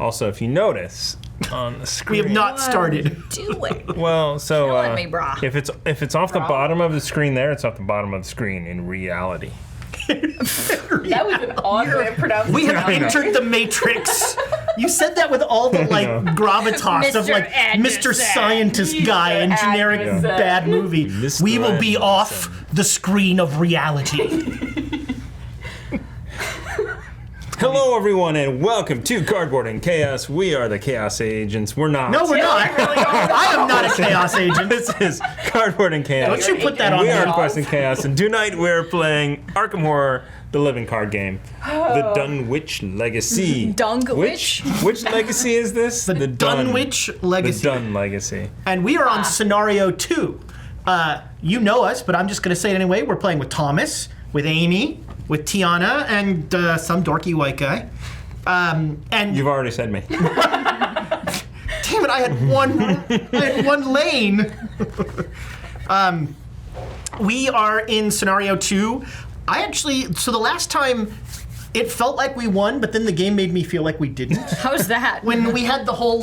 Also, if you notice on the screen, We have not started. Do it. well, so Killing me, brah. if it's off the bottom of the screen there, it's off the bottom of the screen in reality. That was an odd way of pronouncing We it. have entered the Matrix. You said that with all the gravitas of Mr. Mr. Scientist guy in generic Anderson. bad movie. Mr. We will be Anderson. off the screen of reality. Hello, everyone, and welcome to Cardboard and Chaos. We are the Chaos Agents. We're not. No, we're not. I am not a chaos agent. This is Cardboard and Chaos. Don't you put that on We are me. Quest and Chaos, and tonight we're playing Arkham Horror, the living card game, the Dunwich Legacy. Dunwich? Which legacy is this? The Dunwich Legacy. The Dun Legacy. And we are on scenario 2. You know us, but I'm just going to say it anyway. We're playing with Thomas, with Amy, with Tiana, and some dorky white guy. And You've already said me. damn it, I had one lane. We are in scenario 2. So the last time it felt like we won, but then the game made me feel like we didn't. How's that? When we had the whole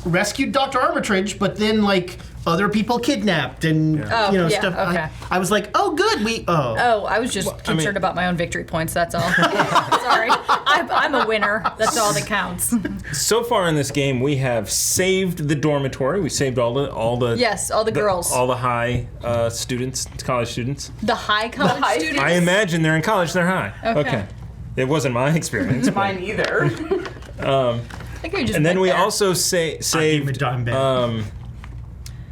rescued Dr. Armitage, but then other people kidnapped and yeah, stuff. okay. I was like, oh good, Oh, I was just concerned about my own victory points, that's all. Sorry. I'm a winner. That's all that counts. So far in this game, we have saved the dormitory. We saved all the Yes, all the girls. all the high students, college students. The high college high students? I imagine they're in college. They're high. Okay. It wasn't my experience. but- Mine either. I think we just And then went we there. also gave him a saved dime back.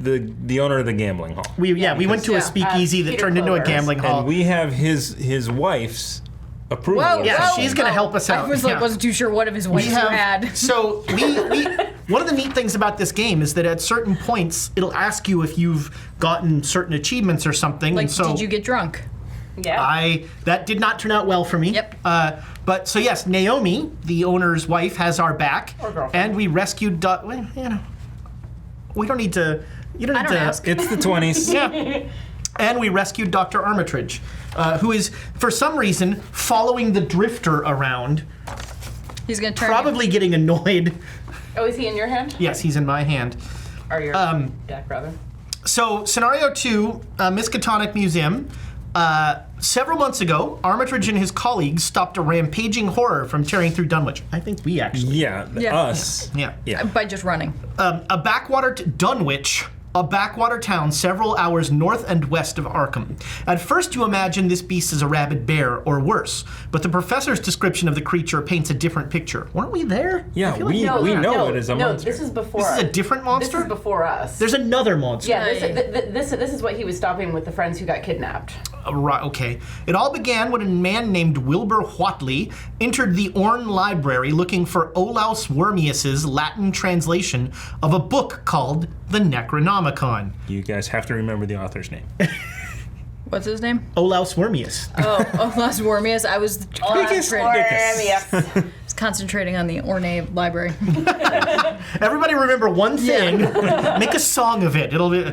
the owner of the gambling hall. we went to a Yeah, speakeasy that Peter turned into a Clovers. gambling hall. And we have his wife's approval. Whoa, of Yeah, this whoa, she's gonna whoa. help us out. I was Yeah. wasn't too sure what of his wives we you had. So we one of the neat things about this game is that at certain points it'll ask you if you've gotten certain achievements or something. Like, and so did you get drunk? Yeah. that did not turn out well for me. Yep. But so yes, Naomi, the owner's wife, has our back, Or girlfriend. and we rescued. We don't need to. You don't I need don't to ask. It's the 20s. Yeah. And we rescued Dr. Armitage, who is, for some reason, following the drifter around, He's gonna turn probably getting annoyed. Oh, is he in your hand? Yes, he's in my hand. Or your deck, rather? So, scenario 2, Misktatonic Museum. Several months ago, Armitage and his colleagues stopped a rampaging horror from tearing through Dunwich. I think we actually. Yeah, us. Yeah. Yeah. by just running. A backwater Dunwich, a backwater town several hours north and west of Arkham. At first you imagine this beast is a rabid bear or worse, but the professor's description of the creature paints a different picture. Weren't we there? Yeah, I feel like we know it is a no, monster. this is before This is a us. different monster? This is before us. There's another monster. yeah, this is what he was stopping with the friends who got kidnapped. Right, okay. It all began when a man named Wilbur Whatley entered the Orne Library looking for Olaus Wormius's Latin translation of a book called the Necronomicon. You guys have to remember the author's name. What's his name? Olaus Wormius. Oh, Las Wormius. I was Dickus. concentrating on the Orne Library. Everybody remember one thing. Make a song of it. It'll be.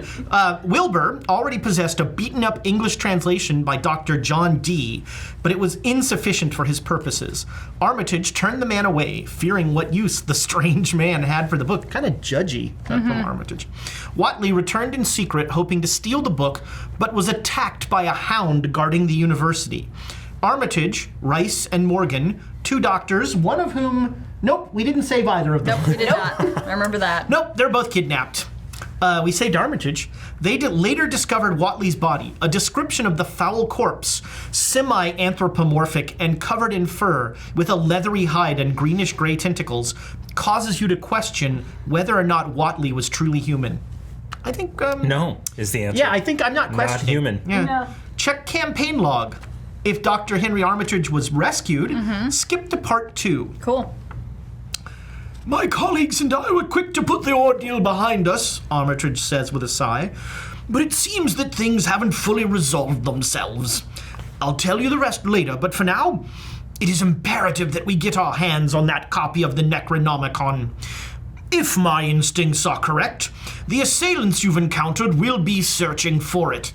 Wilbur already possessed a beaten-up English translation by Dr. John Dee, but it was insufficient for his purposes. Armitage turned the man away, fearing what use the strange man had for the book. Kind of judgy from Armitage. Whatley returned in secret, hoping to steal the book, but was attacked by a hound guarding the university. Armitage, Rice, and Morgan, 2 doctors, one of whom... Nope, we didn't save either of them. Nope, we did not. I remember that. Nope, they're both kidnapped. We saved Armitage. They later discovered Whatley's body, a description of the foul corpse, semi-anthropomorphic and covered in fur, with a leathery hide and greenish-gray tentacles, causes you to question whether or not Whatley was truly human. I think, No, is the answer. Yeah, I think I'm not questioning. human. Yeah. No. Check campaign log. If Dr. Henry Armitage was rescued, skip to part 2. Cool. My colleagues and I were quick to put the ordeal behind us, Armitage says with a sigh, but it seems that things haven't fully resolved themselves. I'll tell you the rest later, but for now, it is imperative that we get our hands on that copy of the Necronomicon. If my instincts are correct, the assailants you've encountered will be searching for it.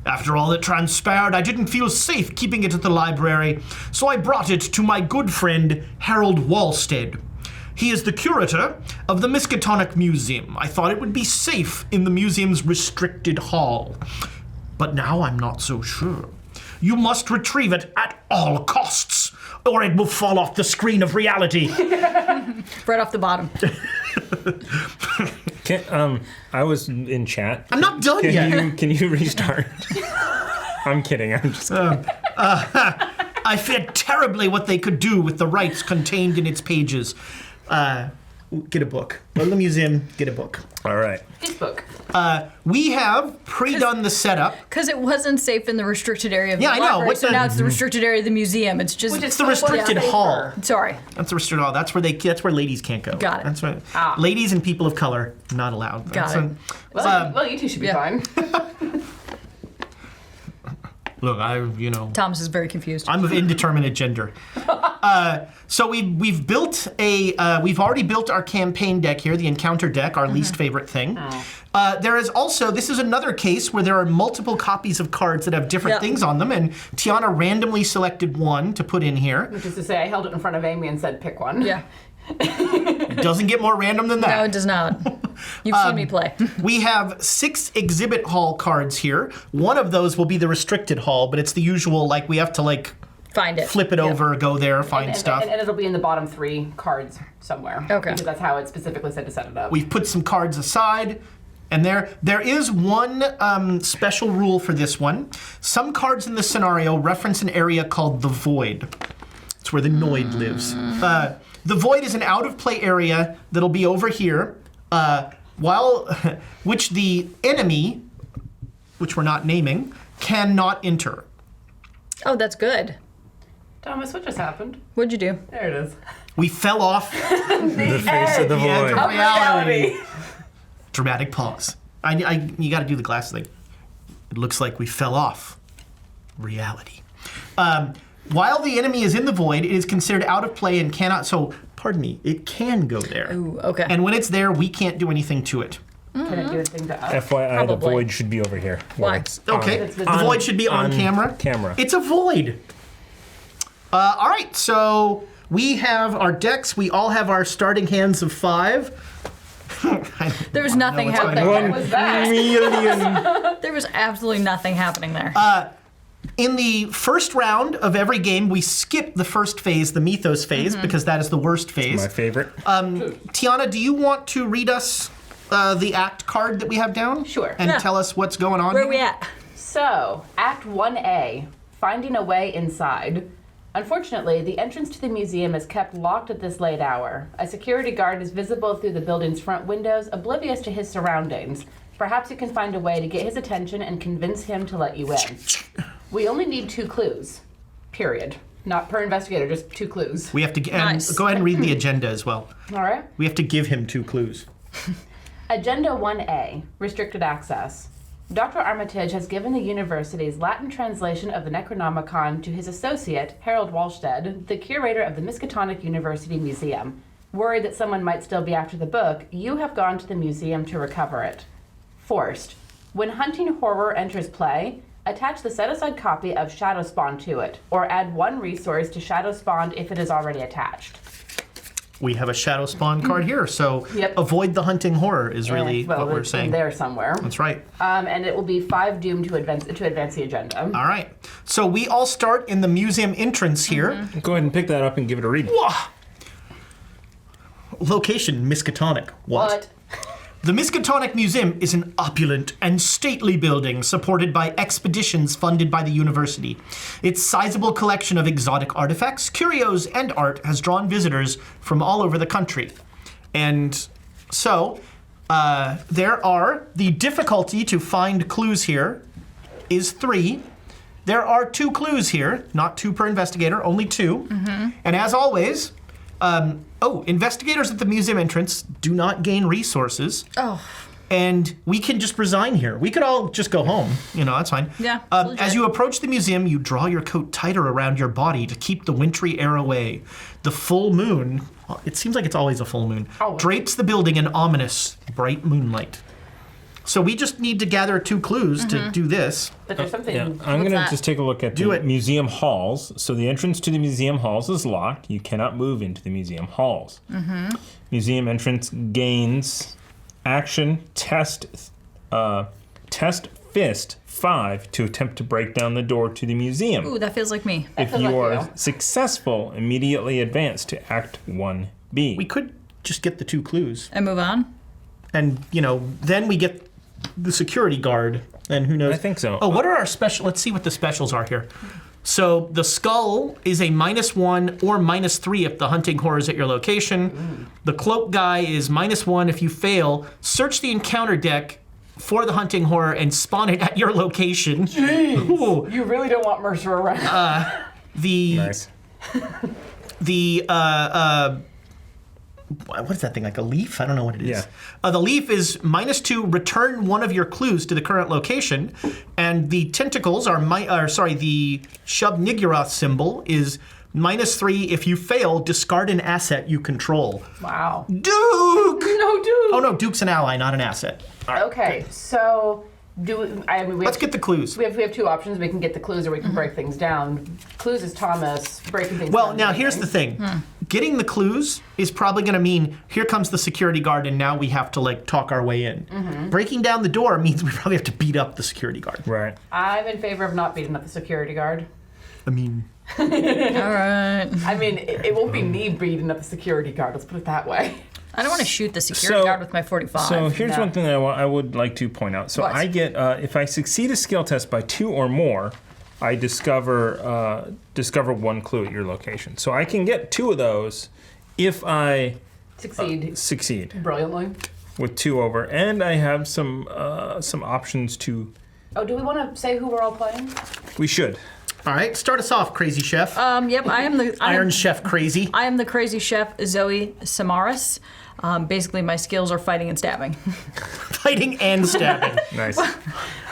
After all that transpired, I didn't feel safe keeping it at the library, so I brought it to my good friend Harold Walstead. He is the curator of the Misktatonic Museum. I thought it would be safe in the museum's restricted hall. But now I'm not so sure. You must retrieve it at all costs, or it will fall off the screen of reality. Right off the bottom. I was in chat. I'm not done yet. Can you restart? I'm kidding. I'm just. I feared terribly what they could do with the rights contained in its pages. Get a book. Go to the museum, get a book. All right. His book. We have pre-done the setup. Because it wasn't safe in the restricted area of the Yeah, I know. library, What's so the- now it's the restricted area of the museum. It's just... It's the restricted hall. Sorry. That's the restricted hall. That's where ladies can't go. Got it. That's right. Ladies and people of color not allowed. Got That's it. Well, you two should be fine. Look, Thomas is very confused. I'm of indeterminate gender. So we've already built our campaign deck here, the encounter deck, our least favorite thing. There is also, this is another case where there are multiple copies of cards that have different things on them, and Tiana randomly selected one to put in here. Which is to say, I held it in front of Amy and said, pick one. Yeah. It doesn't get more random than that. No, it does not. You've seen me play. We have 6 exhibit hall cards here. One of those will be the restricted hall, but it's the usual, we have to, Find it. flip it over, go there, find stuff. And it'll be in the bottom 3 cards somewhere. Okay. Because that's how it specifically said to set it up. We've put some cards aside, and there is one special rule for this one. Some cards in this scenario reference an area called the Void. It's where the Noid lives. The Void is an out-of-play area that'll be over here, which the enemy, which we're not naming, cannot enter. Oh, that's good. Thomas, what just happened? What'd you do? There it is. We fell off The face of the void. of reality. Dramatic pause. You got to do the glasses thing. It looks like we fell off reality. While the enemy is in the void, it is considered out of play and cannot. So, pardon me, it can go there. Ooh, okay. And when it's there, we can't do anything to it. Can it do a thing to us? FYI, the Probably. void should be over here. where Why? it's Okay. on. The void should be on camera. Camera. It's a void. All right, so we have our decks. We all have our starting hands of 5. There was nothing what's going happening. on. What was that? Million. There was absolutely nothing happening there. In the first round of every game, we skip the first phase, the Ethos Phase, because that is the worst phase. My favorite. Tiana, do you want to read us the act card that we have down? Sure. And Yeah. tell us what's going on Where here? are we at? So, Act 1A, Finding a Way Inside. Unfortunately, the entrance to the museum is kept locked at this late hour. A security guard is visible through the building's front windows, oblivious to his surroundings. Perhaps you can find a way to get his attention and convince him to let you in. We only need 2 clues. Period. Not per investigator, just 2 clues. We have to Nice. go ahead and read the agenda as well. All right? We have to give him 2 clues. Agenda 1A, Restricted Access. Dr. Armitage has given the university's Latin translation of the Necronomicon to his associate, Harold Walsted, the curator of the Miskatonic University Museum. Worried that someone might still be after the book, you have gone to the museum to recover it. Forced. When Hunting Horror enters play, attach the set-aside copy of Shadowspawn to it, or add 1 resource to Shadowspawn if it is already attached. We have a Shadow Spawn card here, so Yep. avoid the hunting horror is really Well, what we're it's saying. there somewhere. That's right. And it will be 5 doom to advance the agenda. All right. So we all start in the museum entrance here. Go ahead and pick that up and give it a read. Wah! Location, Miskatonic. What? The Miskatonic Museum is an opulent and stately building supported by expeditions funded by the university. Its sizable collection of exotic artifacts, curios, and art has drawn visitors from all over the country. And so, the difficulty to find clues here is 3. There are 2 clues here, not 2 per investigator, only 2. And as always, investigators at the museum entrance do not gain resources. Oh. And we can just resign here. We could all just go home. That's fine. Yeah, legit. As you approach the museum, you draw your coat tighter around your body to keep the wintry air away. The full moon, it seems like it's always a full moon, Always. drapes the building in ominous, bright moonlight. So we just need to gather 2 clues to do this. But there's something. Yeah, I'm going to that? just take a look at Do the it. museum halls. So the entrance to the museum halls is locked. You cannot move into the museum halls. Museum entrance gains action test fist 5 to attempt to break down the door to the museum. Ooh, that feels like me. If feels you like are you. successful, immediately advance to Act 1B. We could just get the 2 clues. And move on. And, then we get the security guard. And who knows? I think so. Oh, what are our special? Let's see what the specials are here. So the skull is a -1 or -3 if the hunting horror is at your location. The cloak guy is -1 if you fail. Search the encounter deck for the hunting horror and spawn it at your location. Ooh. You really don't want Mercer around. The Nice. what is that thing, like a leaf? I don't know what it is. Yeah. The leaf is -2, return one of your clues to the current location. And the tentacles are, the Shub-Niggurath symbol is -3. If you fail, discard an asset you control. Wow. Duke! No, dude. Oh no, Duke's an ally, not an asset. Okay, so Let's get the clues. We have 2 options. We can get the clues, or we can break things down. Clues is Thomas breaking things down. Well, now here's the thing. Getting the clues is probably going to mean here comes the security guard, and now we have to talk our way in. Breaking down the door means we probably have to beat up the security guard. Right. I'm in favor of not beating up the security guard. I mean, All right. I mean, it won't be me beating up the security guard. Let's put it that way. I don't want to shoot the security guard with my 45. So here's No. one thing I would like to point out. So What? I get, if I succeed a skill test by 2 or more, I discover 1 clue at your location. So I can get 2 of those if I succeed Brilliantly. with 2 over, and I have some options to. Oh, do we want to say who we're all playing? We should. all right, start us off, Crazy Chef. Yep, Iron Chef Crazy. I am the crazy chef, Zoe Samaras. Basically, my skills are fighting and stabbing. Fighting and stabbing. Nice.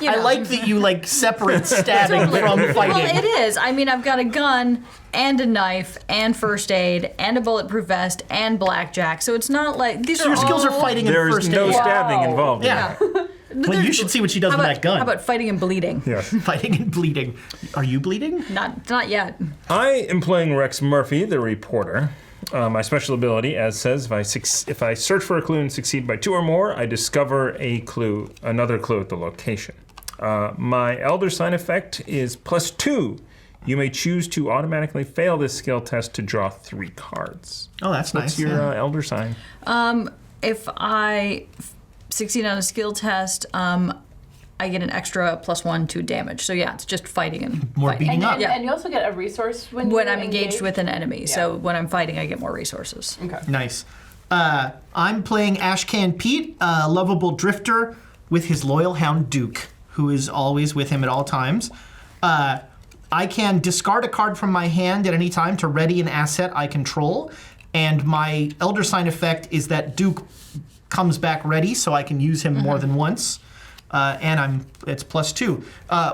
You I know. like that you separate stabbing from fighting. Well, it is. I mean, I've got a gun and a knife and first aid and a bulletproof vest and blackjack. So it's not like these So are your skills all... are fighting and There's first no aid. stabbing Wow. involved. in Yeah. it. Well, you should see what she does How with about, that gun. how about fighting and bleeding? Yes. Fighting and bleeding. Are you bleeding? Not yet. I am playing Rex Murphy, the reporter. My special ability, as says, if I search for a clue and succeed by 2 or more, I discover another clue at the location. My Elder Sign effect is +2. You may choose to automatically fail this skill test to draw 3 cards. Oh, that's What's nice. your Elder Sign? If I succeed on a skill test, I get an extra +1 to damage. So yeah, it's just fighting and More fighting. beating up. Yeah. And you also get a resource when I'm engaged with an enemy. So when I'm fighting, I get more resources. Okay. Nice. I'm playing Ashcan Pete, a lovable drifter with his loyal hound Duke, who is always with him at all times. I can discard a card from my hand at any time to ready an asset I control, and my Elder Sign effect is that Duke comes back ready, so I can use him more than once. And it's +2.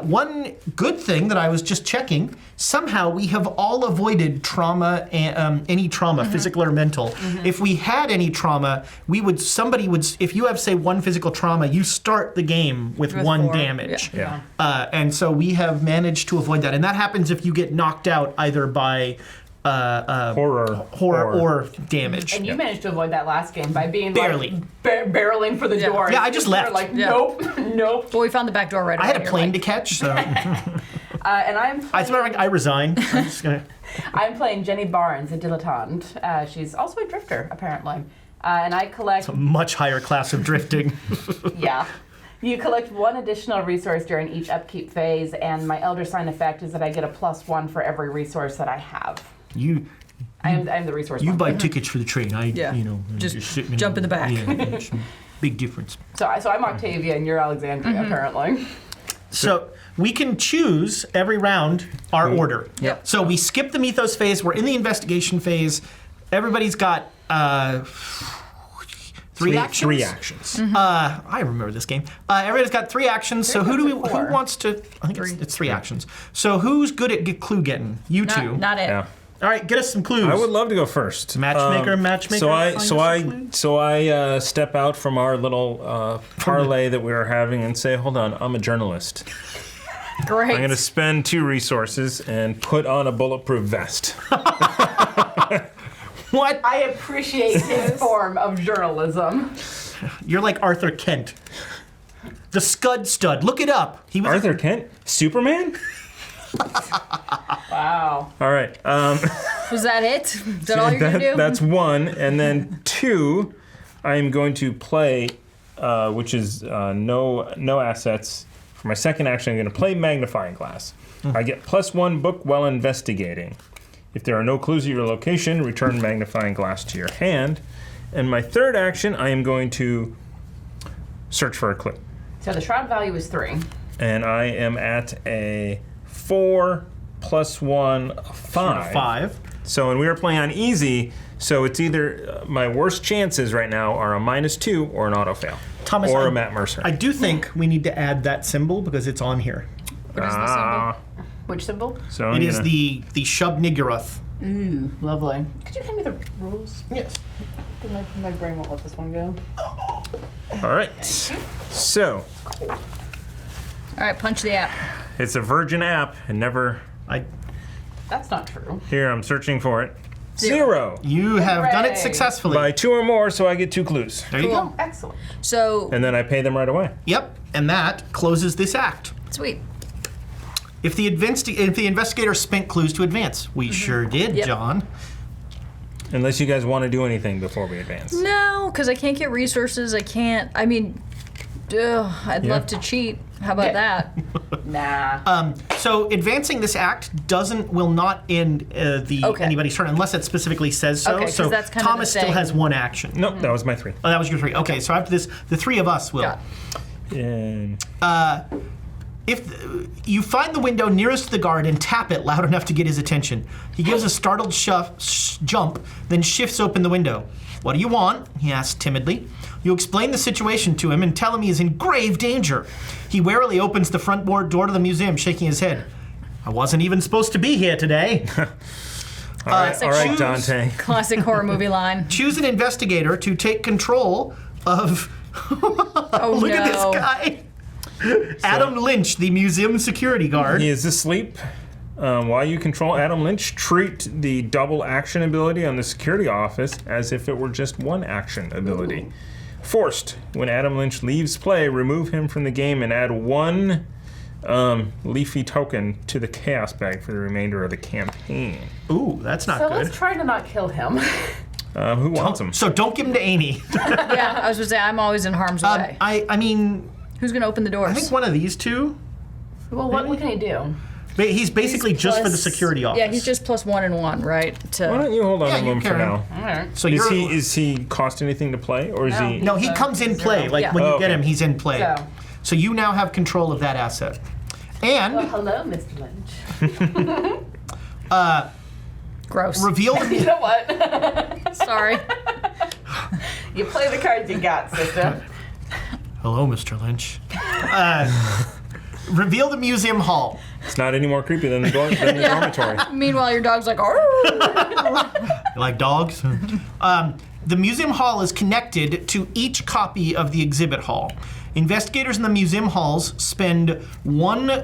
One good thing that I was just checking, somehow we have all avoided trauma, any trauma, physical or mental. If we had any trauma, if you have, say, 1 physical trauma, you start the game with 1 4, damage. Yeah. And so we have managed to avoid that. And that happens if you get knocked out either by Horror or damage. And you managed to avoid that last game by being Barely. barreling for the door. Yeah, I just You were left. Like, Yeah. nope. Well, we found the back door right I away. had a You're plane like, to catch, so And I resign. I'm just gonna. I'm playing Jenny Barnes, a dilettante. She's also a drifter, apparently. And I collect. Much higher class of drifting. Yeah. You collect 1 additional resource during each upkeep phase, and my Elder Sign effect is that I get a +1 for every resource that I have. I am the resource. You one. buy tickets for the train. Just sit jump in the back. Yeah, it's a big difference. So I'm Octavia, and you're Alexandria, apparently. So we can choose every round our order. Yep. So we skip the Ethos phase. We're in the investigation phase. Everybody's got 3 actions. 3 actions. I remember this game. Everybody's got 3 actions. So who four. wants to? I think it's 3 actions. So who's good at clue getting? You two. Not it. Yeah. All right, get us some clues. I would love to go first. Matchmaker. So find us some clues. I step out from our little parlay that we were having and say, hold on, I'm a journalist. Great. I'm going to spend 2 resources and put on a bulletproof vest. What? I appreciate his form of journalism. You're like Arthur Kent. The Scud Stud. Look it up. He was Arthur Kent? Superman? Wow. All right. Was that it? Is that all you're going to do? That's 1. And then 2, I am going to play, which is no assets. For my second action, I'm going to play Magnifying Glass. I get +1 book while investigating. If there are no clues at your location, return Magnifying Glass to your hand. And my third action, I am going to search for a clue. So the shroud value is 3. And I am at a 4 + 1, 5. 5. So, and we are playing on easy, so it's either my worst chances right now are a -2 or an auto fail. Thomas, or a Matt Mercer. I do think we need to add that symbol because it's on here. What is the symbol? Which symbol? So It is the Shub Niggeroth. Ooh, lovely. Could you hand me the rules? Yes. My brain won't let this one go. All right. So All right, punch the app. it's a virgin app and never. That's not true. Here, I'm searching for it. 0. You have done it Hooray. successfully. By 2 or more, so I get 2 clues. There you Cool. go. Excellent. So, And then I pay them right away. Yep, and that closes this act. sweet. If the investigator spent clues to advance, we sure did, Yep. John. Unless you guys want to do anything before we advance. No, because I can't get resources. I can't. I mean, I'd love to cheat. How about that? Nah. So advancing this act will not end Okay. anybody's turn unless it specifically says so. Okay, 'cause so that's kind of Thomas the still thing. has 1 action. Nope, that was my 3. Oh, that was your 3. Okay, so after this, the 3 of us will. Got And If you find the window nearest to the guard and tap it loud enough to get his attention, he gives a startled jump, then shifts open the window. What do you want? He asks timidly. You explain the situation to him and tell him he is in grave danger. He warily opens the front door to the museum, shaking his head. I wasn't even supposed to be here today. all right, choose- Dante. Classic horror movie line. Choose an investigator to take control of. Oh, Look at no. this guy. Adam Lynch, the museum security guard. He is asleep. While you control Adam Lynch, treat the double action ability on the security office as if it were just 1 action ability. Ooh. Forced. When Adam Lynch leaves play, remove him from the game and add 1 leafy token to the chaos bag for the remainder of the campaign. Ooh, that's not So good. let's try to not kill him. Who wants him? So don't give him to Amy. Yeah, I was going to say, I'm always in harm's way. I mean, Who's going to open the doors? I think one of these 2. Well, what can he do? He's basically just for the Plus- security office. Yeah, he's just +1 and 1, right? Why don't you hold on Yeah, to you him for can. now? All right. So Is he cost anything to play, or is he? No, he comes in play. Like Yeah. when you Oh, get okay. him, he's in play. So. You now have control of that asset. And Well, hello, Mr. Lynch. Gross. reveal You the know what? Sorry. You play the cards you got, sister. Hello, Mr. Lynch. Reveal the museum hall. It's not any more creepy than the dormitory. Meanwhile, your dog's like, "Arr!" You like dogs? The museum hall is connected to each copy of the exhibit hall. Investigators in the museum halls spend 1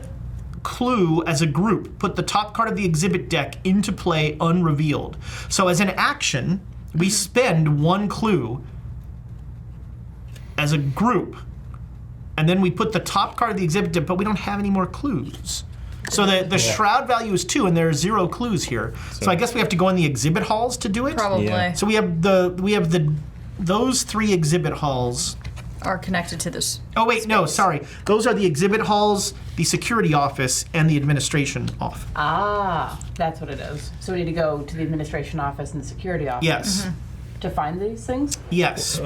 clue as a group. Put the top card of the exhibit deck into play unrevealed. So as an action, we spend 1 clue as a group. And then we put the top card of the exhibit deck, but we don't have any more clues. So the shroud value is 2, and there are 0 clues here. So I guess we have to go in the exhibit halls to do it. Probably Yeah. So we have those 3 exhibit halls. are connected to this. Oh wait, no, sorry. Those are the exhibit halls, the security office, and the administration office. Ah, that's what it is. So we need to go to the administration office and the security office. Yes. To find these things? Yes.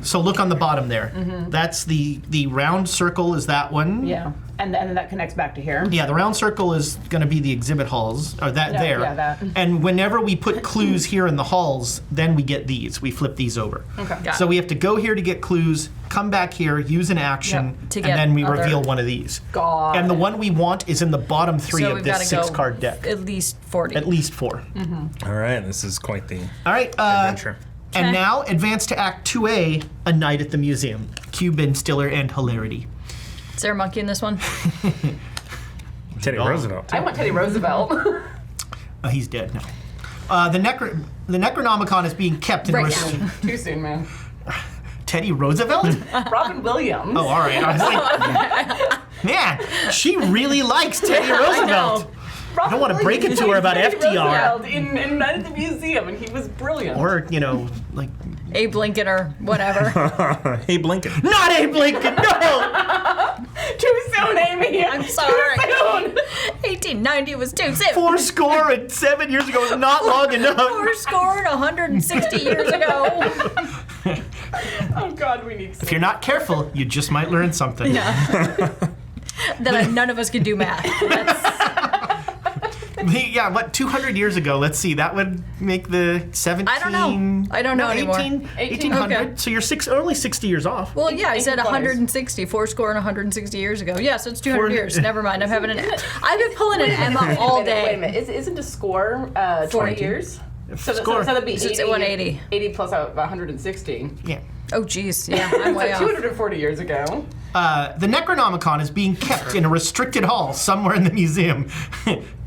So look on the bottom there. That's the round circle is that one. Yeah. And then that connects back to here. Yeah, the round circle is going to be the exhibit halls, or that there. Yeah, that. And whenever we put clues here in the halls, then we get these. We flip these over. Okay. Got So it. we have to go here to get clues, come back here, use an action, Yep, to and get then we other- reveal one of these. God. And the one we want is in the bottom three So of we've this gotta go 6-card deck. At least 40. At least 4. All right, this is quite the All right. adventure. And Okay. now, advance to Act 2A, A Night at the Museum. Cue Ben Stiller and hilarity. Is there a monkey in this one? Teddy Roosevelt. I want Teddy Roosevelt. He's dead now. The Necronomicon is being kept in a Right rest- now. Too soon, man. Teddy Roosevelt? Robin Williams. Oh, all right. I was like, man, she really likes Teddy Roosevelt. Robin don't wanna break it to her about Teddy FDR. Roosevelt in Night at the Museum, and he was brilliant. Or, like, Abe Lincoln or whatever. Hey, Blinken. not Abe Lincoln, no! Too soon, Amy. I'm sorry. Too soon. 1890 was too soon. 407 years ago was not long enough. Four scored 160 years ago. Oh God, we need. If you're not careful, you just might learn something. Then none of us can do math. Yeah, what, 200 years ago? Let's see, that would make the 17... I don't know. I don't know anymore. 1800. Okay. So you're only 60 years off. Well, yeah, I said 1820s. 160, 4 score and 160 years ago. Yeah, so it's 200 Four- years. Never mind. I'm having I've been pulling an Emma all day. Wait a minute. Isn't a score 20 years? So Score. that'd be So it's 80, 180. 80 plus 160. Yeah. Oh, geez. Yeah, I'm way So off. 240 years ago. The Necronomicon is being kept in a restricted hall somewhere in the museum.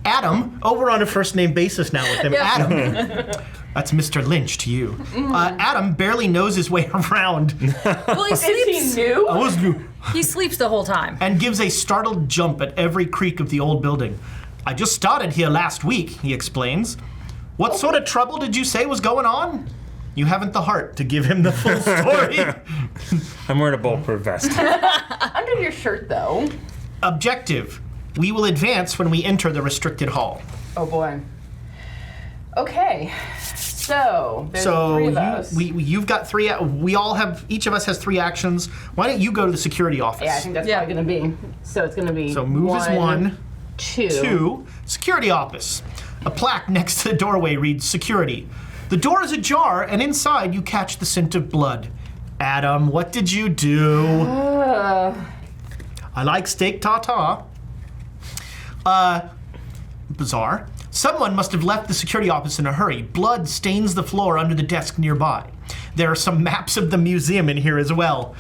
Adam, oh, we're on a first-name basis now with him. Yeah. Adam. That's Mr. Lynch to you. Adam barely knows his way around Well, he Is sleeps. he new? He sleeps the whole time. and gives a startled jump at every creak of the old building. I just started here last week, he explains. What sort of trouble did you say was going on? You haven't the heart to give him the full story. I'm wearing a bulletproof vest. Under your shirt, though. Objective. We will advance when we enter the restricted hall. Oh boy. Okay. So there's So three of us. you've got 3. We all have. Each of us has 3 actions. Why don't you go to the security office? Yeah, I think that's Yeah. probably gonna be. So it's gonna be. So move is 1. 2. 2. Security office. A plaque next to the doorway reads "Security." The door is ajar, and inside you catch the scent of blood. Adam, what did you do? I like steak tartare. Bizarre. Someone must have left the security office in a hurry. Blood stains the floor under the desk nearby. There are some maps of the museum in here as well.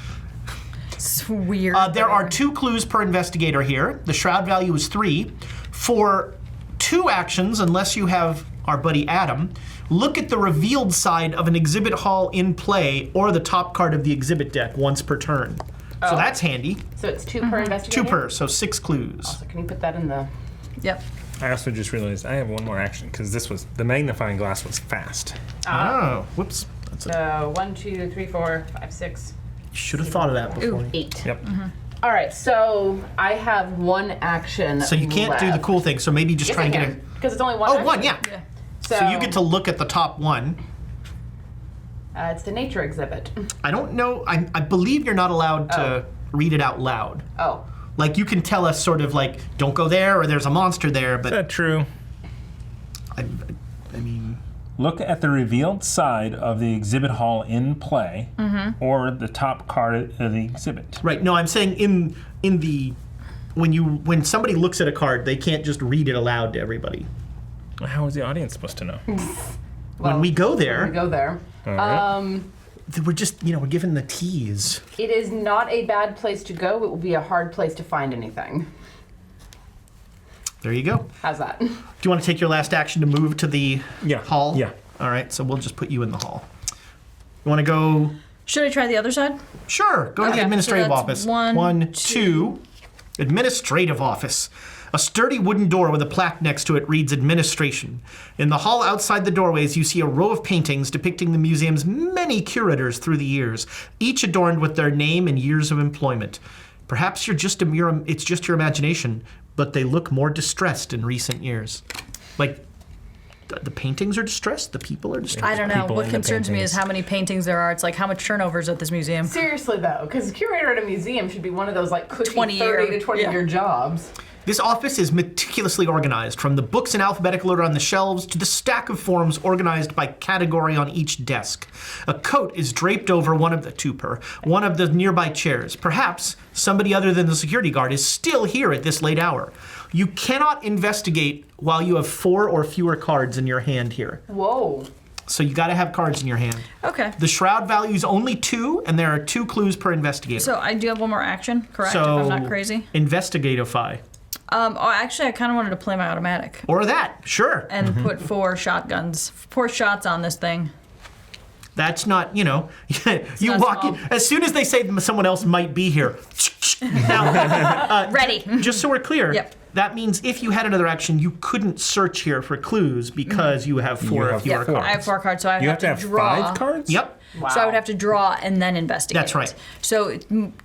It's weird. There are 2 clues per investigator here. The shroud value is 3. For 2 actions, unless you have our buddy Adam, look at the revealed side of an exhibit hall in play or the top card of the exhibit deck once per turn. So that's handy. So it's 2 per investigator. 2 per, so 6 clues. So can you put that in the? Yep. I also just realized I have one more action because the magnifying glass was fast. Oh, whoops. That's So 1, 2, 3, 4, 5, 6, should have thought of that before. 8. Yep. All right. So I have 1 action. So you can't do the cool thing, so maybe just try and get a... because it's only 1. Oh, action. 1, yeah. Yeah. So you get to look at the top 1. It's the nature exhibit. I don't know, I believe you're not allowed to read it out loud. Oh. Like, you can tell us sort of like, don't go there, or there's a monster there, Is but that true? I mean... Look at the revealed side of the exhibit hall in play, or the top card of the exhibit. Right, no, I'm saying in the... When somebody looks at a card, they can't just read it aloud to everybody. How is the audience supposed to know? When we go there, We go there. All right. we're just, we're given the tease. It is not a bad place to go. It will be a hard place to find anything. There you go. How's that? Do you want to take your last action to move to the hall? Yeah. All right, so we'll just put you in the hall. You want to go... Should I try the other side? Sure, go to Okay, the administrative so that's office. 1, 1, 2. Administrative office. A sturdy wooden door with a plaque next to it reads administration. In the hall outside the doorways, you see a row of paintings depicting the museum's many curators through the years, each adorned with their name and years of employment. Perhaps it's just your imagination, but they look more distressed in recent years. Like, The paintings are distressed. The people are distressed. I don't know. People What in the concerns me is paintings. how many paintings there are. It's like how much turnover is at this museum. Seriously though, because curator at a museum should be one of those like cushy 20 30 year, to 20 year jobs. This office is meticulously organized, from the books in alphabetical order on the shelves to the stack of forms organized by category on each desk. A coat is draped over one of the nearby chairs. Perhaps somebody other than the security guard is still here at this late hour. You cannot investigate while you have 4 or fewer cards in your hand here. Whoa. So you got to have cards in your hand. Okay. The shroud value is only 2, and there are 2 clues per investigator. So I do have one more action, correct? If I'm not crazy. Investigatify. Actually, I kind of wanted to play my automatic Or that, sure. and put 4 shots on this thing. That's not, you not walk in, small. as soon as they say someone else might be here. Now, Ready. just so we're clear, Yep. that means if you had another action, you couldn't search here for clues because you have 4 or have fewer four. cards. I have 4 cards, so I You have to have draw. 5 cards? Yep, Wow. So I would have to draw and then investigate. That's right. So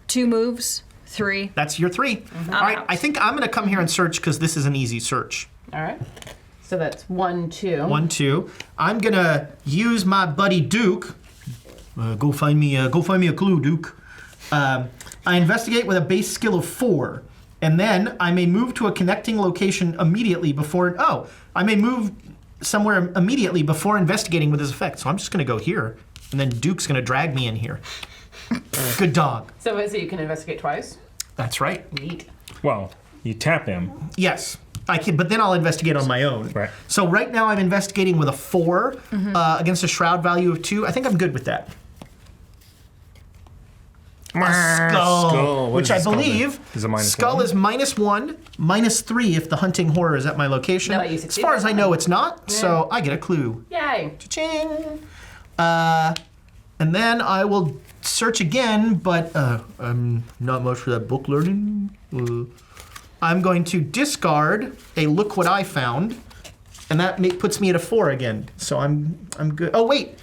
2 moves, 3. that's your 3. All right, out. I think I'm going to come here and search because this is an easy search. All right. So that's 1, 2. 1, 2. I'm going to use my buddy Duke. Go find me a clue, Duke. I investigate with a base skill of 4. And then I may move to a connecting location immediately before. I may move somewhere immediately before investigating with his effect. So I'm just going to go here, and then Duke's going to drag me in here. Good dog. So you can investigate twice? That's right. Neat. Well, you tap him. Yes, I can, but then I'll investigate on my own. Right. So right now I'm investigating with a 4 against a shroud value of 2. I think I'm good with that. Skull, What which is I a skull then? believe Is it minus skull one? is -1, -3 if the hunting horror is at my location. No, you as succeed far as I that know, one. it's not. So I get a clue. Yay. Cha-ching. And then I will search again, but I'm not much for that book learning. I'm going to discard a look what I found, and that puts me at a 4 again. So I'm good. Oh wait,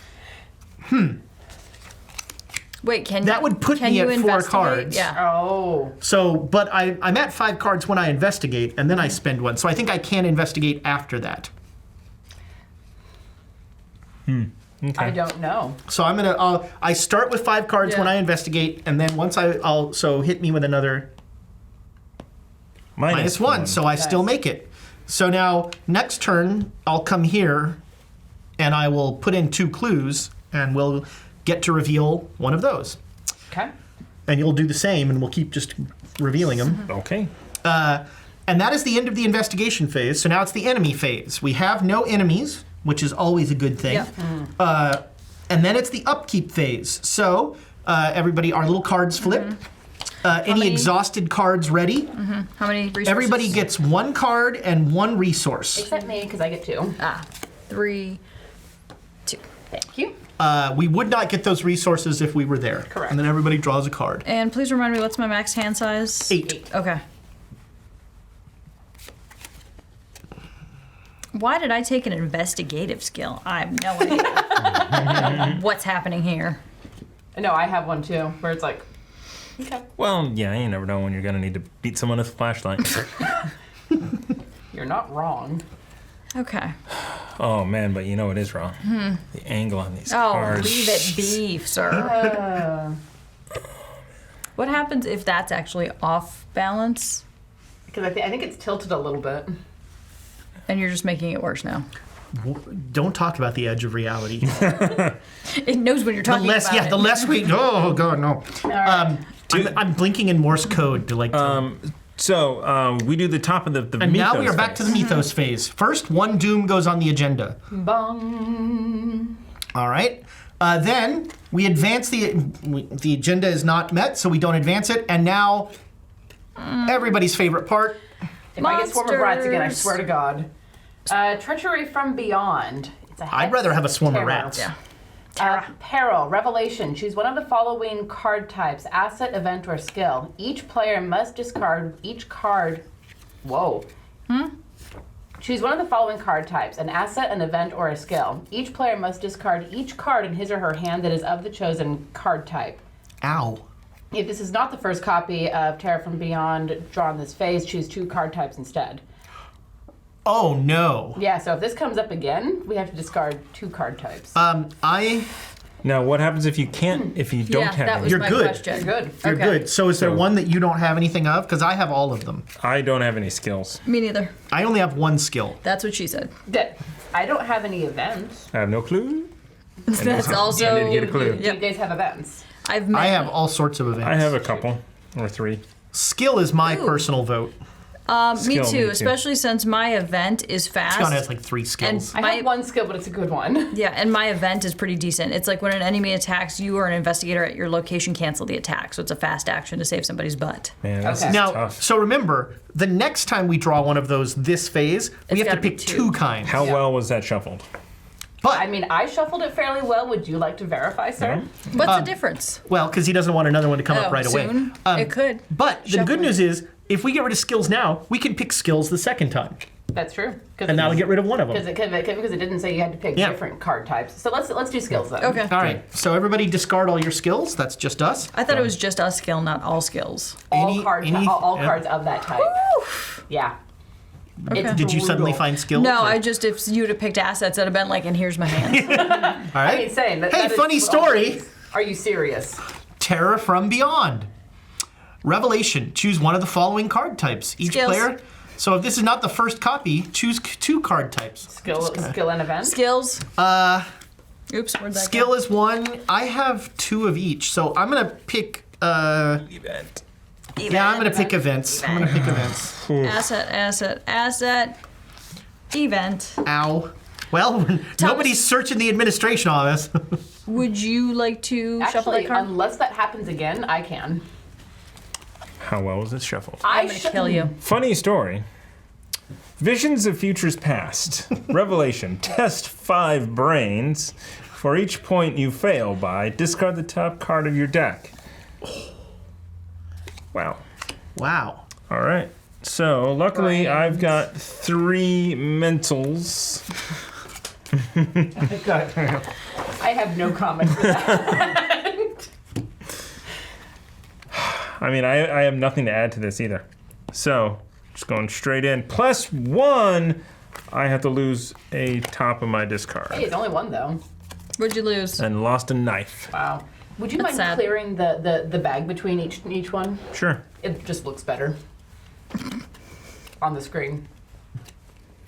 Wait, that would put can me you at 4 investigate? cards. Yeah. Oh. So, but I'm at 5 cards when I investigate, and then I spend 1. So I think I can investigate after that. I don't know. So I'm gonna. I start with 5 cards when Yeah. I investigate, and then once so hit me with another -1. So I still make it. So now next turn I'll come here, and I will put in 2 clues, and we'll get to reveal one of those. Okay. And you'll do the same, and we'll keep just revealing them. Okay. And that is the end of the investigation phase. So now it's the enemy phase. We have no enemies, which is always a good thing. Yeah. And then it's the upkeep phase. So everybody, our little cards flip. Any many? exhausted cards ready? How many resources? Everybody gets 1 card and 1 resource. Except me, because I get 2. 3, 2. Thank you. We would not get those resources if we were there. Correct. And then everybody draws a card. And please remind me, what's my max hand size? 8. Okay. Why did I take an investigative skill? I have no idea. What's happening here? No, I have one too, where it's like, okay. Well, yeah, you never know when you're gonna need to beat someone with a flashlight. You're not wrong. Okay. Oh man, but you know it is wrong. The angle on these Oh, cards. leave it be, sir. What happens if that's actually off balance Because I think it's tilted a little bit. and you're just making it worse now? Don't talk about the edge of reality. It knows when you're The talking less, about yeah, it. the less we. Oh god, no. I'm blinking in Morse code to like. So we do the top of the and now we Mythos are back to phase. the Mythos phase. First, 1 doom goes on the agenda. Bong. All right. Then we advance the agenda is not met, so we don't advance it. And now, everybody's favorite part. If I get swarm of rats again, I Monsters. swear to God. Treachery from Beyond. It's a I'd rather have a swarm of terror. rats. Yeah. Peril, Revelation. Choose one of the following card types: asset, event, or skill. Each player must discard each card. Whoa. Choose one of the following card types: an asset, an event, or a skill. Each player must discard each card in his or her hand that is of the chosen card type. Ow. If this is not the first copy of Terror from Beyond drawn this phase, choose 2 card types instead. Oh no. Yeah, so if this comes up again, we have to discard 2 card types. Now, what happens if you can't? If you don't Yeah, have that any? was You're my good. question. You're good. You're Okay. good. So is there So- one that you don't have anything of? Because I have all of them. I don't have any skills. Me neither. I only have 1 skill. That's what she said. I don't have any events. I have no clue. That's also. I didn't get a clue. Do you guys have events? I've met. I have all sorts of events. I have a couple or 3. Skill is my Ooh. personal vote. Me Skill, too, me too. especially since my event is fast. Tiana has like 3 skills. And- I have 1 skill, but it's a good one. Yeah, and my event is pretty decent. It's like when an enemy attacks, you or an investigator at your location cancel the attack. So it's a fast action to save somebody's butt. Man, this Okay. is Now, tough. so remember, the next time we draw one of those this phase, we It's have to gotta be pick 2. 2 kinds. How well was that shuffled? But, I mean, I shuffled it fairly well. Would you like to verify, sir? What's the difference? well, because he doesn't want another one to come Oh, up right soon? away. It could. But the Shuffle good it. news is, if we get rid of skills now, we can pick skills the second time. That's true. And that'll get rid of one of them. Because it didn't say you had to pick Yeah. different card types. So let's do skills then. Okay. All right, so everybody discard all your skills. That's just us. I thought it was just a skill, not all skills. All Any- cards, any- all yeah. cards of that type. Yeah. It's Did you suddenly brutal. find skills? No, or- I just, if you'd have picked assets, I'd have been like, and here's my hand. All I right. mean, saying that. Hey, that is funny what all story. these- Are you serious? Terror from Beyond. Revelation. Choose one of the following card types. Each Skills. player. So if this is not the first copy, choose 2 card types. Skill and event. Skills. Oops, where'd that Skill go? is 1. I have 2 of each, so I'm gonna pick. Event. Yeah, I'm gonna pick events. I'm gonna pick events. Asset. Event. Ow. Well, nobody's searching the administration on this. Would you like to shuffle Actually, that card? unless that happens again, I can. How well was it shuffled? I'm gonna kill you. Funny story. Visions of Futures Past. Revelation. Test 5 brains. For each point you fail by, discard the top card of your deck. Wow. Wow. All right. So, luckily, Brains. I've got 3 mentals. I have no comment for that. I mean, I have nothing to add to this either. So, just going straight in. +1, I have to lose a top of my discard. Hey, it's only 1 though. What'd you lose? And lost a knife. Wow. Would you That's mind sad. clearing the bag between each one? Sure. It just looks better on the screen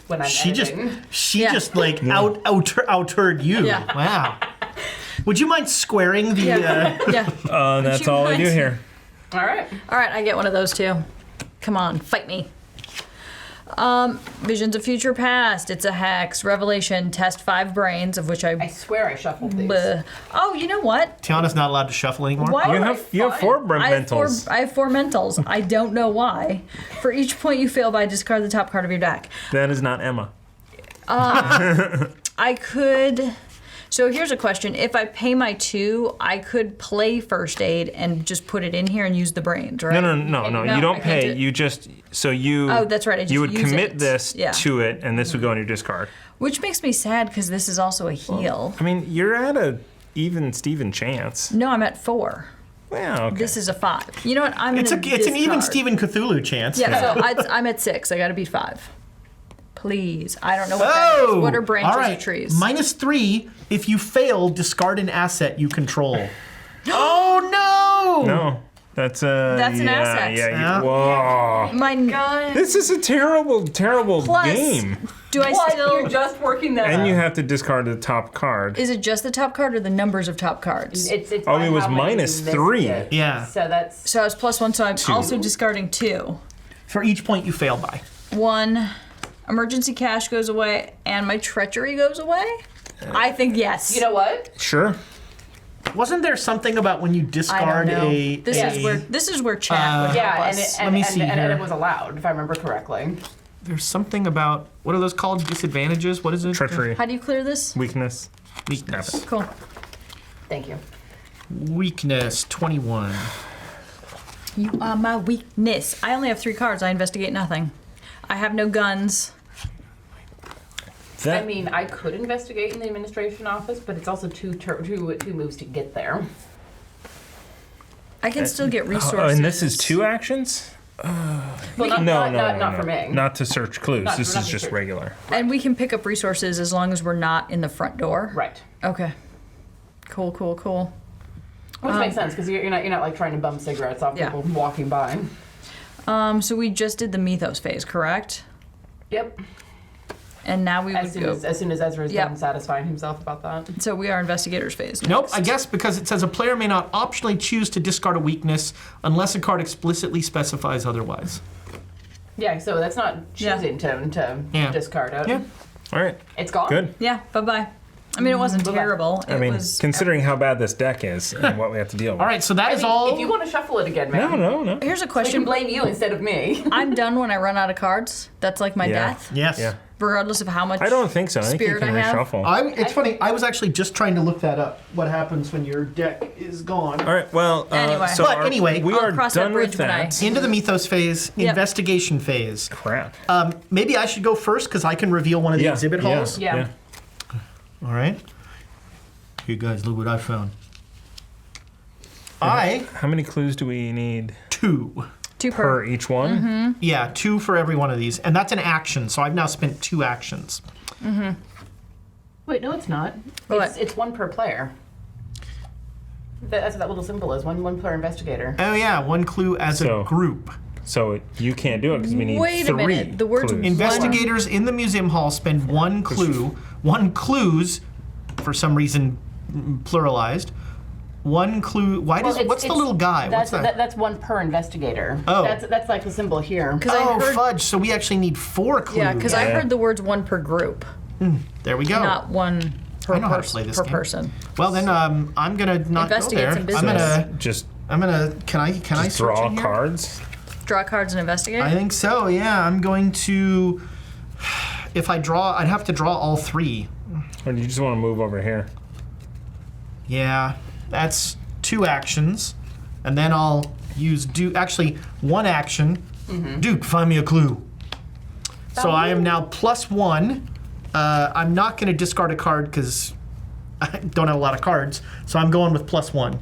when I'm She editing. Yeah. just like out-heard you. Yeah. Wow. Would you mind squaring the? Yeah. That's you all I do mind? here. All right. All right, I get one of those too. Come on, fight me. Visions of Future Past. It's a hex. Revelation. Test 5 brains, of which I swear I shuffled these. Bleh. Oh, you know what? Tiana's not allowed to shuffle anymore. Why? You have 4 I have four, mentals. I have 4 mentals. I don't know why. For each point you fail by, discard the top card of your deck. That is not Emma. I could. So here's a question. If I pay my 2, I could play first aid and just put it in here and use the brains, right? No. No, You I don't can't pay. do it. You just you. Oh, that's right, I just you would use commit it. this Yeah. to it, and this would go on your discard. Which makes me sad because this is also a heal. I mean, you're at a even Steven chance. No, I'm at 4. Well, okay. This is a 5. You know what? I'm It's gonna an even discard. Stephen Cthulhu chance. Yeah, so I'm at 6. I got to beat 5. Please. I don't know what that is. Oh. What are branches all right. of trees? -3. If you fail, discard an asset you control. Oh no! No, that's an yeah, asset. Yeah. Whoa. My God. This is a terrible Plus, game. do I What? still? You're just working that And up. you have to discard the top card. Is it just the top card or the numbers of top cards? It's Oh, by it was how many you missed -3. it. Yeah. So that's So I was +1, so I'm also discarding 2. For each point you fail by. 1, emergency cash goes away, and my treachery goes away? I think yes. you know what? Sure. Wasn't there something about when you I don't discard know. a? This a- is where chat would Yeah, help and us. it, Let me and, see and here. it was allowed, if I remember correctly. There's something about what are those called? Disadvantages? What is it? Treachery. How do you clear this? Weakness. Weakness. Cool. Thank you. Weakness 21. You are my weakness. I only have 3 cards. I investigate nothing. I have no guns. That, I mean, I could investigate in the administration office, but it's also two moves to get there. I can still get oh, resources. and this is 2 actions? Well, not for me. Not to search clues. Not- This not is to just search. regular. And we can pick up resources as long as we're not in the front door. Right. Okay. Cool. Which makes sense because you're not like trying to bum cigarettes off Yeah. people walking by. So we just did the Ethos phase, correct? Yep. And now we As would go. soon as Ezra's Yep. done satisfying himself about that. So we are investigators phase. Nope, next. I guess because it says a player may not optionally choose to discard a weakness unless a card explicitly specifies otherwise. Yeah. So that's not Yeah. choosing to Yeah. discard it. Yeah. All right. It's gone. Good. Yeah. Bye. I mean, it wasn't Bye-bye. terrible. I It mean, was. considering how bad this deck is and what we have to deal with. All right, so that I is mean, all. if you want to shuffle it again, man. No. Here's a I can question. blame you instead of me. I'm done when I run out of cards. That's like my Yeah. death, Yes. Yeah. regardless of how much. I don't think so. I think you Spirit can I have. reshuffle. It's funny. I was actually just trying to look that up. What happens when your deck is gone? All right. Well, Anyway. so But anyway, we I'll are cross that done with bridge when I- that. Into the Ethos phase, Yep. investigation phase. Crap. Maybe I should go first because I can reveal one of the exhibit halls. Yeah. All right. Here, guys, look what I found. I How many clues do we need 2. Two per per. each one? Yeah, 2 for every one of these, and that's an action. So I've now spent 2 actions. Wait, no, it's not. What? It's one per player. That's what that little symbol is. One per investigator. Oh yeah, 1 clue as So- a group. So you can't do it because we need Wait a 3 minute, the words clues. Investigators in the museum hall spend 1 clue, 1 clues, for some reason pluralized. 1 clue. Why does? What's the little guy? What's that? That's one per investigator. Oh. That's like the symbol here. Because I Oh heard. fudge! So we actually need 4 clues. Yeah, because I Yeah. heard the words one per group, There we go. not one per, I know how to play this per game. person. Well then, I'm gonna not go Investigate there. some I'm business. gonna. Just I'm gonna. Can I search draw in here? cards. Draw cards and investigate. I think so. Yeah, I'm going to. If I draw, I'd have to draw all 3. Or do you just want to move over here? Yeah, that's 2 actions, and then I'll use Duke. Actually, 1 action. Duke, find me a clue. So I am now +1. I'm not going to discard a card because I don't have a lot of cards. So I'm going with +1.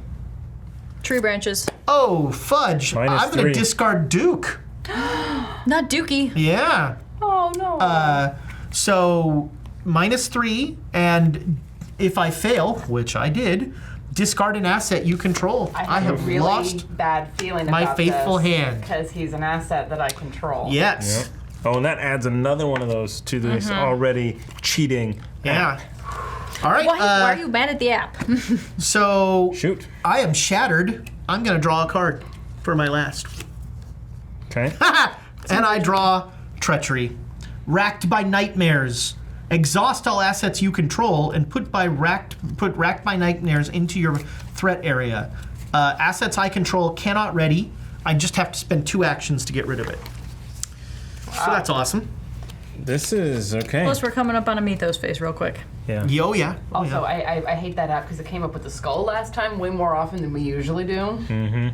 Tree branches. Oh fudge! Minus I'm going 3. to discard Duke. Not Dookie. Yeah. Oh no. So -3, and if I fail, which I did, discard an asset you control. I have a really lost. bad feeling my about faithful hand. because he's an asset that I control. Yes. Oh, and that adds another one of those to this already cheating. Yeah. All right. Why are you mad at the app? So Shoot. I am shattered. I'm going to draw a card for my last. Okay. And I draw treachery. Racked by nightmares. Exhaust all assets you control and put racked by nightmares into your threat area. Assets I control cannot ready. I just have to spend 2 actions to get rid of it. So that's awesome. This is okay. Plus, we're coming up on a Ethos phase real quick. Yeah. Yo, yeah. Oh, Also, yeah. I hate that app because it came up with the skull last time way more often than we usually do.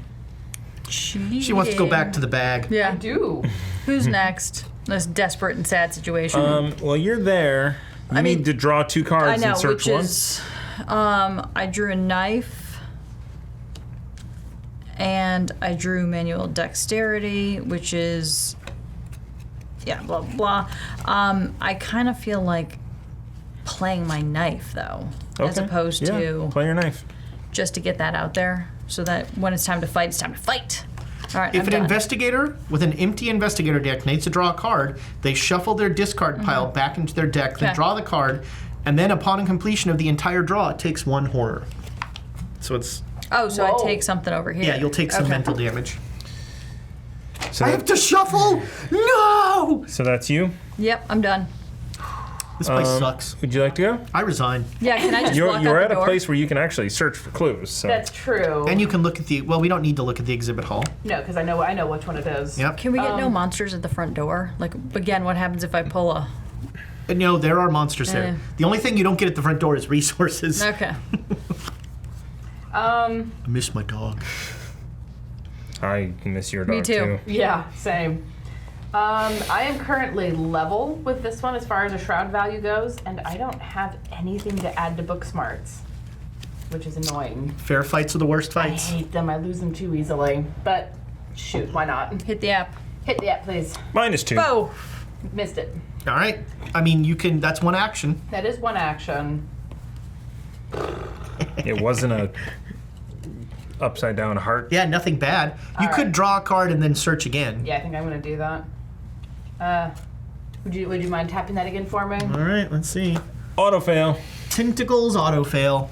She wants to go back to the bag. I Yeah. do. Who's next? This desperate and sad situation. Well, you're there. You mean, need to draw 2 I cards know, and search which one. is. I drew a knife. And I drew manual dexterity, which is. Yeah, blah, blah. I kind of feel like playing my knife, though, as Okay. opposed Yeah, to play your knife. just to get that out there so that when it's time to fight, it's time to fight. All right, If I'm an done. investigator with an empty investigator deck needs to draw a card, they shuffle their discard pile back into their deck, then Okay. draw the card, and then upon completion of the entire draw, it takes 1 horror. So it's, Oh, so Whoa. I take something over here. yeah, you'll take some Okay. mental damage. So, I have to shuffle! No! so that's you. Yep, I'm done. This place sucks. Would you like to go? I resign. Yeah, can I just You're, walk you're out at the a door? place where you can actually search for clues. So. That's true. And you can look at the, well, we don't need to look at the exhibit hall. No, because I know which one it is. Yep. Can we get no monsters at the front door? Like, again, what happens if I pull a... No, there are monsters there. Eh. The only thing you don't get at the front door is resources. Okay. I miss my dog. I miss your dog Me too. Yeah, same. I am currently level with this one as far as a shroud value goes, and I don't have anything to add to book smarts, which is annoying. Fair fights are the worst I fights. hate them. I lose them too easily. But Shoot, why not? Hit the app. Hit the app, please. -2. Oh, Missed it. All right. I mean, you can. That's one action. That is one action. It wasn't a upside down heart. Yeah, nothing bad. You could draw a card and then search again. Yeah, I think I'm gonna do that. Would you mind tapping that again for me? All right. Let's see. Auto fail. Tentacles auto fail.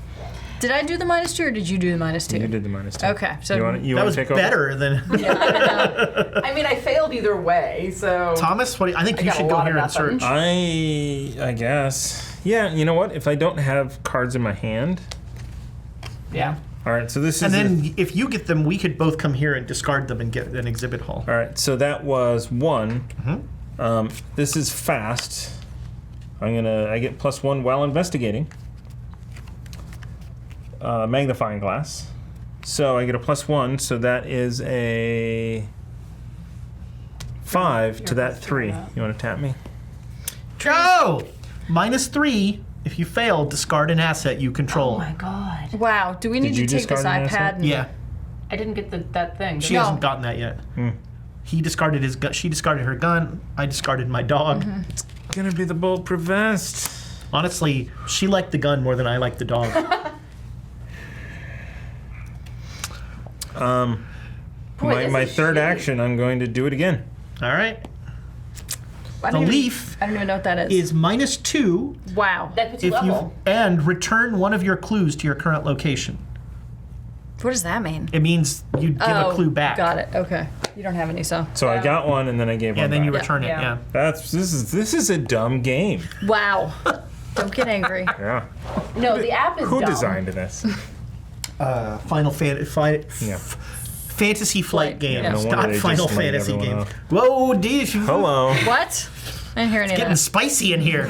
did I do the -2 or did you do the -2? You did the -2. Okay, so You That want was to take over? better than I mean, I failed either way, so. Thomas. What? I think I you got should a go lot of here and nothing. search. I guess. Yeah, you know what? If I don't have cards in my hand. Yeah. All right, so this And is. then if you get them, we could both come here and discard them and get an exhibit hall. All right, so that was 1. This is fast. I get +1 while investigating. Magnifying glass. So I get a +1, so that is a 5 to that 3. You want to tap me? Go! -3. If you fail, discard an asset you control. Oh my god. wow. Do we need you to take this discard an iPad? asset? And, Yeah, I didn't get that thing. she No. hasn't gotten that yet. He discarded his gun. She discarded her gun. I discarded my dog. Gonna be the bulletproof vest. Honestly, she liked the gun more than I liked the dog. Boy, My this is third shitty. action, I'm going to do it again. All right. I The don't even- leaf I don't even know what that is. is -2 Wow. That puts you if you level. and return one of your clues to your current location. What does that mean? It means you give a clue back. Got it. Okay. You don't have any, so. So I got one, and then I gave Yeah, one then you back. return it. Yeah. Yeah. This is a dumb game. Wow. Don't get angry. Yeah. No, the app is Who dumb. designed this? Final Fantasy. Yeah. Fantasy Flight games, Yeah. No wonder not they Final just laid Fantasy everyone games. off. Whoa, dish. Hello. What? I didn't hear any of Getting that. spicy in here.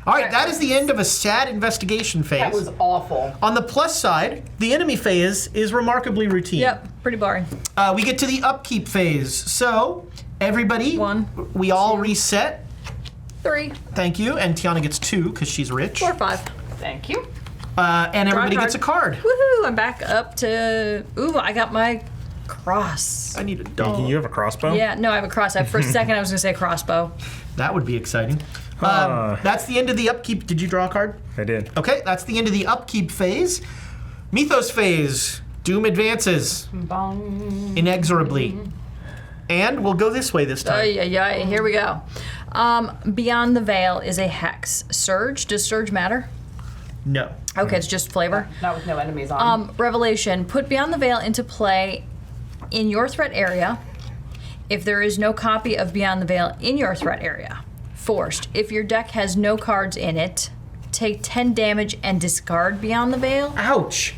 All right, that is the end of a sad investigation phase. That was awful. On the plus side, the enemy phase is remarkably routine. Yep. Pretty boring. We get to the upkeep phase. So, everybody, 1, we all reset. 3, Thank you. And Tiana gets 2 because she's rich. 4, 5. Thank you. And everybody card. gets a card. Woohoo! I'm back up to. Ooh, I got my cross. I need a dog. You have a crossbow? Yeah, no, I have a cross. For a second, I was gonna say crossbow. That would be exciting. Ah. That's the end of the upkeep. Did you draw a card? I did. Okay, that's the end of the upkeep phase. Ethos phase. Doom advances Bong. inexorably. And we'll go this way this time. Yeah, here we go. Beyond the Veil is a hex. Surge. Does Surge matter? No. Okay, it's just flavor. Not with no enemies on. Revelation. Put Beyond the Veil into play in your threat area if there is no copy of Beyond the Veil in your threat area. Forced. If your deck has no cards in it, take 10 damage and discard Beyond the Veil. Ouch.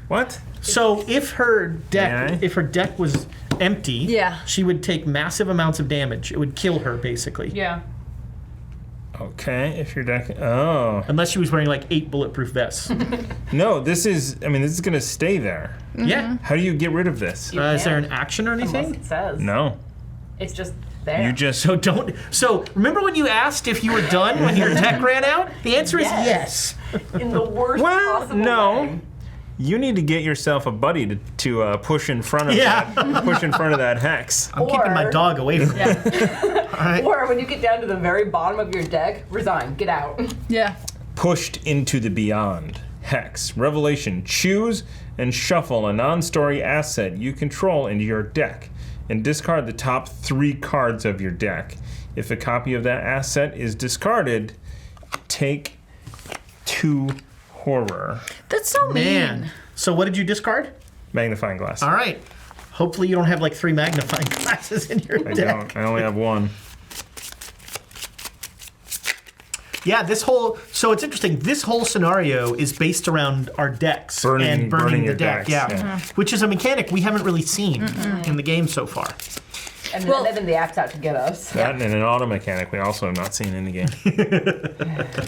What? So if her deck, Yeah. if her deck was empty, Yeah. she would take massive amounts of damage. It would kill her basically. Yeah. Okay, if your deck. Oh. Unless she was wearing like 8 bulletproof vests. No, this is going to stay there. Yeah. How do you get rid of this? Is there an can't. action or Unless anything? it says. No. It's just there. You just. So don't. So remember when you asked if you were done when your deck ran out? The answer is Yes. yes. in the worst Well, possible no. way. You need to get yourself a buddy to push in front of Yeah. push in front of that hex. I'm keeping my Or- dog away from it. All right. Or when you get down to the very bottom of your deck, resign, get out. Yeah. Pushed into the beyond. Hex. Revelation. Choose and shuffle a non-story asset you control into your deck and discard the top 3 cards of your deck. If a copy of that asset is discarded, take 2 horror. That's so Man. mean. So what did you discard? Magnifying glass. All right. Hopefully you don't have like 3 magnifying glasses in your I deck. don't. I only have 1. Yeah, so it's interesting. This whole scenario is based around our decks and burning the your deck. decks, Yeah. yeah. Which is a mechanic we haven't really seen in the game so far. And Well- then the app's out to get us. That and an auto mechanic we also have not seen in the game.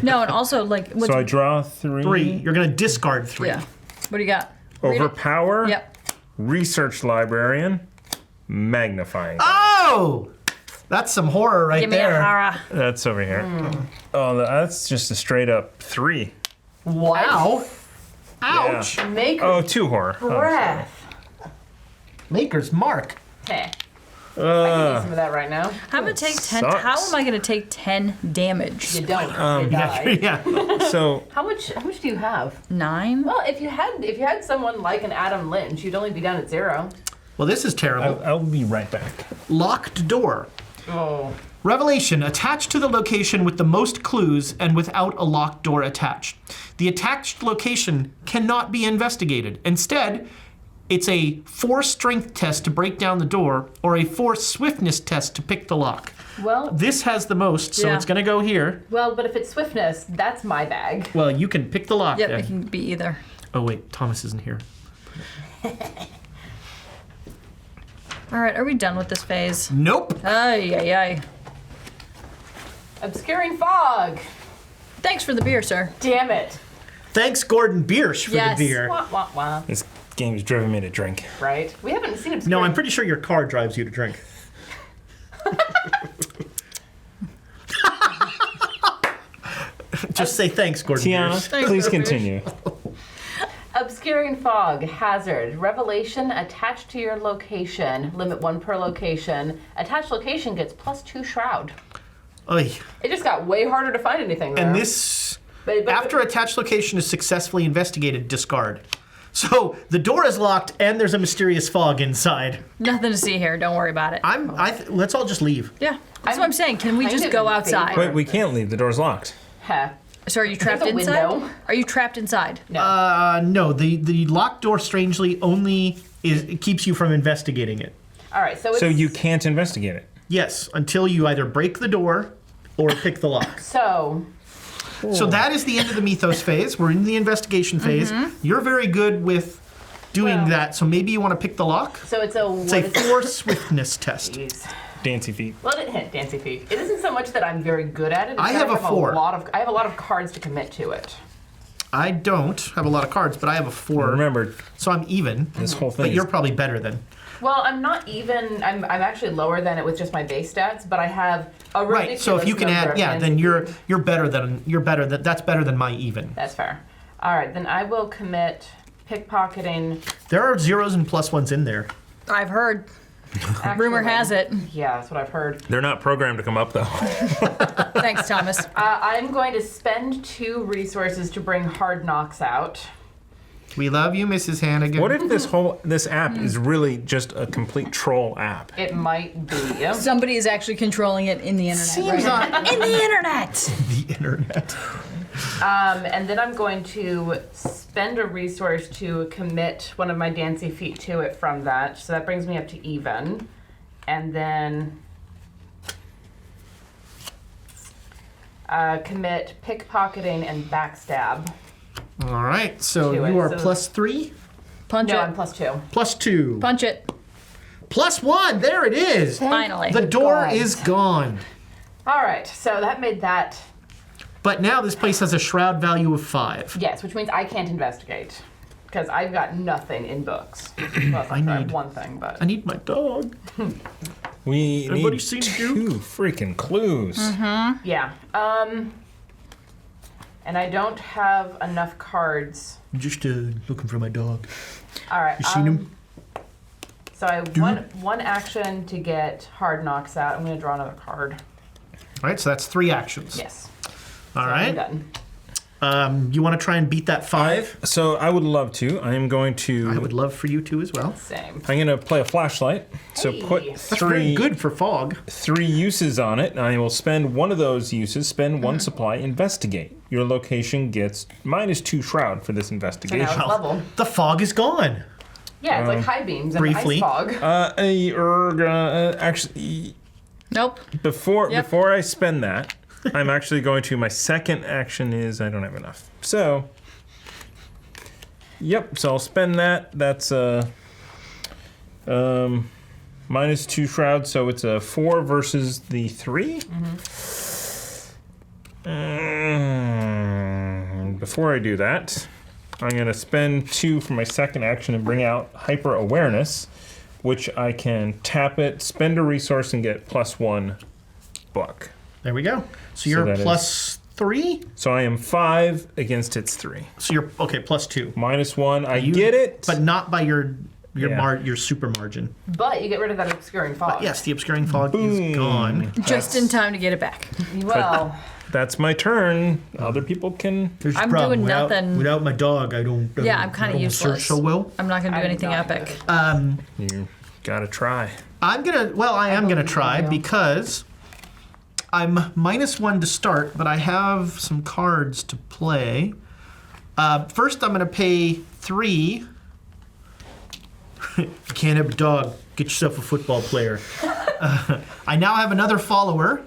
No, and also, like, what's, So I draw 3. 3. You're going to discard 3. yeah. What do you got? Read it. Overpower. Yep. Research librarian. Magnifying. Oh! That's some horror right Give me there. a horror. That's over here. Oh, that's just a straight up 3. What? Ow. Ouch. Yeah. Make Oh, 2 horror. Oh, sorry. breath. Maker's Mark. Heh. I can use some of that right now. I'm gonna take 10. sucks. How am I gonna take 10 damage? You don't. You die. Yeah. So How much do you have? 9. Well, if you had someone like an Adam Lynch, you'd only be down at 0. Well, this is terrible. I'll be right back. Locked door. Oh. Revelation, attached to the location with the most clues and without a locked door attached. The attached location cannot be investigated. Instead, it's a force strength test to break down the door or a force swiftness test to pick the lock. Well, This has the most, so Yeah. it's going to go here. but if it's swiftness, that's my bag. Well, you can pick the lock Yep, then. it can be either. Oh, wait, Thomas isn't here. All right, are we done with this phase? Nope. Ay, ay, ay. Obscuring fog. Thanks for the beer, sir. Damn it. Thanks, Gordon Biersch, for Yes. the beer. Wah, wah, wah. This game's driven me to drink. Right? We haven't seen obscuring. No, I'm pretty sure your car drives you to drink. Just say thanks, Gordon Tiana, Biersch. Thanks, please Gordon continue. Obscuring fog, hazard, revelation attached to your location, limit 1 per location. Attached location gets +2 shroud. Oy. It just got way harder to find anything there. And this, But- after attached location is successfully investigated, discard. So the door is locked and there's a mysterious fog inside. Nothing to see here. Don't worry about it. Let's all just leave. Yeah, that's what I'm saying. Can we kind just of go in outside? favor. Wait, we can't leave. The door's locked. Heh. So are you trapped There's a inside? window. Are you trapped inside? No. No, the locked door strangely only it keeps you from investigating it. All right, so it's... So you can't investigate it. Yes, until you either break the door or pick the lock. So, So that is the end of the Ethos phase. We're in the investigation phase. You're very good with doing Well- that, so maybe you want to pick the lock. it's a... It's a force swiftness test. Jeez. Dancy feet. Well, it hit Dancy Feet. It isn't so much that I'm very good at it. It's I that have a 4. I have a lot of cards to commit to it. I don't have a lot of cards, but I have a 4. Remember, So I'm even. this whole thing But is you're probably better then. Well, I'm not even. I'm actually lower than it with just my base stats, but I have a ridiculous Right. So if you can number add, of yeah, Dancy then Feet. you're better than that's better than my even. That's fair. All right, then I will commit pickpocketing. There are zeros and plus ones in there. I've heard. Rumor Actually, has it. Yeah, that's what I've heard. they're not programmed to come up though. Thanks, Thomas. I'm going to spend 2 resources to bring Hard Knocks out. We love you, Mrs. Hannigan. What if this app is really just a complete troll app? It might be. Somebody is actually controlling it in the internet. Seems right? on In the internet. the internet? And then I'm going to spend a resource to commit one of my Dancy Feet to it from that. So that brings me up to even. And then commit pickpocketing and backstab. All right. So Do it. you are So- +3, Punch No, it. I'm +2. +2, Punch it. +1. There it is. Finally. The door God. is gone. All right, so that made that But now this place has a shroud value of 5. yes, which means I can't investigate because I've got nothing in books. Well, I need- have one thing, but I need my dog. We Everybody need seen 2 freaking clues. yeah. And I don't have enough cards. I'm just looking for my dog. All right. You seen him? So I have one action to get Hard Knocks out. I'm going to draw another card. All right. So that's 3 actions. Yes. All I'm right. done. You want to try and beat that 5? So I would love to. I am going to. I would love for you to as well. Same. I'm going to play a flashlight. So Hey. put That's That's very 3 good for fog. 3 uses on it. I will spend one of those uses. Spend 1 supply. Investigate. Your location gets -2 shroud for this So now investigation. it's level. The fog is gone. Yeah, it's like high beams and briefly. ice fog. Actually, Nope. before I spend that, I'm actually going to. My second action is I don't have enough. So, yep. So I'll spend that. That's -2 shroud. So it's a 4 versus the 3. Before I do that, I'm going to spend 2 for my second action and bring out Hyper Awareness, which I can tap it, spend a resource, and get +1 book. There we go. So you're that is- +3? So I am 5 against its 3. So you're, okay, +2. -1, I get it. But not by your your super margin. But you get rid of that obscuring fog. Yes, the obscuring fog is gone. Just in time to get it back. Well, That's my turn. Other people can. Here's the I'm problem. doing nothing. Without my dog, I don't. Yeah, I'm kind of useless. Search so well. I'm not going to do I'm anything not epic. You gotta try. I am gonna try you. because I'm -1 to start, but I have some cards to play. First, I'm gonna pay 3. You can't have a dog. Get yourself a football player. I now have another follower.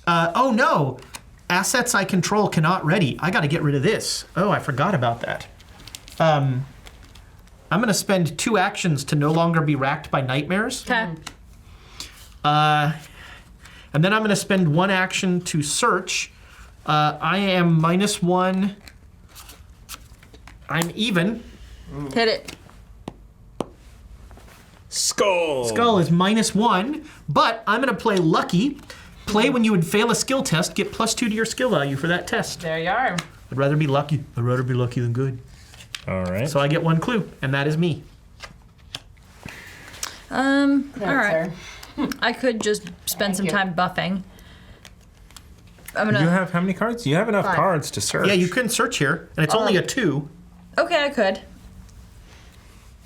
Oh no! Assets I control cannot ready. I gotta get rid of this. Oh, I forgot about that. I'm gonna spend 2 actions to no longer be racked by nightmares. Okay. And then I'm gonna spend 1 action to search. I am -1. I'm even. Hit it. Skull. Skull is -1, but I'm gonna play lucky. Play when you would fail a skill test, get +2 to your skill value for that test. there you are. I'd rather be lucky. I'd rather be lucky than good. All right. So I get 1 clue, and that is me. All There, right. sir. I could just spend Thank some you. time buffing. I'm you gonna. have how many cards? You have enough 5. cards to search. Yeah, you can search here, and it's only a 2. Okay, I could.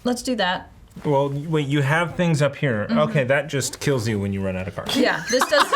Let's do that. Well, wait. You have things up here. Okay, that just kills you when you run out of cards. Yeah, this does.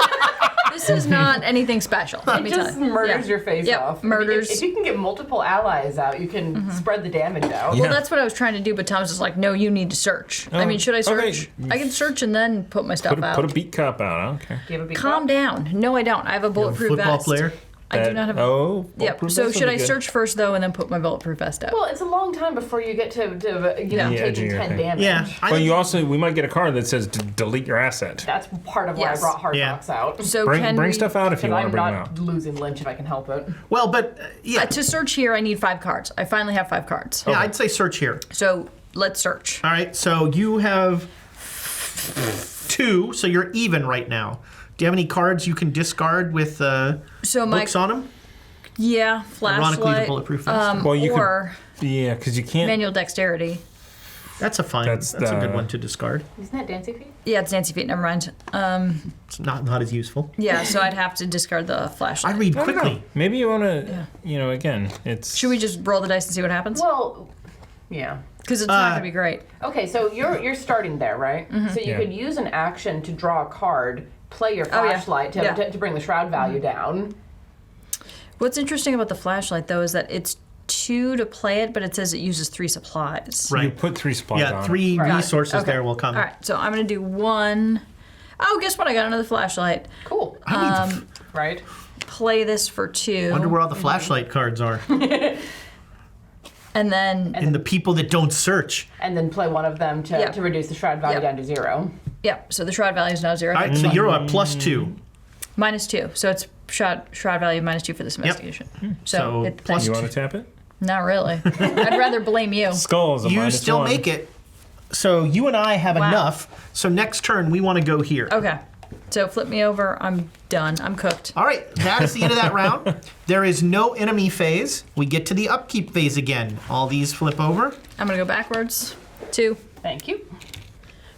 This is not anything special. Let me It tell just you. murders Yeah. your face Yep, off. murders. If you can get multiple allies out, you can spread the damage out. Yeah. Well, that's what I was trying to do, but Tom's just like, no, you need to search. I mean, should I okay. search? I can search and then put my stuff out. Put a beat cup out. I don't care. Do you have a big Calm down. No, I don't. I have a bulletproof Football vest. player. I do not have. Oh. Yep. bulletproof So vest should would I be good. search first though, and then put my bulletproof vest out? Well, it's a long time before you get to Yeah. The edge of taking your 10 thing. damage. Yeah. Well, you also we might get a card that says delete your asset. That's part of why Yes. I brought Hard Yeah. Knocks out. So Bring can we, stuff out if you Because want to I'm bring them not out. losing Lynch if I can help it. Well, but yeah, To search here, I need 5 cards. I finally have 5 cards. yeah, I'd say search here. So let's search. All right, so you have 2, so you're even right now. Do you have any cards you can discard with So my books on them? yeah, flashlight. Ironically, the bulletproof vest. Well, you or could. Yeah, because you can't. manual dexterity. That's a fine. That's That's a the- good one to discard. Isn't that Dancy Feet? Yeah, it's Nancy Feet. Never mind. It's not as useful. Yeah, so I'd have to discard the flashlight. I read I don't know. quickly. Maybe you want to. You know, again, it's. Should we just roll the dice and see what happens? Well, yeah. Because it's not gonna be great. Okay, so you're starting there, right? So you Yeah. could use an action to draw a card, play your Oh, yeah. flashlight Yeah. to bring the shroud value down. What's interesting about the flashlight though is that it's 2 to play it, but it says it uses 3 supplies. You Right. put 3 supplies on. Yeah, it. 3 Right. resources Okay. there will come. All right, so I'm gonna do 1. Oh, guess what? I got another flashlight. Cool. Right? Play this for 2. Wonder where all the flashlight cards are. And then, And the people that don't search. And then play one of them to, Yeah. to reduce the shroud value Yeah. down to 0. yeah, so the shroud value is now 0. All right, so you're at +2. -2. So it's shroud value -2 for this investigation. So, So it, plus You want to tap it? not really. I'd rather blame you. Skulls. You still make it. So you and I have Wow. enough. So next turn, we want to go here. Okay. So flip me over. I'm done. I'm cooked. All right, that is the end of that round. There is no enemy phase. We get to the upkeep phase again. All these flip over. I'm gonna go backwards. 2, Thank you.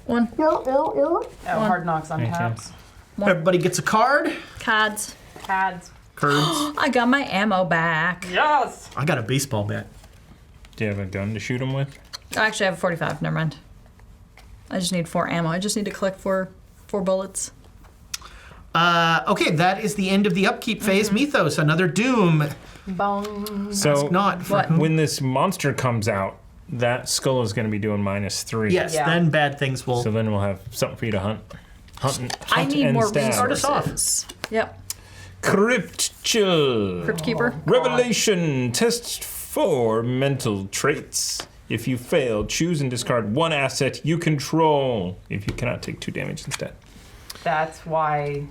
1. Oh, Hard Knocks on taps. Everybody gets a card. Cards. Pads. Cards. I got my ammo back. Yes! I got a baseball bat. Do you have a gun to shoot them with? Actually, I have a 45. Never mind. I just need 4 ammo. I just need to collect 4 bullets. Okay, that is the end of the upkeep phase. Mythos, another doom. Bong. So Not for What? whom. when this monster comes out, that skull is going to be doing -3. Yes, Yeah. then bad things will. So then we'll have something for you to hunt. I need and more stab. Start us off. resources. Yep. Crypt Chill. Crypt Keeper. Revelation. Test for mental traits. If you fail, choose and discard 1 asset you control. If you cannot, take 2 damage instead. That's why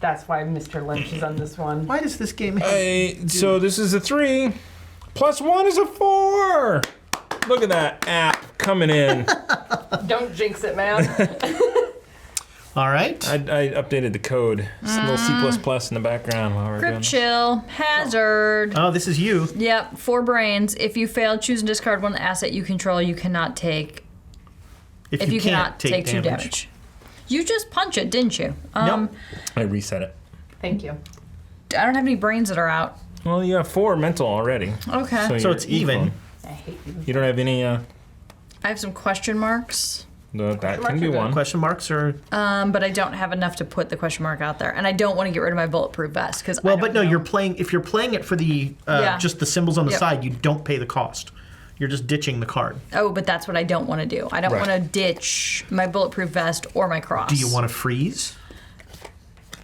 Mr. Lynch is on this one. Why does this game have... So this is a 3. +1 is a 4. Look at that app coming in. Don't jinx it, man. All right. I updated the code. It's a little C++ in the background while we're doing Crypt this. Chill. Hazard. Oh, this is you. Yep. 4 brains. If you fail, choose and discard 1 asset you control. You cannot take if you cannot take 2 damage. You just punch it, didn't you? Nope. I reset it. Thank you. I don't have any brains that are out. Well, you have 4 mental already. Okay. So you're it's even. I hate you. You don't have any, I have some question marks, that can marks be are good. one. Question marks or but I don't have enough to put the question mark out there. And I don't want to get rid of my bulletproof vest because well, but no, you're playing. If you're playing it for the Yeah. just the symbols on the Yep. side, you don't pay the cost. You're just ditching the card. Oh, but that's what I don't want to do. I don't Right. want to ditch my bulletproof vest or my cross. Do you want to freeze?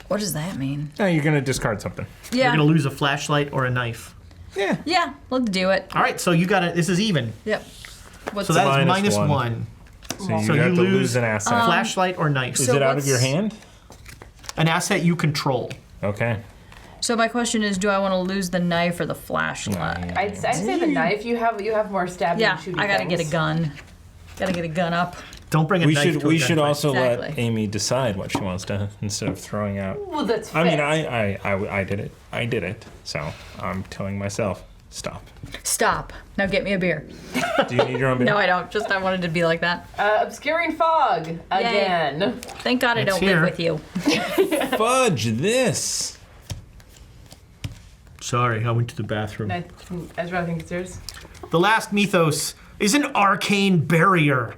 What does that mean? No, you're going to discard something. Yeah. You're gonna lose a flashlight or a knife. Yeah. Yeah, let's do it. All right, so you got it. This is even. Yep. What's So that is Minus minus one. 1. So you So have you to lose, lose an asset. Flashlight or knife. Is so it out of what's- your hand? An asset you control. Okay. So my question is, do I want to lose the knife or the flashlight? I'd say the knife. You have more stabbing Yeah, and shooting I gotta things. get a gun. Gotta get a gun up. Don't bring a We knife should to a we should gunfight. also let Exactly. Amy decide what she wants to instead of throwing out. Well, that's I mean, fair. I did it. I did it. So I'm telling myself, stop. Stop. Now get me a beer. Do you need your own beer? No, I don't. Just I wanted to be like that. Obscuring fog again. Thank God I It's don't here. live with you. Fudge this. Sorry, I went to the bathroom. Ezra, I think it's yours. The last mythos is an arcane barrier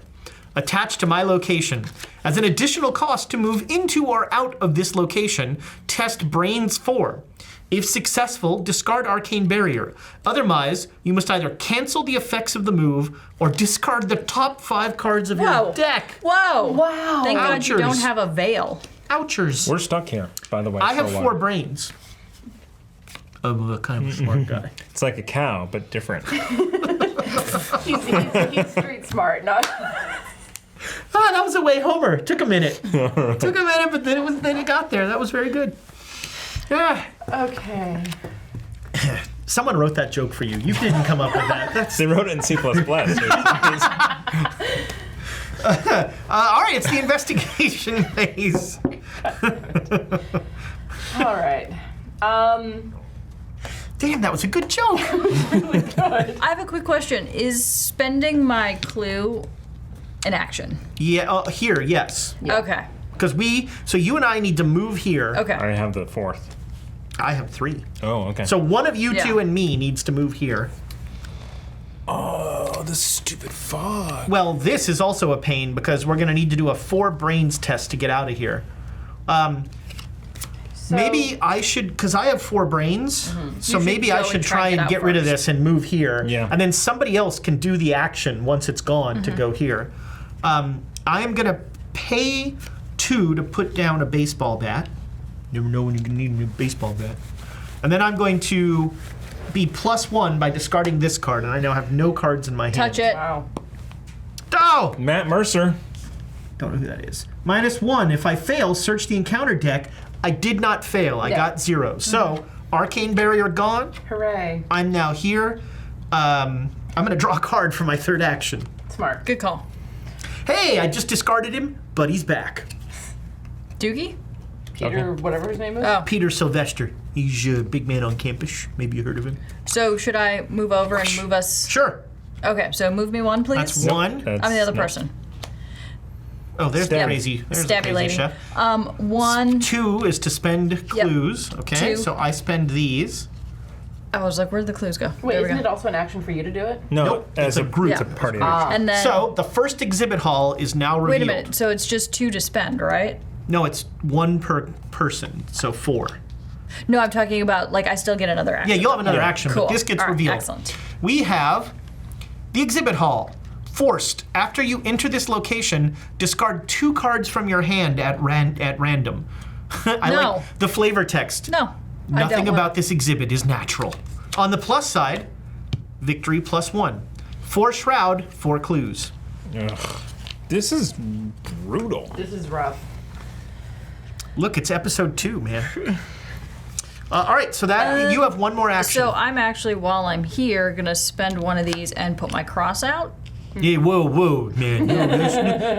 attached to my location. As an additional cost to move into or out of this location, test Brains 4. If successful, discard arcane barrier. Otherwise, you must either cancel the effects of the move or discard the top 5 cards of Whoa. your deck. Whoa. Wow. Thank God you Ouchers. don't have a veil. Ouchers. We're stuck here, by the way. I have for a 4 while. brains. I'm a kind of a smart guy. It's like a cow, but different. He's street smart, not. That was a way Homer. Took a minute. Took a minute, but then it got there. That was very good. Yeah. Okay. Someone wrote that joke for you. You didn't come up with that. That's They wrote it in C++. all right. It's the investigation phase. All right. Damn, that was a good joke. I have a quick question. Is spending my clue an action? Yeah. Here, yes. Okay. Because so you and I need to move here. Okay. I have the 4th. I have 3. Oh, okay. So one of you Yeah. two and me needs to move here. oh, the stupid fog. Well, this is also a pain because we're going to need to do a 4 brains test to get out of here. So, Maybe I should, because I have 4 brains, so Mm-hmm. You should maybe go I and should try try and and get get out rid of first. this and move here. Yeah. And then somebody else can do the action once it's gone to go here. I am going to pay 2 to put down a baseball bat. Never know when you're going to need a new baseball bat. And then I'm going to be +1 by discarding this card, and I now have no cards in my hand. Touch it. Wow. Oh! Matt Mercer. Don't know who that is. -1. If I fail, search the encounter deck. I did not fail. I Yeah. got 0. So, Arcane Barrier gone. Hooray. I'm now here. I'm going to draw a card for my 3rd action. Smart. Good call. Hey, I just discarded him, but he's back. Doogie? Peter, whatever his name is. Oh. Peter Sylvester. He's a big man on campus. Maybe you heard of him. So should I move over and move us? Sure. Okay, so move me 1, please. That's 1. That's I'm the other no. person. Oh, there's the Stab. crazy. There's the Stabby crazy lady. chef. 1. 2 is to spend clues. Okay, 2. so I spend these. I was like, where'd the clues go? Wait, There we isn't go. it also an action for you to do it? No, Nope, as it's a group. It's a party. And then, So the first exhibit hall is now revealed. wait a minute. So it's just 2 to spend, right? No, it's 1 per person, so 4. No, I'm talking about like I still get another action. Yeah, you'll have another Yeah. action, Cool. but this gets All right, revealed. excellent. We have the exhibit hall. Forced. After you enter this location, discard 2 cards from your hand at random. I No. like the flavor text. No. I Nothing don't about want- this exhibit is natural. On the plus side, victory +1. 4 shroud, 4 clues. Ugh. This is brutal. This is rough. Look, it's episode 2, man. All right, so that you have 1 more action. So I'm actually, while I'm here, gonna spend one of these and put my cross out. Yeah, whoa, man.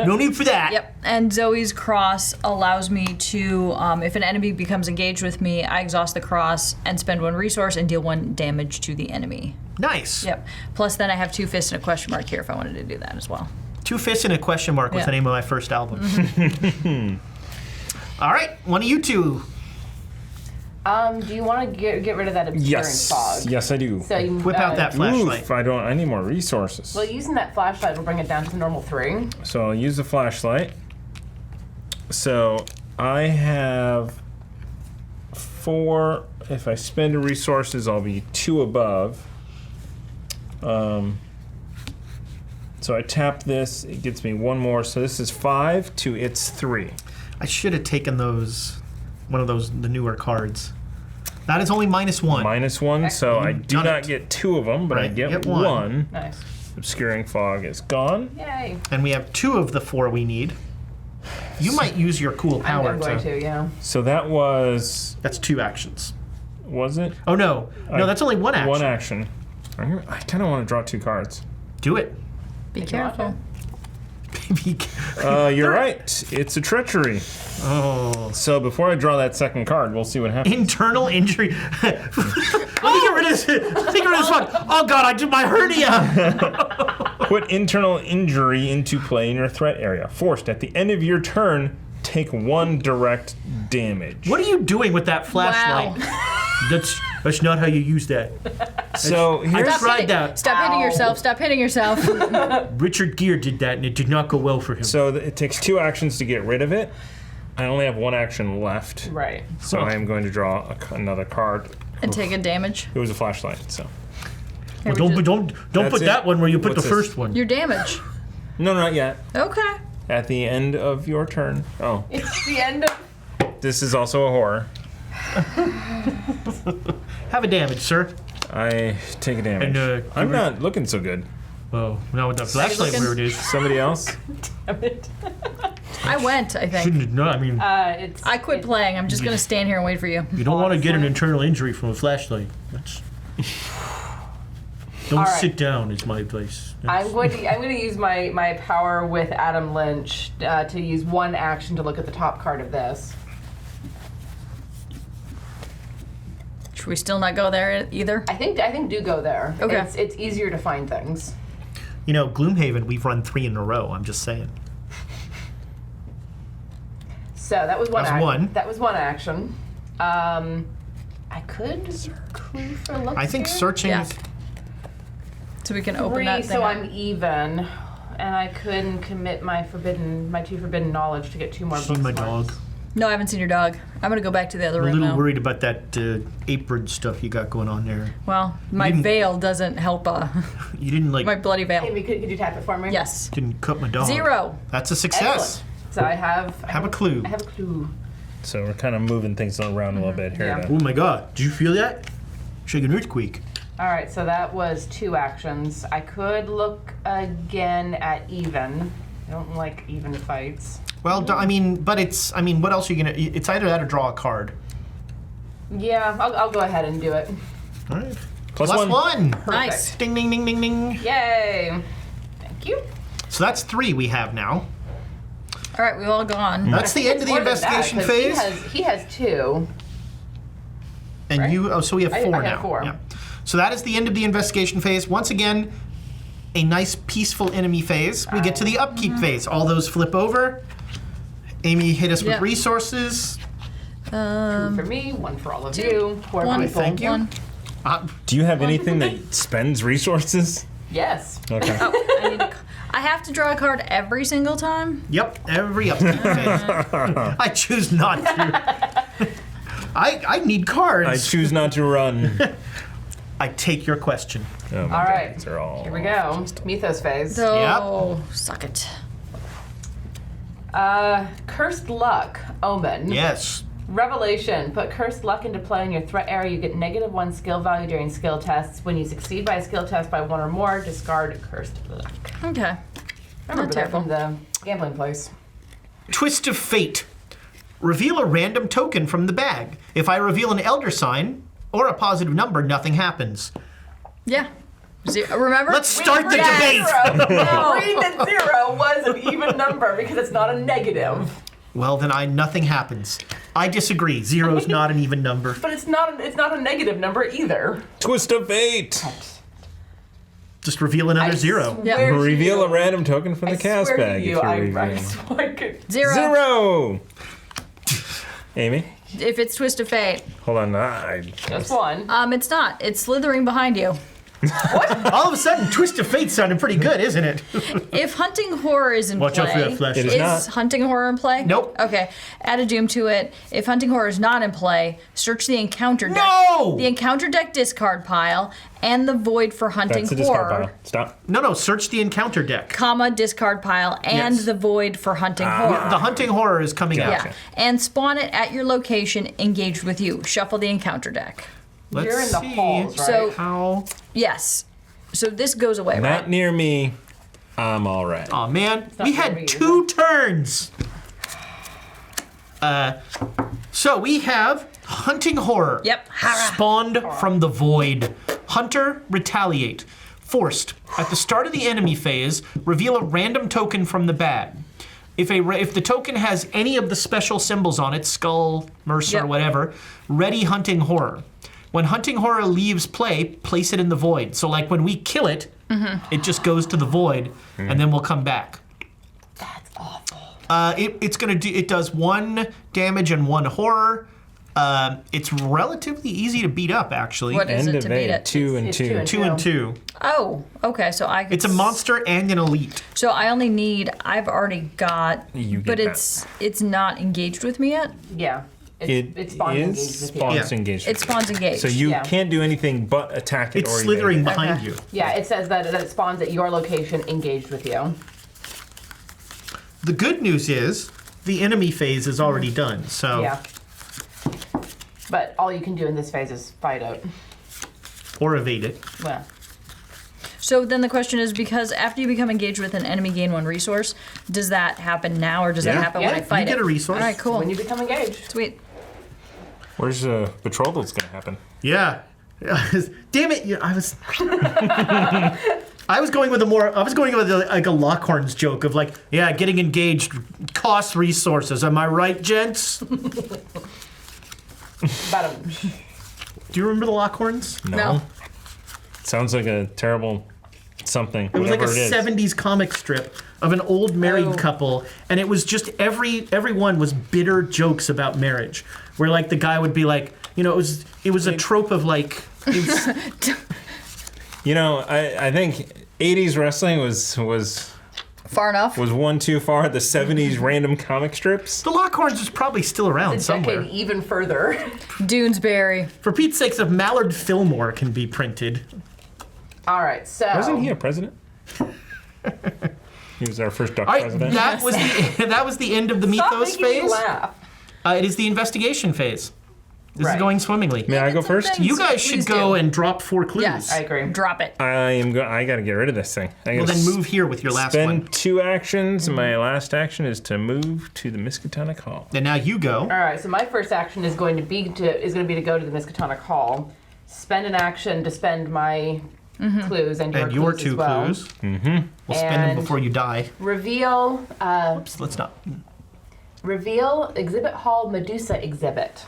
No need for that. Yep. And Zoe's cross allows me to, if an enemy becomes engaged with me, I exhaust the cross and spend 1 resource and deal 1 damage to the enemy. Nice. Yep. Plus, then I have 2 fists and a question mark here if I wanted to do that as well. Two Fists and a Question Mark was Yeah. the name of my first album. All right, one of you two. Do you want to get rid of that obscuring fog? Yes, I do. So you Whip out that flashlight. Oof, I need more resources. Well, using that flashlight will bring it down to the normal 3. So I'll use the flashlight. So I have 4. If I spend resources, I'll be 2 above. So I tap this, it gets me 1 more. So this is 5 to its 3. I should have taken one of the newer cards. That is only -1. -1, so I do Got not it. get 2 of them, but I Right, get get 1. one. Nice. Obscuring fog is gone. Yay. And we have 2 of the 4 we need. You might use your cool power I'm going to, yeah. So that was That's 2 actions. it? Oh no, that's only 1 action. 1 action. I kind of want to draw 2 cards. Do it. Be careful. You're Right. It's a treachery. Oh. So before I draw that second card, we'll see what happens. Internal injury. Let me get rid of this one. Oh god, I did my hernia. Put internal injury into play in your threat area. Forced. At the end of your turn, take 1 direct damage. What are you doing with that flashlight? Wow. That's not how you use that. So I here's tried that. Stop hitting Ow. yourself. Stop hitting yourself. Richard Gere did that, and it did not go well for him. so it takes 2 actions to get rid of it. I only have 1 action left, Right. so I am going to draw another card. And take a damage. It was a flashlight, so Well, Here we don't That's put it. that one where you put What's the this? first one. Your damage. no, not yet. Okay. At the end of your turn. Oh, It's the end of... this is also a horror. Have a damage, sir. I take a damage. And, I'm not looking so good. Oh, now with the flashlight looking? where it is. Somebody else? Damn it. I went, I think. Shouldn't no, I mean, It's... I quit playing. I'm just going to stand here and wait for you. you don't want to get an honestly. internal injury from a flashlight. That's. Don't All right. sit down. Is my advice. I'm going to use my power with Adam Lynch to use 1 action to look at the top card of this. Should we still not go there either? I think do go there. Okay. It's easier to find things. You know, Gloomhaven, we've run 3 in a row. I'm just saying. So that was 1 That's action. 1. That was 1 action. I could clue for luck. I think here. searching. Yeah. So we can open 3, that thing so up. I'm even, and I couldn't commit my 2 forbidden knowledge to get 2 more. See my bookmarks. dog. No, I haven't seen your dog. I'm going to go back to the other I'm a room little now. worried about that apron stuff you got going on there. Well, my didn't- veil doesn't help. You didn't like. My bloody veil. Amy, could you tap it for me? Yes. Didn't cut my dog. 0. That's a success. Excellent. So I have a clue. I have a clue. So we're kind of moving things around a little bit here. Yeah. to- Oh my god! Did you feel that? It's like an earthquake. All right, so that was 2 actions. I could look again at even. I don't like even fights. Well, I mean, but it's. I mean, what else are you gonna? It's either that or draw a card. Yeah, I'll go ahead and do it. All right. Plus Plus 1. Nice. Ding ding ding ding ding. Yay! Thank you. So that's 3 we have now. All right, we've all gone. That's the end of the More than that, investigation 'cause phase. He has 2. And right? you. Oh, so we have 4 I now. have 4. Yeah. So that is the end of the investigation phase. Once again, a nice peaceful enemy phase. We get to the upkeep phase. All those flip over. Amy hit us with Yeah. resources. 2 for me, 1 for all of you. 4 One. people. Thank you. 1. Do you have anything that spends resources? Yes. Okay. I have to draw a card every single time? Yep, every upkeep phase. I choose not to. I need cards. I choose not to run. I take your question. Oh my All God, right. these are all. Here we go. Ethos phase. Oh, suck it. Cursed luck. Omen. Yes. Revelation. Put cursed luck into play in your threat area. You get -1 skill value during skill tests. When you succeed by a skill test by 1 or more, discard cursed luck. Okay. I remember that terrible. from the gambling place. Twist of fate. Reveal a random token from the bag. If I reveal an elder sign or a positive number, nothing happens. Yeah. Remember? Let's start the debate. Agreed that 0 was an even number because it's not a negative. Well, then nothing happens. I disagree. 0 is not an even number. But it's not a negative number either. Twist of fate. Just reveal another zero. Yeah. swear to Reveal you- a random token from the I cast swear to bag. you, if you're I revealing. swear I could. 0. 0! Amy, If it's Twist of Fate. hold on. Just one. It's not. It's slithering behind you. All of a sudden, Twist of Fate sounded pretty good, isn't it? If Hunting Horror is in Watch play, out for that flashlight. It is is not. Hunting Horror in play? Nope. Okay. Add a doom to it. If Hunting Horror is not in play, search the encounter deck. No! The encounter deck discard pile and the void for Hunting That's the discard Horror, pile. Stop. No, search the encounter deck. comma discard pile and Yes. the void for Hunting Horror. The Hunting Horror is coming out. Yeah. And spawn it at your location engaged with you. Shuffle the encounter deck. Let's You're in the see halls, right? So- how... Yes. So this goes away, Not right? near me. I'm all right. Oh man, not we gonna had be, 2 turns. So we have Hunting Horror. Yep. Hara. Spawned from the void. Hunter, retaliate. Forced. At the start of the enemy phase, reveal a random token from the bag. If the token has any of the special symbols on it, skull, mercer, Yep. whatever, ready Hunting Horror. When Hunting Horror leaves play, place it in the void. So like when we kill it, it just goes to the void, and then we'll come back. That's awful. It does 1 damage and 1 horror. It's relatively easy to beat up, actually. What is End it of to beat A. it? 2 and It's 2. 2 and 2 and 2. Oh, okay. So I could It's a monster and an elite. So I only need. I've already got. You get but that. it's not engaged with me yet. Yeah. It It's spawned is engaged with you. spawns Yeah. engaged. It spawns engaged. So you Yeah. can't do anything but attack it It's or slithering evade it. behind Okay. you. Yeah, it says that it spawns at your location engaged with you. The good news is the enemy phase is already done. So Yeah. But all you can do in this phase is fight it. or evade it. Well, So then the question is, because after you become engaged with an enemy, gain 1 resource. Does that happen now, or does Yeah. that happen Yeah, when I you fight get it? a resource. All right, cool, when you become engaged. sweet. Where's the betrothal that's going to happen? Yeah. Damn it! I was. I was going with like a Lockhorns joke of like, yeah, getting engaged costs resources. Am I right, gents? About Do you remember the Lockhorns? No. Sounds like a terrible something. It was like a whatever it is. 70s comic strip of an old married couple, and it was just everyone was bitter jokes about marriage, where like the guy would be like, you know, it was a trope of like, it was, You know, I think 80s wrestling was Far enough. one too far. The 70s random comic strips. the Lockhorns is probably still around a somewhere. decade even further. Doonesbury. For Pete's sakes, if Mallard Fillmore can be printed, All right, so Wasn't he a president? He was our first duck all right, president. that was the end of the Stop Mythos making me phase. laugh. It is the investigation phase. This is Right. going swimmingly. May I go Get some first? things. You guys should Please go do. and drop 4 clues. Yes. I agree. Drop it. I got to get rid of this thing. I Well, gotta then move here with your last spend one. 2 actions. My last action is to move to the Miskatonic Hall. And now you go. All right, so my first action is going to be to go to the Miskatonic Hall, spend an action to spend my clues and your And your clues 2 as well. clues. Mm-hmm. We'll spend them And- before you die. Reveal Oops, let's not. reveal exhibit hall Medusa exhibit.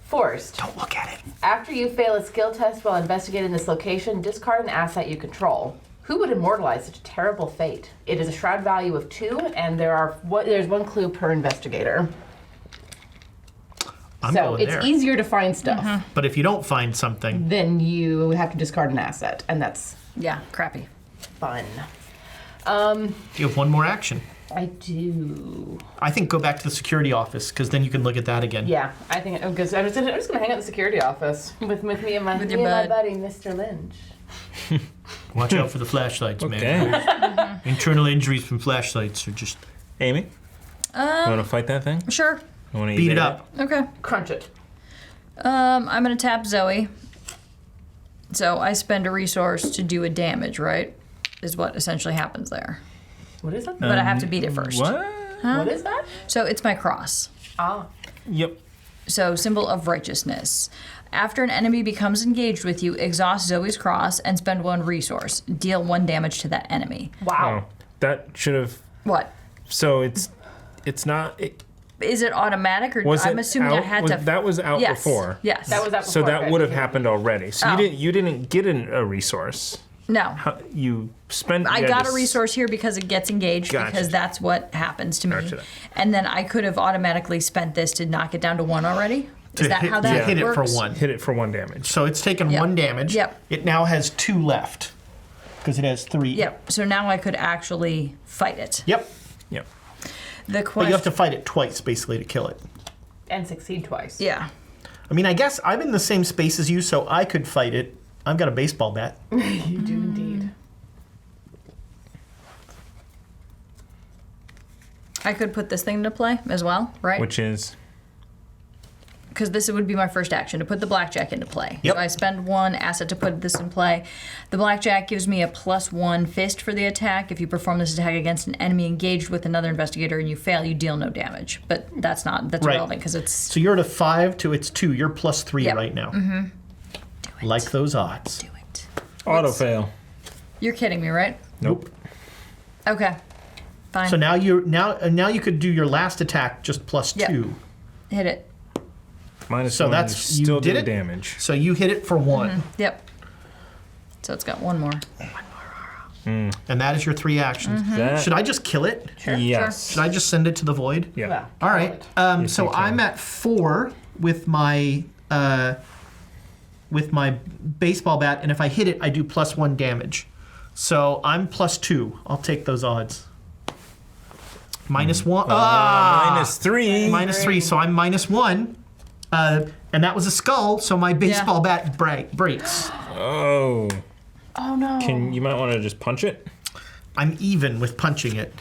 Forced. Don't look at it. After you fail a skill test while investigating this location, discard an asset you control. Who would immortalize such a terrible fate? It is a shroud value of 2, and there's 1 clue per investigator. I'm So going it's there. easier to find stuff. But if you don't find something, Then you have to discard an asset, and that's Yeah, crappy. fun. you have 1 more action. I do. I think go back to the security office, because then you can look at that again. Yeah, I think because I'm just gonna hang out in the security office with me and my With your my bud. buddy, Mr. Lynch. Watch out for the flashlights, man. Okay. Internal injuries from flashlights are just Amy? You want to fight that thing? Sure. You wanna beat it evade up. Okay. Crunch it. I'm gonna tap Zoe. So I spend a resource to do a damage, right? Is what essentially happens there. What is it? But I have to beat it first. What? What is that? So it's my cross. Ah, Yep. So symbol of righteousness. After an enemy becomes engaged with you, exhaust Zoe's cross and spend 1 resource. Deal 1 damage to that enemy. wow. Oh, that should have. What? So it's not. Is it automatic, or Was I'm it assuming out? I had to? That was out Yes. before. Yes. That was that So before. that okay. would have happened already. So Oh. you didn't get a resource. No. You spend. I yeah, got a just- resource here because it gets engaged Gotcha. because that's what happens to me. Gotcha. And then I could have automatically spent this to knock it down to 1 already. Is that how that hit it for works? 1. Hit it for 1 damage. So it's taken Yep. 1 damage. Yep. It now has 2 left because it has 3. Yep. So now I could actually fight it. Yep. Yep. The But question. you have to fight it twice, basically, to kill it. And succeed twice. Yeah. I mean, I guess I'm in the same space as you, so I could fight it. I've got a baseball bat. You do indeed. I could put this thing into play as well, right? Which is. Because this would be my first action to put the blackjack into play. Yep. So I spend 1 asset to put this in play. The blackjack gives me a +1 fist for the attack. If you perform this attack against an enemy engaged with another investigator and you fail, you deal no damage. But that's Right. irrelevant because it's So you're at a 5 to its 2. You're +3 Yep. right now. do it. Like those odds. Do it. Auto fail. You're kidding me, right? Nope. Okay. Fine. So now you could do your last attack just +2. Yep. Hit it. Minus So 1. that's- you you still did do it? damage. So you hit it for 1. Yep. So it's got 1 more. And that is your 3 actions. That, Should I just kill it? Yes. Should I just send it to the void? Yeah. Well, All right. Yes, So you can. I'm at 4 with my baseball bat, and if I hit it, I do +1 damage. So I'm +2. I'll take those odds. -1. -3. -3. So I'm -1. And that was a skull, so my baseball bat breaks. Oh. Oh no. You might want to just punch it. I'm even with punching it.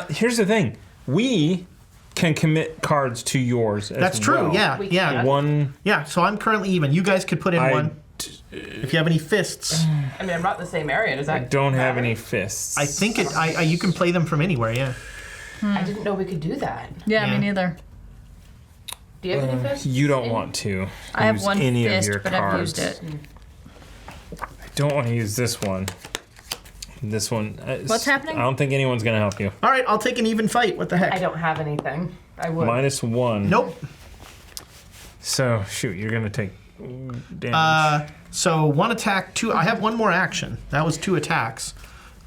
Here's the thing. We can commit cards to yours as That's true. well. Yeah. We Yeah. can. One. Yeah. So I'm currently even. You guys could put in 1 if you have any fists. I mean, I'm not in the same area. Does that? I don't have matter? any fists. I think it. You can play them from anywhere. Yeah. I didn't know we could do that. Yeah, Yeah. me neither. Do you have any fists? You don't want to. I have use 1 any fist, of your but cards. I've used it. I don't want to use this one. This one. What's happening? I don't think anyone's gonna help you. All right. I'll take an even fight. What the heck? I don't have anything. I would. -1. Nope. So shoot, you're gonna take damage. So 1 attack, 2. I have 1 more action. That was 2 attacks.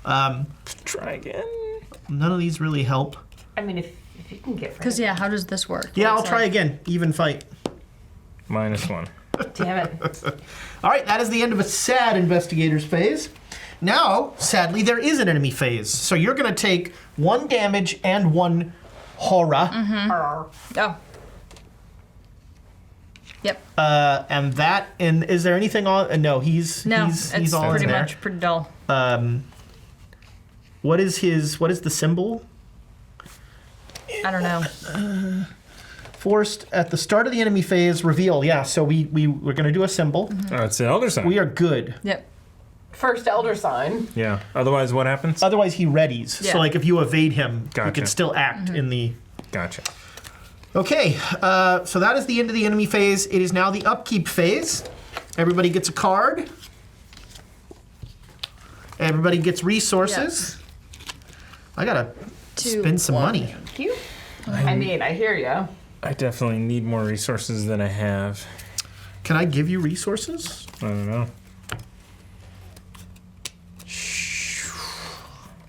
Try again. None of these really help. I mean, if you can get rid Because, of yeah, how does this work? Yeah, I'll What's try that? again. Even fight. -1. it. Damn it. All right, that is the end of a sad investigators phase. Now, sadly, there is an enemy phase. So you're going to take 1 damage and 1 horror. Arr. Oh. Yep. And that, and is there anything on? No, he's It's all pretty in there. much pretty dull. What is the symbol? I don't know. Forced at the start of the enemy phase, reveal. Yeah, so we're going to do a symbol. Oh, it's the elder sign. We are good. Yep. First elder sign. Yeah. Otherwise, what happens? Otherwise, he readies. Yeah. So, like, if you evade him, he Gotcha. can still act in the... Gotcha. Okay, so that is the end of the enemy phase. It is now the upkeep phase. Everybody gets a card. Everybody gets resources. I gotta spend some money. Thank you. I mean, I hear you. I definitely need more resources than I have. Can I give you resources? I don't know.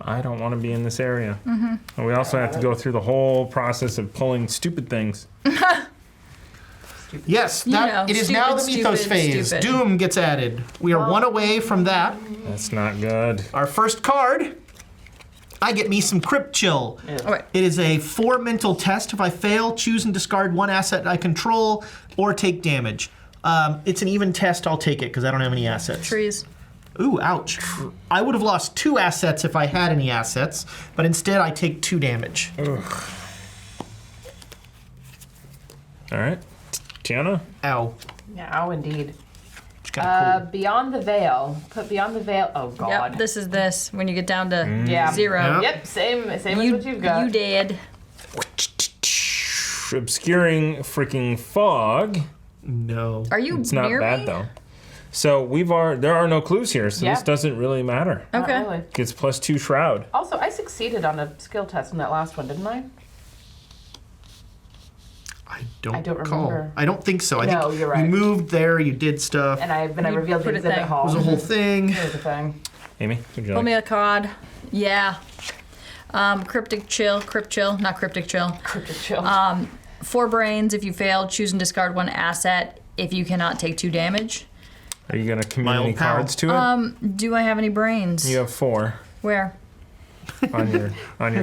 I don't want to be in this area. And we also have to go through the whole process of pulling stupid things. Yes, You know, it is now the stupid, Ethos stupid, phase. stupid. Doom gets added. We are 1 away from that. That's not good. Our first card, I get me some Crypt Chill. Oh, wait. It is a 4 mental test. If I fail, choose and discard 1 asset I control or take damage. It's an even test. I'll take it because I don't have any assets. Trees. Ooh, ouch. I would have lost 2 assets if I had any assets, but instead I take 2 damage. All right. Tiana? Ow. Yeah, oh, indeed. It's kind of cool. Beyond the veil. Put beyond the veil. Oh, God. Yep, this is this. When you get down to Yeah. 0. Yeah. Yep, same as what you've got. You dead. Obscuring freaking fog. No. Are you It's not near bad me? though. So there are no clues here, so Yeah. this doesn't really matter. Not Okay. really. Gets +2 shroud. Also, I succeeded on a skill test in that last one, didn't I? I I don't recall. Remember. I don't think so. I No, think you're right. you moved there, you did stuff. And I revealed the put a exhibit thing. hall. It was a whole thing. It was a thing. Amy, would you Pull like? me a card. Yeah. Cryptic chill. Crypt chill. Not cryptic chill. Cryptic chill. 4 brains. If you fail, choose and discard 1 asset. If you cannot take 2 damage. Are you gonna commit My any old pal. cards to it? Do I have any brains? You have 4 Where? on your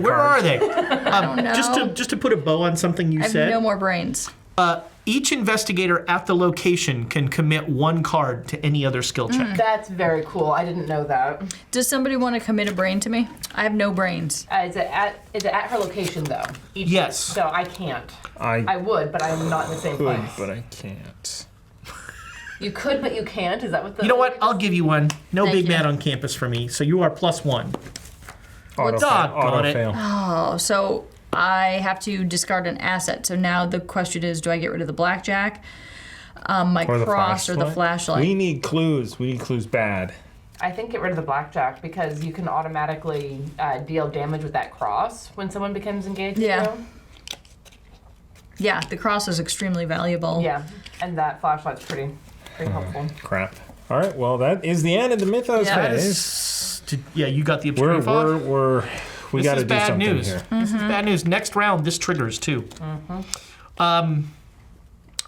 Where are cards. they? No. Just to put a bow on something you I have said. no more brains. Each investigator at the location can commit 1 card to any other skill check. That's very cool. I didn't know that. Does somebody want to commit a brain to me? I have no brains. Is it at her location though? Yes. So I can't. I I would, but I'm not in the same could, place. but I can't. You could, but you can't. Is that what the? You know what? I'll give you 1. No Thank big you. man on campus for me. So you are +1. Auto doggone it. fail. Oh, so I have to discard an asset. So now the question is, do I get rid of the blackjack, my Or the cross, or the flashlight? We need clues. We need clues bad. I think get rid of the blackjack because you can automatically deal damage with that cross when someone becomes engaged. Yeah. with you. Yeah, the cross is extremely valuable. Yeah, and that flashlight's pretty helpful. Crap. All right. Well, that is the end of the Mythos Yeah. phase. Yeah, you got the obscurity fog. We This got to is do bad something news. here. This is bad news. Next round, this triggers too.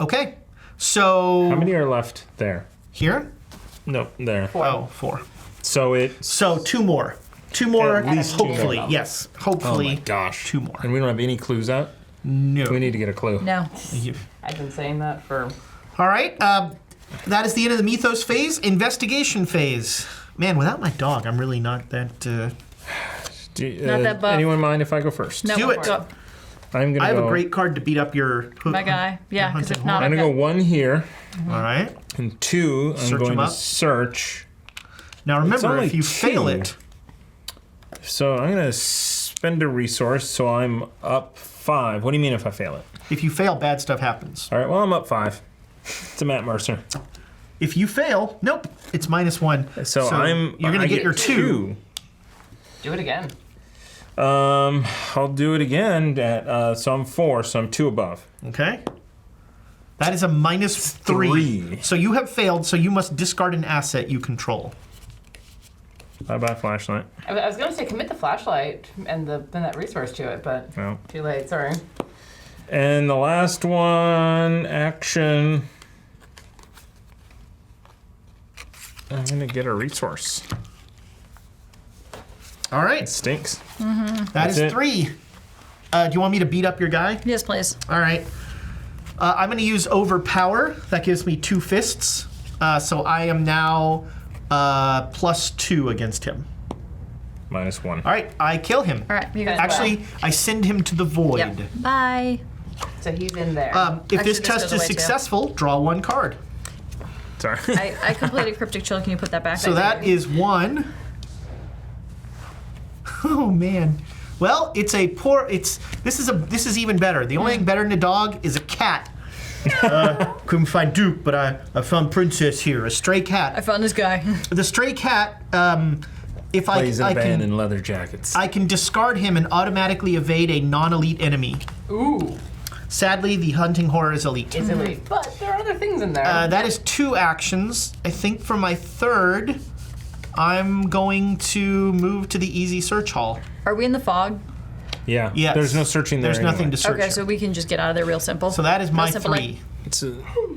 Okay, so How many are left there? here? No, there. Oh, 4. So it. So 2 more. 2 more, At least 2 hopefully. more. Yes, Oh hopefully. my gosh. 2 more. And we don't have any clues out. No. We need to get a clue. No. I've been saying that for. All right. That is the end of the Mythos phase. Investigation phase. Man, without my dog, I'm really not that. Not that buff. Anyone mind if I go first? No, Do it. go. I'm gonna I have go. a great card to beat up your. My guy. Yeah, because if hunting not, I'm I've gonna got- go 1 here All right. and 2. I'm Search going 'em to up. search. Now remember, only if you fail 2. it, So I'm gonna spend a resource. So I'm up 5. What do you mean if I fail it? if you fail, bad stuff happens. All right. Well, I'm up 5. It's a Matt Mercer. If you fail, nope, it's -1. So I'm. You're gonna I get your 2. Do it again. I'll do it again. So I'm 4. So I'm 2 above. Okay. That is a -3. 3. So you have failed. So you must discard an asset you control. Bye-bye flashlight. I was going to say commit the flashlight and then that resource to it, but No. too late. Sorry. And the last one, action. I'm gonna get a resource. All right. It stinks. That That's is it. 3. Do you want me to beat up your guy? Yes, please. All right. I'm going to use Overpower. That gives me 2 fists. So I am now +2 against him. -1. All right. I kill him. All right, you guys. Actually, I send him to the void. Yep. Bye. So he's in there. If Actually, this this test goes is away, too. successful, draw 1 card. Sorry. I completed Cryptic Chill. Can you put that back? So that is 1. Oh man. Well, it's a poor. This is even better. The only thing better than a dog is a cat. Couldn't find Duke, but I found Princess here, a stray I cat. found this guy. The stray cat. If Plays in I a band can in leather jackets. I can discard him and automatically evade a non-elite enemy. Ooh, Sadly, the hunting horror is elite. it's elite. But there are other things in there. That is 2 actions. I think for my 3rd, I'm going to move to the easy search hall. Are we in the fog? Yeah. Yes. There's no searching there. There's nothing anyway. to search. Okay, so we can just get out of there real simple. So that is my Real simple, 3.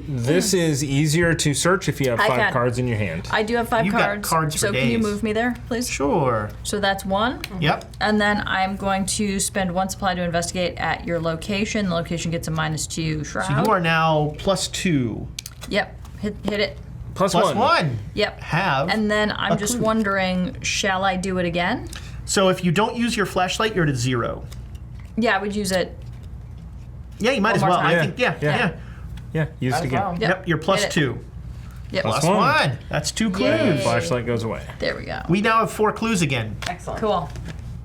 This is easier to search if you have I 5 can. cards in your hand. I do have 5 You've got cards. cards for so can you days. move me there, please? Sure. So that's 1. Yep. And then I'm going to spend 1 supply to investigate at your location. The location gets a -2 shroud. So you are now +2. Yep. Hit it. Plus +1. 1. Yep. Have. And then I'm just clue. wondering, shall I do it again? So if you don't use your flashlight, you're at 0. Yeah, I would use it. Yeah, you might as more well. time. I think, yeah. Yeah. Yeah, use it As again. well. Yep, you're Hit it. +2. Yep. Plus +1. one. That's 2 clues. Yay. Flashlight goes away. There we go. We now have 4 clues again. Excellent. Cool.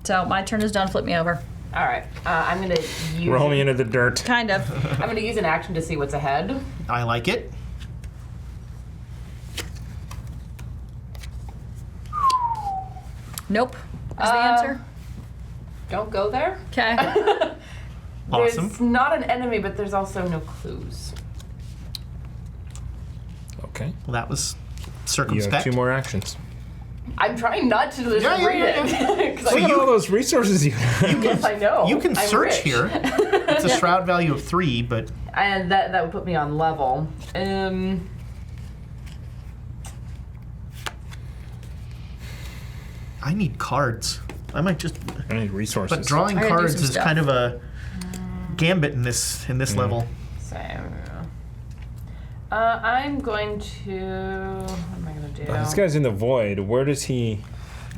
So my turn is done. Flip me over. All right. I'm gonna use. Roll me into the dirt. Kind of. I'm gonna use an action to see what's ahead. I like it. Nope. Is the answer? Don't go there. Okay. Awesome. There's not an enemy, but there's also no clues. Okay. Well, that was You have circumspect. 2 more actions. I'm trying not to just Yeah, read it. 'Cause Look at all those resources you have. yes, I know. You can I'm search rich. here. It's a shroud value of 3, but And that would put me on level. I need cards. I might just. I need resources. But drawing I gotta do cards some is stuff. kind of a gambit in this level. So, I'm going to. What am I going to do? This guy's in the void. Where does he...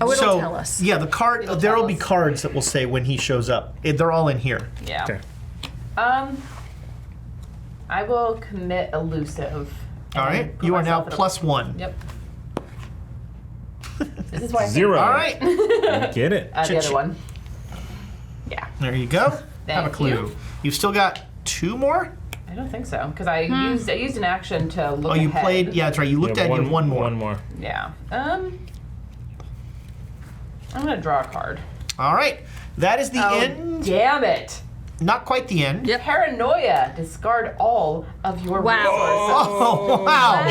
Oh, it'll So tell us. yeah, the card. It'll There will tell be us. cards that will say when he shows up. They're all in here. Yeah. Okay. I will commit elusive. All right. and put You are now myself in a- +1. Yep. This is why I 0. All right. Get it. the Ch-ch. other one. Yeah. There you go. Have a Thank clue. you. You've still got 2 more. I don't think so because I used an action to look Oh, you ahead. played. Yeah, that's right. You looked Yeah, at it. You have 1 more. One more. Yeah. I'm gonna draw a card. All right. That is the end. Damn it! Not quite the end. Yep. Paranoia. Discard all of your Wow. resources. Oh, wow.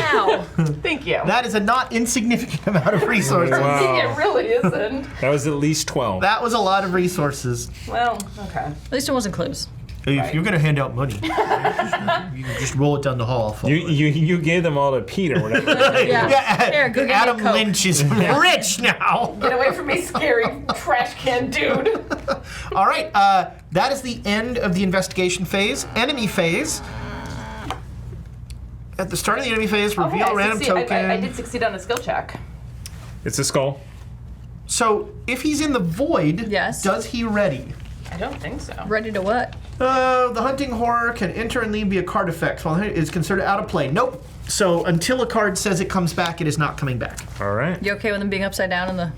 Wow. Thank you. That is a not insignificant amount of resources. Wow. It really isn't. That was at least 12. That was a lot of resources. Well, okay. At least it wasn't clues. If you're going to hand out money, you can just roll it down the hall. You gave them all to Pete or whatever. Yeah. Here, go get me a Adam Coke. Lynch is rich now. Get away from me, scary trash can dude. All right, that is the end of the investigation phase. Enemy phase. At the start of the enemy phase, reveal a random token. I did succeed on a skill check. It's a skull. So if he's in the void, Yes. does he ready? I don't think so. Ready to what? The hunting horror can enter and leave via card effect. While it is considered out of play. Nope. So until a card says it comes back, it is not coming back. All right. You okay with him being upside down in the...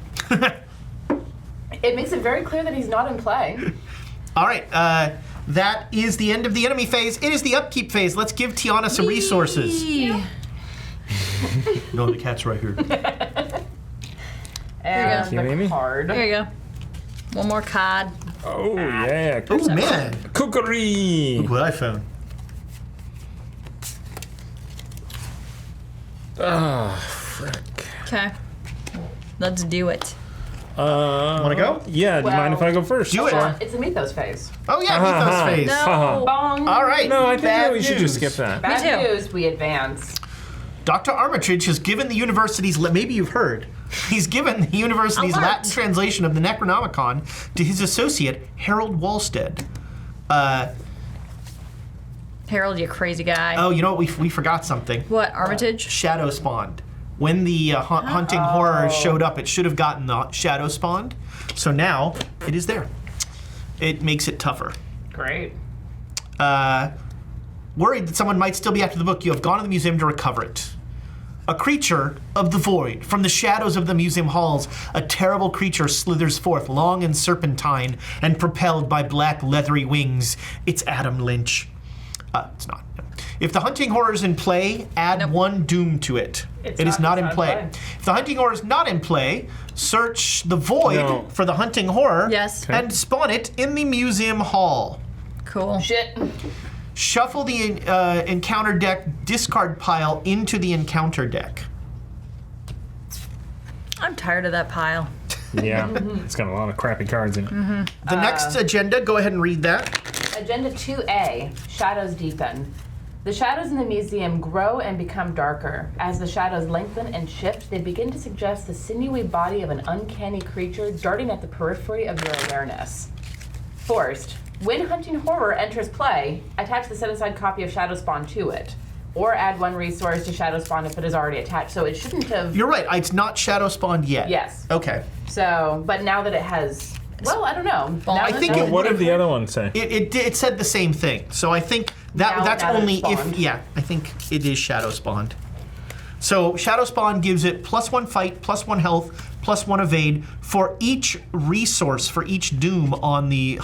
It makes it very clear that he's not in play. All right, that is the end of the enemy phase. It is the upkeep phase. Let's give Tiana some resources. Eee. No, the cat's right here. And you, the Amy? card. There you go. One more card. Oh, yeah. Oh, man. Cookery. Look what I found. Ah, frick. Okay. Let's do it. Want to go? Yeah, do you mind if I go first? Do it. It's a Ethos phase. Oh, yeah, Ethos phase. No. Bong. All right. No, I think bad that we should just news. skip that. Bad Me too. news, we advance. Dr. Armitage has given the university's, maybe you've heard, he's given the university's Alert. Latin translation of the Necronomicon to his associate, Harold Walstead. Harold, you crazy guy. Oh, you know what? We forgot something. What, Armitage? Shadow spawned. When the hunting horror showed up, it should have gotten the shadow spawned. So now it is there. It makes it tougher. Great. Worried that someone might still be after the book, you have gone to the museum to recover it. A creature of the void, from the shadows of the museum halls, a terrible creature slithers forth, long and serpentine, and propelled by black leathery wings. It's Adam Lynch. It's not. No. If the hunting horror is in play, add 1 doom to it. It is not in play. If the hunting horror is not in play, search the void for the hunting horror Yes. Okay. and spawn it in the museum hall. Cool. Shit. Shuffle the encounter deck discard pile into the encounter deck. I'm tired of that pile. Yeah, it's got a lot of crappy cards in it. The next agenda, go ahead and read that. Agenda 2A, Shadows Deepen. The shadows in the museum grow and become darker. As the shadows lengthen and shift, they begin to suggest the sinewy body of an uncanny creature darting at the periphery of your awareness. Forced. When hunting horror enters play, attach the set-aside copy of Shadow Spawn to it. Or add 1 resource to Shadow Spawn if it is already attached. So it shouldn't have... You're right, it's not shadow spawned yet. Yes. Okay. So, but now that it has... Well, I don't know. Now I that think that's What did the different- other one say? It said the same thing. So I think Now that's that only it's if... spawned. Yeah, I think it is shadow spawned. So shadow spawn gives it +1 fight, +1 health, +1 evade for each resource, for each doom on the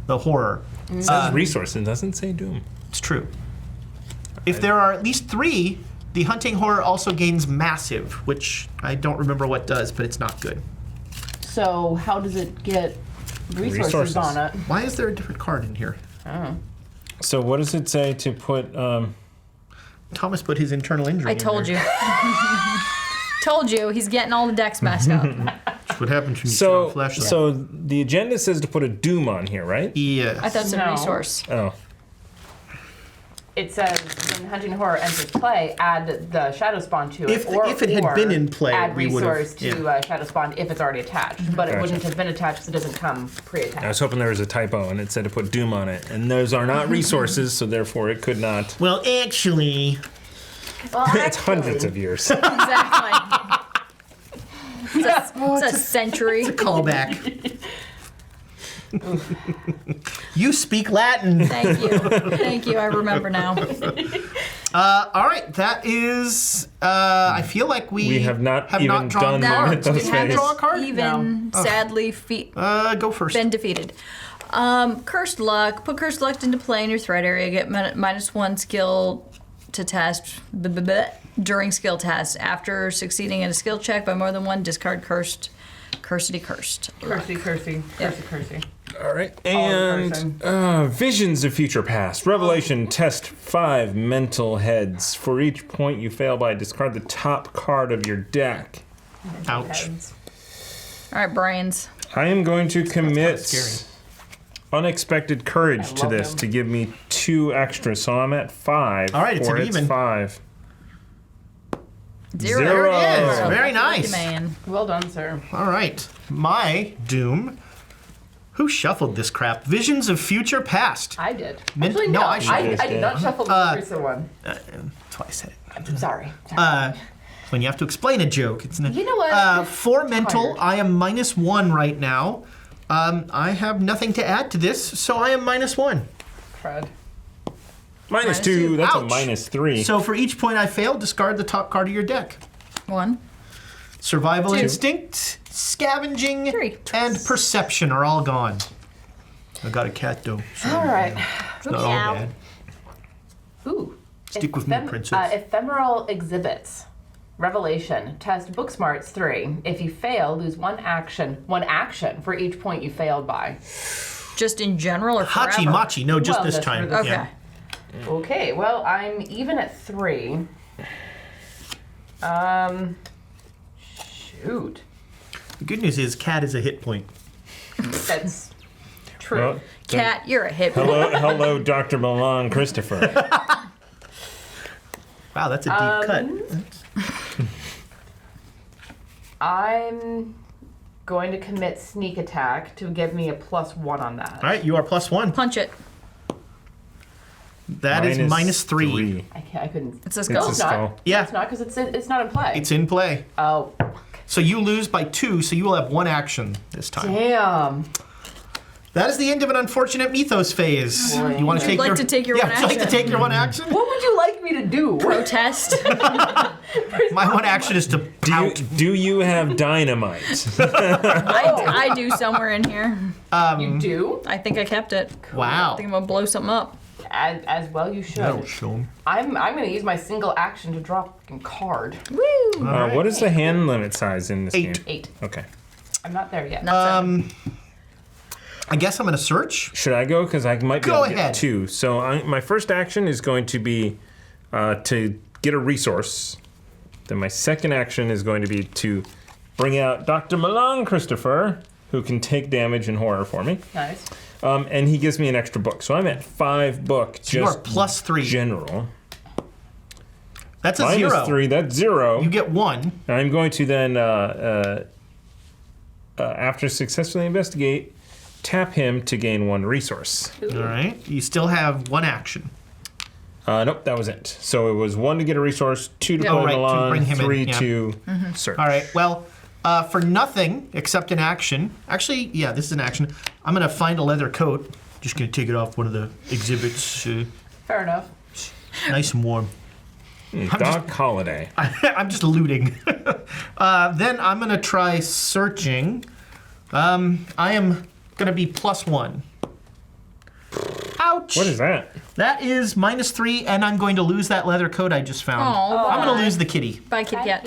the horror. It says resource, it doesn't say doom. It's true. If there are at least 3, the hunting horror also gains massive, which I don't remember what does, but it's not good. So how does it get Resources on it. Why is there a different card in here? Oh. So what does it say to put? Thomas put his internal injury. I told you. Told you. He's getting all the decks messed up. That's what happens when you sit So on flashlight. so the agenda says to put a doom on here, right? Yes. I thought it's a No. resource. Oh. It says when Hunting Horror enters play, add the Shadow Spawn to it. If it had been in play, add we would've- resource to Shadow Spawn if it's already attached. But it Gotcha. wouldn't have been attached because it doesn't come I pre-attached. was hoping there was a typo and it said to put doom on it, and those are not resources, so therefore it could not. Well, actually, Well, It's hundreds of years. Exactly. It's a century. callback. You speak Latin. Thank you. Thank you. I remember now. All right, that is. I feel like we have not even drawn done the cards. Mythos Did you phase. draw a card? Even sadly Go first. been defeated. Cursed luck. Put cursed luck into play in your threat area. Get -1 skill to test during skill tests. After succeeding in a skill check by more than one, discard cursed. Cursedy cursed. Cursey. All right. person. And visions of future past. Revelation test 5 mental heads. For each point you fail by, discard the top card of your deck. Ouch. All right, brains. I am going to commit scary. unexpected courage to love this him. to give me 2 extra, so I'm at 5. All right, it's or an even. 5. Zero. Zero. There it is. Very Lucky nice. man. Well done, sir. All right, my doom. Who shuffled this crap? Visions of future past. I did. Min- Actually, no, no. I should. I did not shuffle the recent one. That's why I said it. I'm sorry. When you have to explain a joke, it's not. You know what? For mental, Tired. I am -1 right now. I have nothing to add to this, so I am -1. Fred. Minus 2, that's Ouch. a -3. So for each point I fail, discard the top card of your deck. 1. Survival 2. instinct, scavenging, 3. and perception are all gone. I got a cat though. So All right. it's not all Meow. bad. Ooh. Stick with me, princess. Ephemeral exhibits. Revelation. Test book smarts 3. If you fail, lose one action for each point you failed by. Just in general or forever? Hachi machi, no, just Well, this that's time. for this- Okay. Yeah. Okay, well, I'm even at 3. Shoot. The good news is cat is a hit point. That's true. Well, Cat, you're a hit. hello, Dr. Milan Christopher. Wow, that's a deep cut. I'm going to commit sneak attack to give me a +1 on that. All right, you are +1. Punch it. That is -3. I couldn't. It's a It's skull. a skull. Yeah, It's not because it's not in play. it's in play. Oh, So you lose by 2, so you will have 1 action this time. damn. That is the end of an unfortunate Ethos phase. Boy. You want to Would you take like your to take your yeah, one would you like to action? take your 1 action? What would you like me to do? Protest. My 1 action is to pout. Do you have dynamite? I do somewhere in here. You do? I think I kept it. Wow. I think I'm gonna blow something up. As well you should. That'll show 'em. I'm going to use my single action to draw a fucking card. Woo! What is the hand limit size in this 8. game? 8. Okay. I'm not there yet. I guess I'm going to search. Should I go? Because I might be Go able to ahead. get 2. So my first action is going to be to get a resource. Then my second action is going to be to bring out Dr. Milan Christopher, who can take damage in horror for me. Nice. And he gives me an extra book. So I'm at 5 book. You are +3. General. That's a 0. -3, that's 0. You get 1. I'm going to then, after successfully investigate, tap him to gain 1 resource. All right. You still have 1 action. Nope, that was it. So it was 1 to get a resource, 2 to Yeah. put Oh, him right, to along, bring him in, 3 yeah. to search. All right. Well, for nothing except an action. Actually, yeah, this is an action. I'm going to find a leather coat. Just going to take it off one of the exhibits. Fair enough. Nice and warm. Doc Holiday. I'm just looting. Then I'm going to try searching. I am going to be +1. Ouch. What is that? That is -3, and I'm going to lose that leather coat I just found. Oh, I'm going to lose the kitty. Bye, Kit Kat.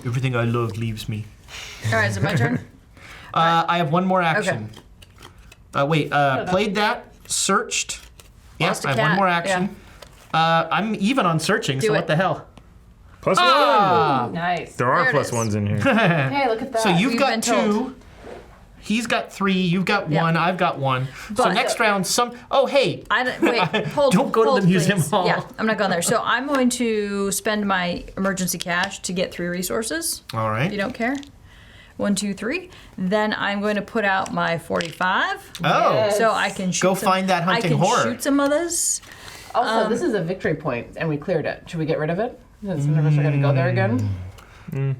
Everything I love leaves me. All right, is it my turn? I have one more action. Played that, searched. Lost a I have one cat, more action. I'm even on searching, so it. what the hell? +1. Nice. There are There it is. +1s in here. Hey, look at that. So you've We've got been 2. told. He's got 3. You've got Yeah. 1. I've got 1. So But- next round, Oh, hey. Wait, hold. Don't go to hold, the museum please. hall. Yeah, I'm not going there. So I'm going to spend my emergency cash to get 3 resources. All If right. you don't care. 1, 2, 3. Then I'm going to put out my 45. Oh. Yes. So I can shoot Go some, find that hunting I can horror. shoot some others. Also, this is a victory point, and we cleared it. Should we get rid of it? Since none of us are going to go there again.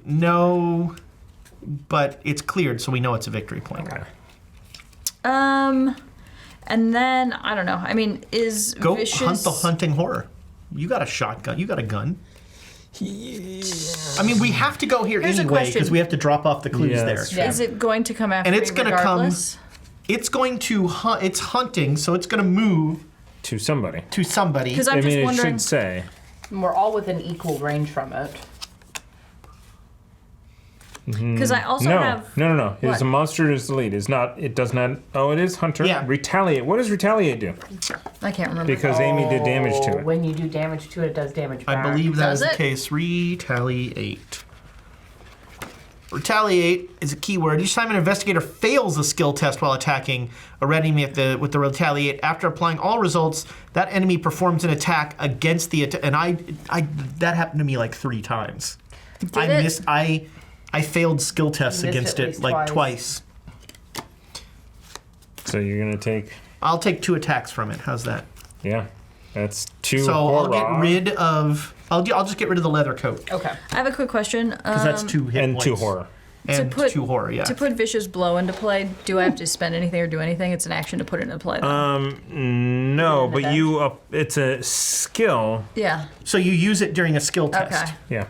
No, but it's cleared, so we know it's a victory point. Okay. And then I don't know. I mean, is Go vicious? hunt the hunting horror. You got a shotgun. You got a gun. I mean, we have to go here Here's a anyway question. because we have to drop off the clues Yeah, there. that's Yeah. Is it going to come after And it's me gonna come- regardless? It's going to hunt. It's hunting, so it's going to move To somebody. to somebody. Because I'm I just mean, it wondering. should say. And we're all within equal range from it. Because I also No, have. no. It is What? a monster is the lead. It's not. It does not. Oh, it is hunter. Yeah. Retaliate. What does retaliate do? I can't remember. Because Amy did damage to it. When you do damage to it, it does damage back. I believe that Does is the it? case. Retaliate. Retaliate is a keyword. Each time an investigator fails a skill test while attacking a enemy with the retaliate, after applying all results, that enemy performs an attack against the and I that happened to me like 3 times. I failed skill tests Missed against at it least like twice. So you're gonna take. I'll take 2 attacks from it. How's that? Yeah. That's 2. So I'll horror. get rid of. I'll just get rid of the leather coat Okay. I have a quick question. because that's 2 hit and points. 2 horror. And 2 horror. Yeah. To put Vicious Blow into play, do I have to spend anything or do anything? It's an action to put it into play. Though. No, but it's a skill. Yeah. So you use it during a skill test. Okay. Yeah.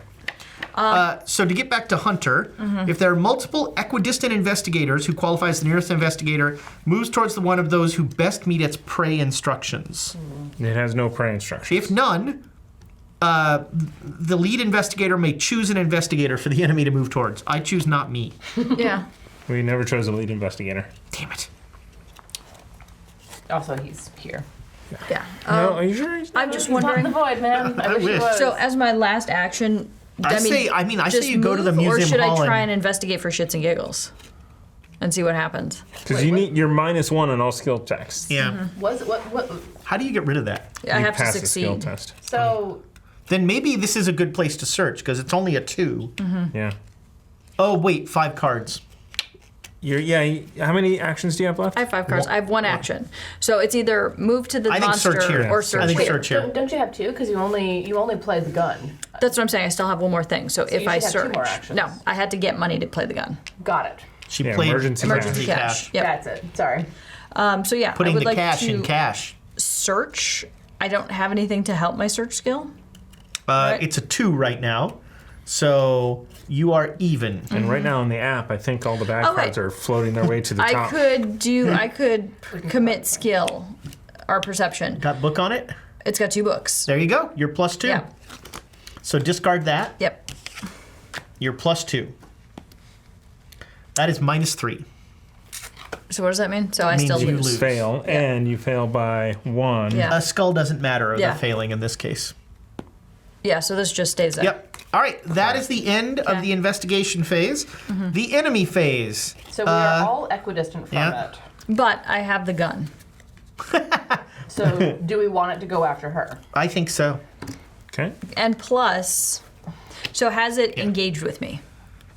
So to get back to Hunter, if there are multiple equidistant investigators who qualify as the nearest investigator, moves towards the one of those who best meet its prey instructions. It has no prey instruction. If none, the lead investigator may choose an investigator for the enemy to move towards. I choose not me. Yeah. We never chose a lead investigator. Damn it. Also, he's here. Yeah. No, are you sure? He's not? I'm just He's not in wondering. the void, man. I wish he wish. was. So as my last action, I say just you go to the move, museum or should hall I try and- and investigate for shits and giggles, and see what happens? Because you need you're -1 on all skill checks. Yeah. what? How do you get rid of that? I You have to pass the skill succeed. test. So Then maybe this is a good place to search because it's only a 2. Yeah. Oh wait, 5 cards. How many actions do you have left? I have 5 cards. I have 1 action, so it's either move to the I think monster search here. or I search I think here. search here. don't you have 2? Because you only play the gun. That's what I'm saying. I still have 1 more thing. So if you I should have 2 search, more actions. no, I had to get money to play the gun. Got it. She Yeah, played emergency Emergency cash. cash. Yep. That's it. Sorry. So yeah, Putting I would the like cash to in cash. search. I don't have anything to help my search skill. It's a 2 right now, so you are even. And right now on the app, I think all the bad Oh, wait. cards are floating their way to the I top. could commit skill or perception. Got book on it? It's got 2 books. There you go. You're +2. Yeah. So discard that. Yep. You're +2. That is -3. So what does that mean? So I Means still you lose. lose. Fail, and you fail by 1. Yeah. A skull doesn't matter of Yeah. the failing in this case. Yeah. So this just stays there. Yep. All right. That is the end of Okay. the investigation phase. The enemy phase. So we are all equidistant from yeah. it. But I have the gun. So do we want it to go after her? I think so. Okay. And plus, so has it engaged with me?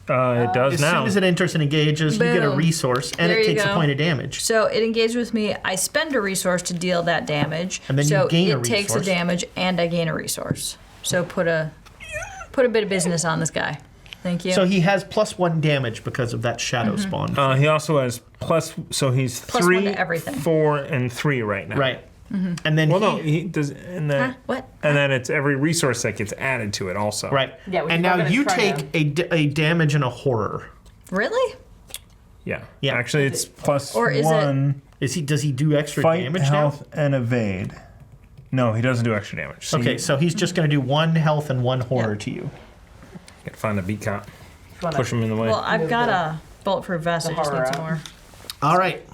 It does As now. soon as it enters and engages, you get a Boom. resource, and There it you takes a go. point of damage. So it engaged with me. I spend a resource to deal that damage. And then you so gain a it takes a resource. damage and I gain a resource. So put a bit of business on this guy. Thank you. So he has +1 damage because of that shadow spawn. He also has so he's Plus 3, 1 to everything. 4, and 3 right now. Right. And then Well, no, he does, and then Huh? What? and then it's every resource that gets added to it also. right. Yeah, we and were now gonna you try take a damage and a horror. Really? Yeah. Yeah. Actually, it's +1. Or is it- Does he do extra fight, damage health, and evade. No, he doesn't do extra damage. So now? Okay, you so he's just going to do 1 health and 1 horror Yeah. to you. gotta find a beat cop, If you wanna- push him in the way. Well, I've got a Bulletproof vest. I just horror need some out. more. All right.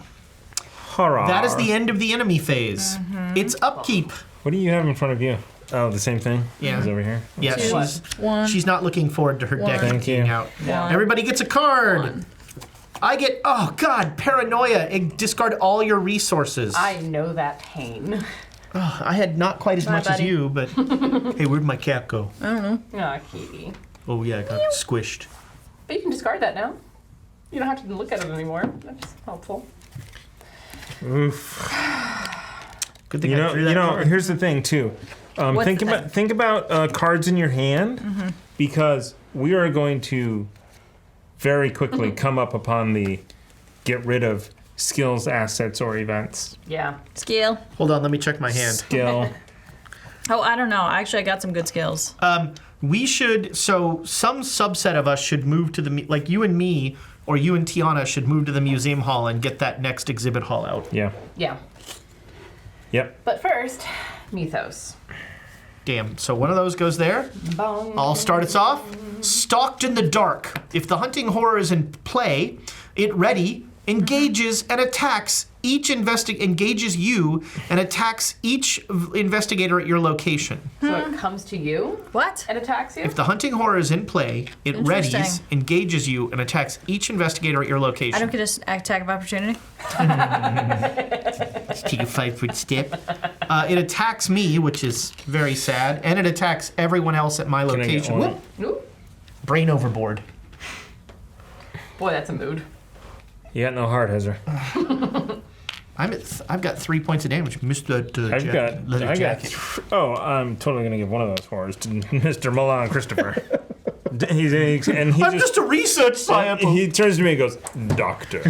Hurrah. That is the end of the enemy phase. It's upkeep. What do you have in front of you? Oh, the same thing? Yeah. Is over here? Yeah, Two. What? she's not looking forward to her deck Thank being you. out. Yeah. Everybody gets a card. One. I get, oh God, paranoia. Discard all your resources. I know that pain. I had not quite as Bye, much as buddy. you, but hey, where'd my cat go? Aw, Katie. Oh yeah, I got squished. But you can discard that now. You don't have to look at it anymore. That's helpful. Oof. Good thing You I know, drew that card. here's the thing too. What's Think the about thing? think about cards in your hand, because we are going to very quickly come up upon the get rid of skills, assets, or events. Yeah. Skill. Hold on, let me check my hand. Skill. Oh, I don't know. Actually, I got some good skills. We should, so some subset of us should move to the, like you and me, or you and Tiana should move to the museum hall and get that next exhibit hall out. Yeah. Yeah. Yep. But first, Mythos. Damn, so one of those goes there. Bong. I'll start us off. Stalked in the dark. If the hunting horror is in play, it ready, engages, and attacks engages you and attacks each investigator at your location. So it comes to you What? and attacks you? If the hunting horror is in play, it readies, Interesting. engages you, and attacks each investigator at your location. I don't get an attack of opportunity. Take a 5-foot step. It attacks me, which is very sad, and it attacks everyone else at my I get location. one? Whoop. Ooh. Brain overboard. Boy, that's a mood. You got no heart, Hezra. I've got 3 points of damage. Missed that leather jacket. Oh, I'm totally gonna give one of those horrors to Mr. Milan Christopher. He's I'm just a research scientist. He turns to me and goes, Doctor.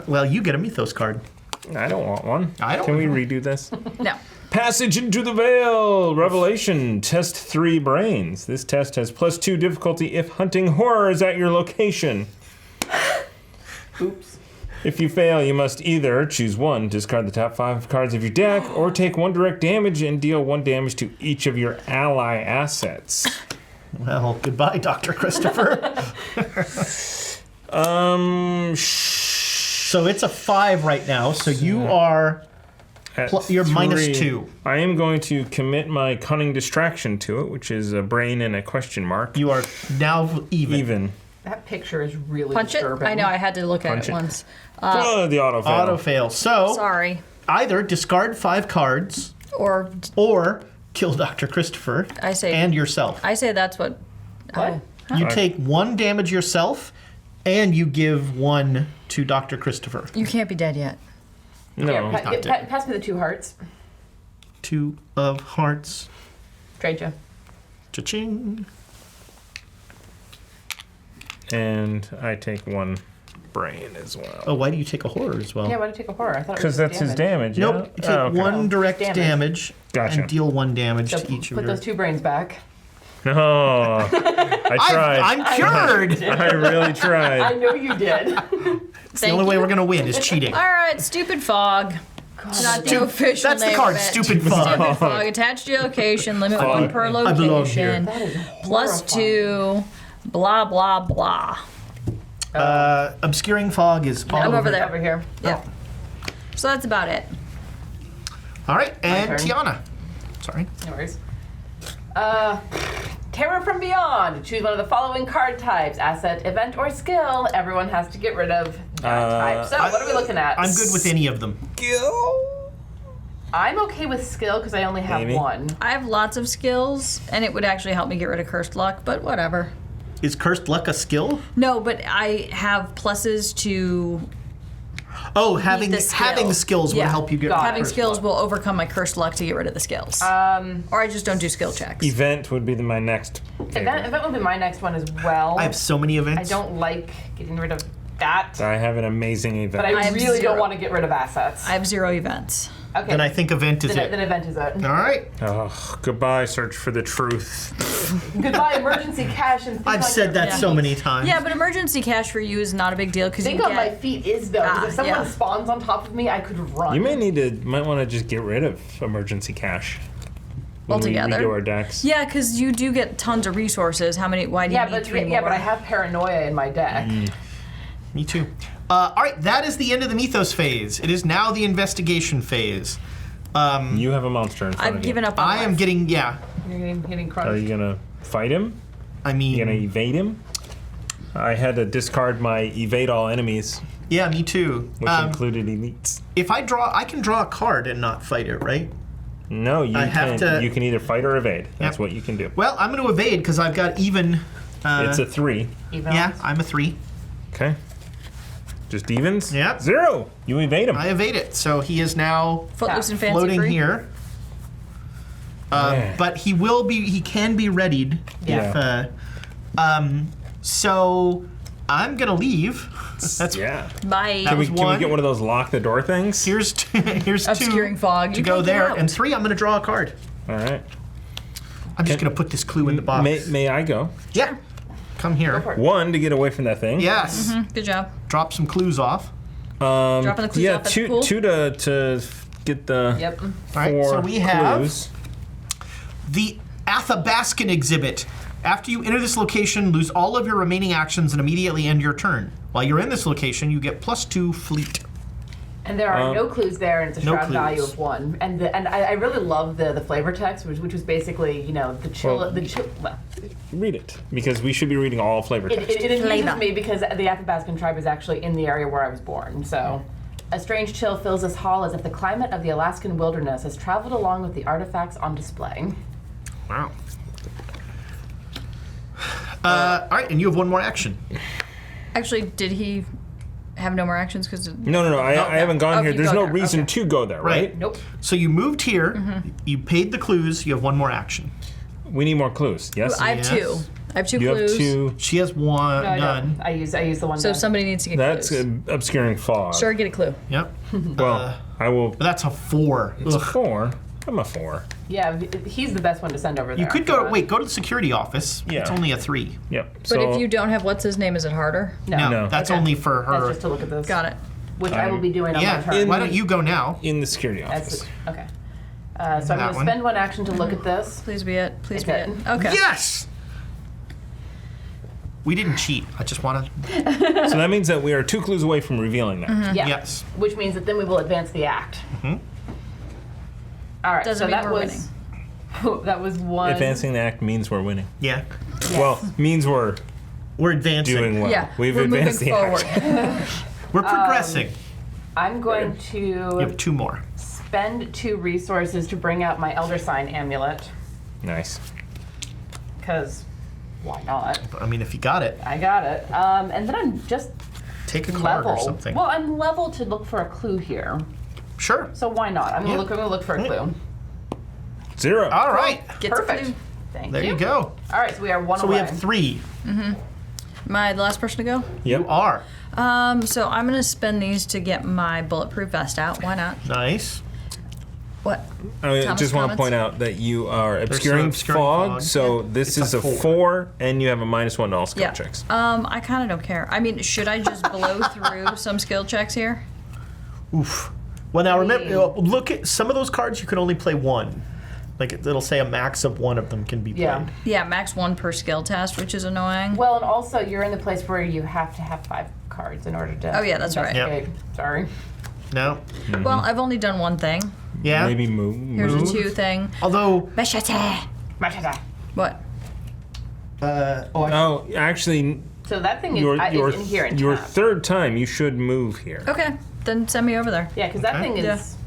Well, you get a Mythos card. I don't want one. I don't Can we want redo this? No. Passage into the Veil. Revelation. Test 3 brains. This test has +2 difficulty if hunting horror is at your location. Oops. If you fail, you must either choose one, discard the top 5 cards of your deck, or take 1 direct damage and deal 1 damage to each of your ally assets. Well, goodbye, Dr. Christopher. So it's a 5 right now, so you are... At You're three, -2. I am going to commit my cunning distraction to it, which is a brain and a question mark. You are now even. Even. That picture is really Punch it? disturbing. I know, I had to look at Punch it it. once. The auto fail. Auto fail. So Sorry. either discard 5 cards Or or kill Dr. Christopher I say and yourself. I say that's what. What? You take 1 damage yourself and you give 1 to Dr. Christopher. You can't be dead yet. No. Here, not dead. pass me the 2 hearts. 2 of hearts. Trade you. Cha-ching. And I take 1 brain as well. Oh, why do you take a horror as well? Yeah, why did you take a horror? I thought it Because was that's his damage, yeah? Nope. You take Oh, okay. 1 direct Damage. damage Gotcha. and deal 1 damage So to each of put your... those 2 brains back. No. I tried. I'm cured! I really I tried. know you did. It's the only way we're going to win is cheating. All right, stupid fog. It's not the official That's the name card, of it. stupid fog. Stupid fog. Attached to your location. Limit Fog. 1 per I belong here. location. That is +2. Blah blah blah. Obscuring fog is all I'm over over there. Over here. Yeah. So that's about it. All right, and turn. Tiana. Sorry. No worries. Terror from Beyond. Choose one of the following card types: asset, event, or skill. Everyone has to get rid of that type. So, what are we looking at? I'm good with any of them. I'm okay with skill because I only have Amy? 1. I have lots of skills, and it would actually help me get rid of cursed luck, but whatever. Is Cursed Luck a skill? No, but I have pluses to Oh, having the skill. having skills would Yeah. help you get Got rid it. of having Cursed skills Luck. will overcome my cursed luck to get rid of the skills. Or I just don't do skill checks. Event would be my next favorite. Event will be my next one as well. I have so many I events. don't like getting rid of that, I have an amazing event. but I have really 0. don't want to get rid of assets. I have 0 events. Okay. Then I think event is then it. event is it. All right. Oh, goodbye, search for the truth. Goodbye, emergency cash, and think I've on said your that feet. so many times. Yeah, but emergency cash for you is not a big deal because you Think on my get. feet is though. 'Cause if someone yeah. spawns on top of me, I could run. You might want to just get rid of emergency cash. when we Altogether. redo our decks. Yeah, because you do get tons of resources. How many? Why do you need 3 more? but I have paranoia in my deck. Me too. All right, that is the end of the Ethos phase. It is now the investigation phase. You have a monster in front of I've you. given up on I am life. getting, You're getting crunched. Are you gonna fight him? I mean, You gonna evade him? I had to discard my evade all enemies, yeah, me too. which included elites. If I can draw a card and not fight it, right? No, you I have can. to- You can either fight or evade. That's Yep. what you can do. Well, I'm going to evade because I've got even. It's a 3. Even Yeah, odds? I'm a 3. Okay. Just evens? Yep. 0. You evade him. I evade it, so he is now Footloose and fancy floating free. here. Yeah. But he can be readied. Yeah. If, so I'm gonna leave. That's Yeah. Bye. That Can we, was can we one. get one of those lock the door things? here's here's Obscuring 2 fog. to You go can't get there, out. and 3 I'm gonna draw a card. All right. I'm just gonna put this clue in the box. May I go? Yeah. Come here. Go for it. 1 to get away from that thing. Yes. Good job. Drop some clues off. Dropping the clues Yeah, off at the 2 pool? 2 to get the Yep. All right. 4 So we have clues. the Athabascan Exhibit. After you enter this location, lose all of your remaining actions and immediately end your turn. While you're in this location, you get +2 fleet. And there are no clues there, and it's a no shroud value clues. of 1. And I really love the flavor text, which was basically, the chill. Well, Well, Read it, because we should be reading all flavor text. it amuses Flavor. me because the Athabascan tribe is actually in the area where I was born. So, a strange chill fills this hall as if the climate of the Alaskan wilderness has traveled along with the artifacts on display. Wow. All right, and you have 1 more action. Actually, did he have no more actions? Because No. I haven't gone Oh, here. you There's go no there. reason Okay. to go there, right? Nope. So you moved here, you paid the clues, you have 1 more action. We need more clues. Yes. I have Yes. 2. I have 2 you clues. have 2. She has 1, No, I none. don't. I use the one. So done. somebody needs to get That's clues. obscuring fog. Sure, get a clue. Yep. Well, I will. But that's a 4. It's a Ugh. 4. I'm a 4. Yeah, he's the best one to send over there. You could go to the security office. Yeah. It's only a 3. Yep. But if you don't have what's his name, is it harder? No, No, that's Okay. only for That's her. just to look at this. Got it. Which I will be doing on my Yeah, turn. why don't you go now? in the security That's office. okay. So I'm That going to one. spend 1 action to look at this. Please be it. Please It's be it. it. Okay. Yes! We didn't cheat. I just want to. So that means that we are 2 clues away from revealing that. Yeah. Yes. Which means that then we will advance the act. All right. Doesn't so mean that we're was that was 1. Advancing the act means we're winning. Yeah. Well, means we're We're advancing. doing well. Yeah. We've we're advanced moving the forward. act. We're progressing. I'm going You to have 2 more. spend 2 resources to bring out my Elder Sign amulet Nice. because why not? I mean, if you got it, I got it. And then I'm just take a card level. or something. Well, I'm level to look for a clue here, Sure. so why not? I'm gonna Yeah. look. I'm gonna look for a clue. 0. All right. Get the Perfect. clue. Thank There you. you go. All right, so we are 1 So away. we have 3. Am I the last person to go? Yep. You are. So I'm gonna spend these to get my bulletproof vest out. Why not? Nice. What? I Thomas, just want to comments? point out that you are some obscuring obscuring fog, fog. so Yeah. this It's is a a 4. 4, and you have a -1 to all skill Yeah. checks. I kind of don't care. I mean, should I just blow through some skill checks here? Oof. Well, now remember, look at some of those cards. You can only play 1. Like it'll say a max of 1 of them can be played. Yeah. Yeah, max 1 per skill test, which is annoying. Well, and also you're in the place where you have to have 5 cards in order to. Oh, yeah, that's right. investigate. Sorry. No. Well, I've only done 1 thing. Yeah. Maybe move. Here's Move. a 2 thing. Although. What? Oh, actually, So that thing is, your is in here and your tapped. 3rd time you should move here. Okay, then send me over there. Yeah, because that Okay. thing is.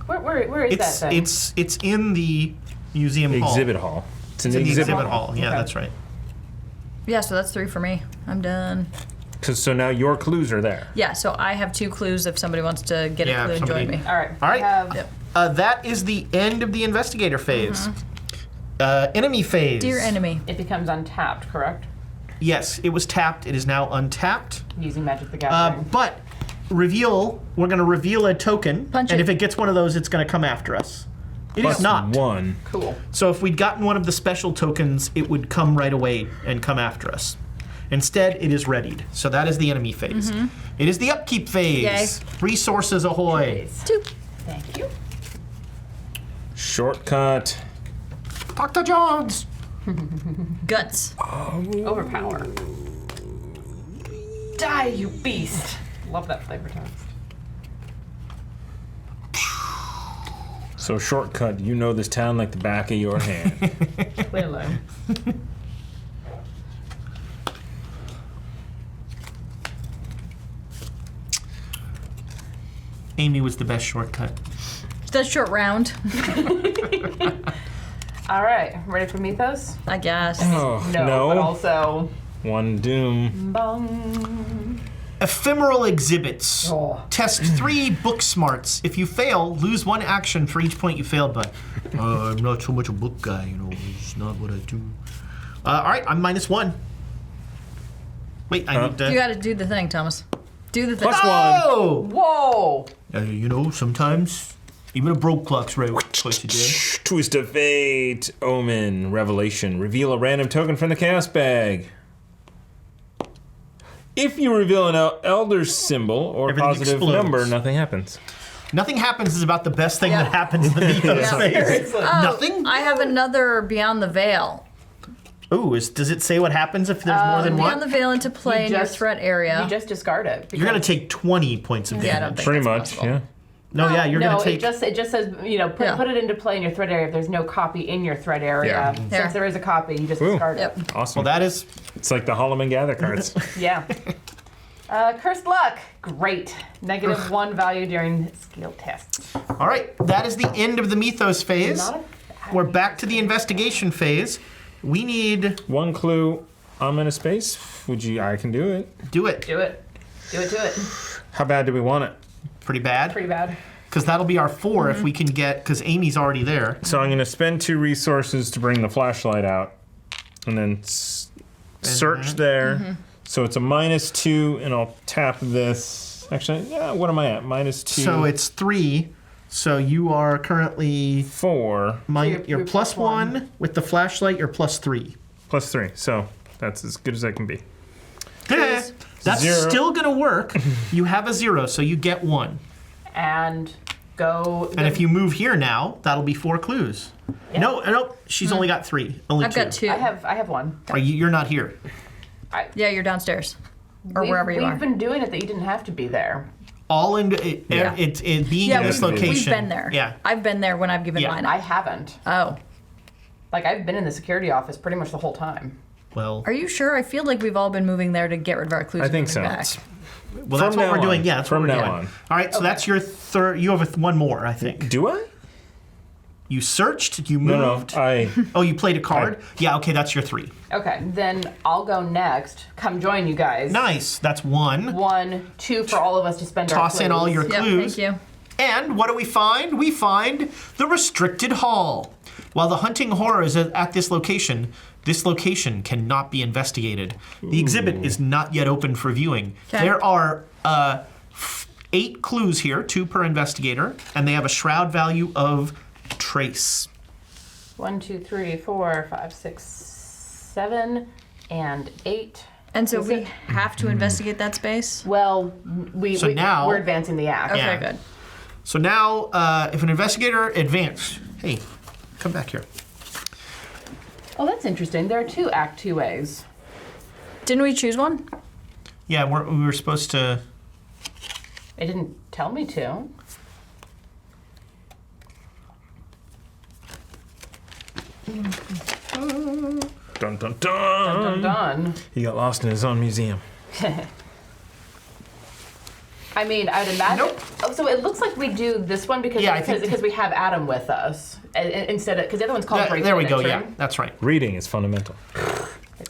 Yeah. Where is It's that thing? it's in the museum hall. Exhibit hall. It's an It's in the exhibit exhibit hall. Yeah, Okay. that's right. Yeah, so that's 3 for me. I'm done. So now your clues are there. Yeah, so I have 2 clues if somebody wants to get Yeah, a clue and somebody- join me. All right. All right. We have, Yep. That is the end of the investigator phase. Enemy phase. Dear enemy. it becomes untapped, correct? Yes, it was tapped. It is now untapped. Using Magic the Gathering. But reveal. We're going to reveal a token, Punch and it. if it gets one of those, it's going to come after us. It is Plus not. 1. Cool. So if we'd gotten one of the special tokens, it would come right away and come after us. Instead, it is readied. So that is the enemy phase. It is the upkeep phase. Resources ahoy. 2. Thank you. Shortcut. Dr. Jones. Guts. Overpower. Die, you beast. Love that flavor text. So shortcut, you know this town like the back of your hand. Clearly. Amy was the best shortcut. That's short round, All right, ready for Mythos? I guess. Oh, No, but also One doom. bong. Ephemeral exhibits. Oh. Test 3 book smarts. If you fail, lose 1 action for each point you failed by. I'm not so much a book guy, you know. It's not what I do. All right, I'm -1. Wait, I need to. You got to do the thing, Thomas. Do the thing. Plus Oh! Whoa! You know, sometimes even a broke clock's right twice a day. Twist of fate, omen, revelation. Reveal a random token from the chaos bag. If you reveal an elder symbol or Everything positive explodes. number, nothing happens. Nothing happens is about the best thing Yeah. that happens in the Mythos phase. Seriously. Nothing? I have another Beyond the Veil. Ooh, does it say what happens if there's more than Beyond one? the Veil into play in your just- threat area. You just discard it. You're gonna take 20 points of Yeah, I don't damage. think Pretty that's much, possible. yeah. No, yeah, you're no, gonna take. it just says, you know, Yeah. put it into play in your threat area if there's no copy in your threat area. Yeah. Since Yeah. there is a copy, you just Ooh. discard it. Yep. Awesome. Well, that is. It's like the Holloman Gather cards. Yeah. Cursed luck. Great. -1 value during skill tests. All right, that is the end of the Mythos phase. Not a bad We're back to the investigation phase. We need. One clue. I'm in a space. I can do it. Do it. Do it. Do it. Do it. How bad do we want it? Pretty bad. Pretty bad. Because that'll be our 4 if we can get. Because Amy's already there. So I'm going to spend 2 resources to bring the flashlight out, and then search there. So it's a -2, and I'll tap this. Actually, yeah. What am I at? -2. So it's 3. So you are currently. 4 You're plus 1. With the flashlight, you're plus 3. plus 3. So that's as good as I can be. That's 0. still gonna work. You have a 0, so you get 1. And go. And if you move here now, that'll be 4 clues. Yeah. No, she's only got 3. Only I've 2. got 2. I have 1. You're not here. Yeah, you're downstairs. Or wherever you are. We've been doing it that you didn't have to be there. All in Yeah. it being Yeah, in this we've- location. We've been there. Yeah. I've been there when I've given Yeah. mine I up. haven't. Oh. Like, I've been in the security office pretty much the whole time. Well, Are you sure? I feel like we've all been moving there to get rid of our clues. I and think moving so. back. well, that's From what now we're doing. on. Yeah, that's From what we're now doing. on. All right, so that's your third. You have one more, I think. Do I? You searched. You No, moved. I. Oh, you played a card. Yeah. Okay, that's your 3. Okay, then I'll go next. Come join you guys. Nice. That's 1. 1, 2 for all of us to spend our Toss in all clues. your Yeah, clues. thank you. And what do we find? We find the restricted hall. While the hunting horror is at this location cannot be investigated. The exhibit is not yet open for viewing. Okay. There are 8 clues here, 2 per investigator, and they have a shroud value of trace. 1, 2, 3, 4, 5, 6, 7, and 8. And so Is we it- have to investigate that space? Well, now- we're advancing the act. Okay, Yeah. good. So now, if an investigator advanced, hey, come back here. Oh, that's interesting. There are 2 Act 2As. Didn't we choose one? Yeah, we were supposed to. It didn't tell me to. Dun dun dun. Dun, dun. He got lost in his own museum. I mean, I'd imagine. Nope. Oh, so it looks like we do this one because Yeah, I think- because we have Adam with us instead of because the other one's called Break There we In go. and Yeah, Entering. that's right. Reading is fundamental.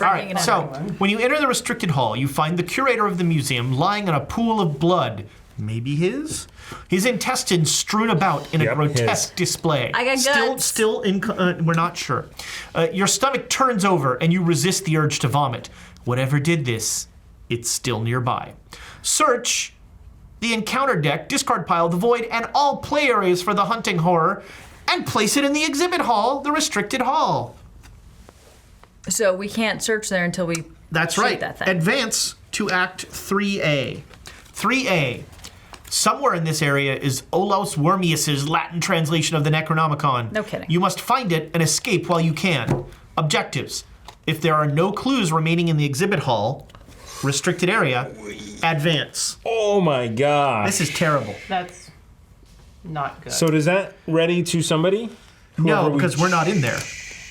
All right, so when you enter the restricted hall, you find the curator of the museum lying in a pool of blood. Maybe his intestines strewn about in a Yep, grotesque his. display. I got guts. Still, we're not sure. Your stomach turns over and you resist the urge to vomit. Whatever did this, it's still nearby. Search the encounter deck, discard pile, the void, and all play areas for the hunting horror, and place it in the exhibit hall, the restricted hall. So we can't search there until we That's shoot right. that thing. Advance to Act 3A. 3A. Somewhere in this area is Olaus Wormius's Latin translation of the Necronomicon. No kidding. You must find it and escape while you can. Objectives. If there are no clues remaining in the exhibit hall, restricted area, advance. Oh my gosh. This is terrible. That's not good. So does that ready to somebody? No, Whoever because we're not in there.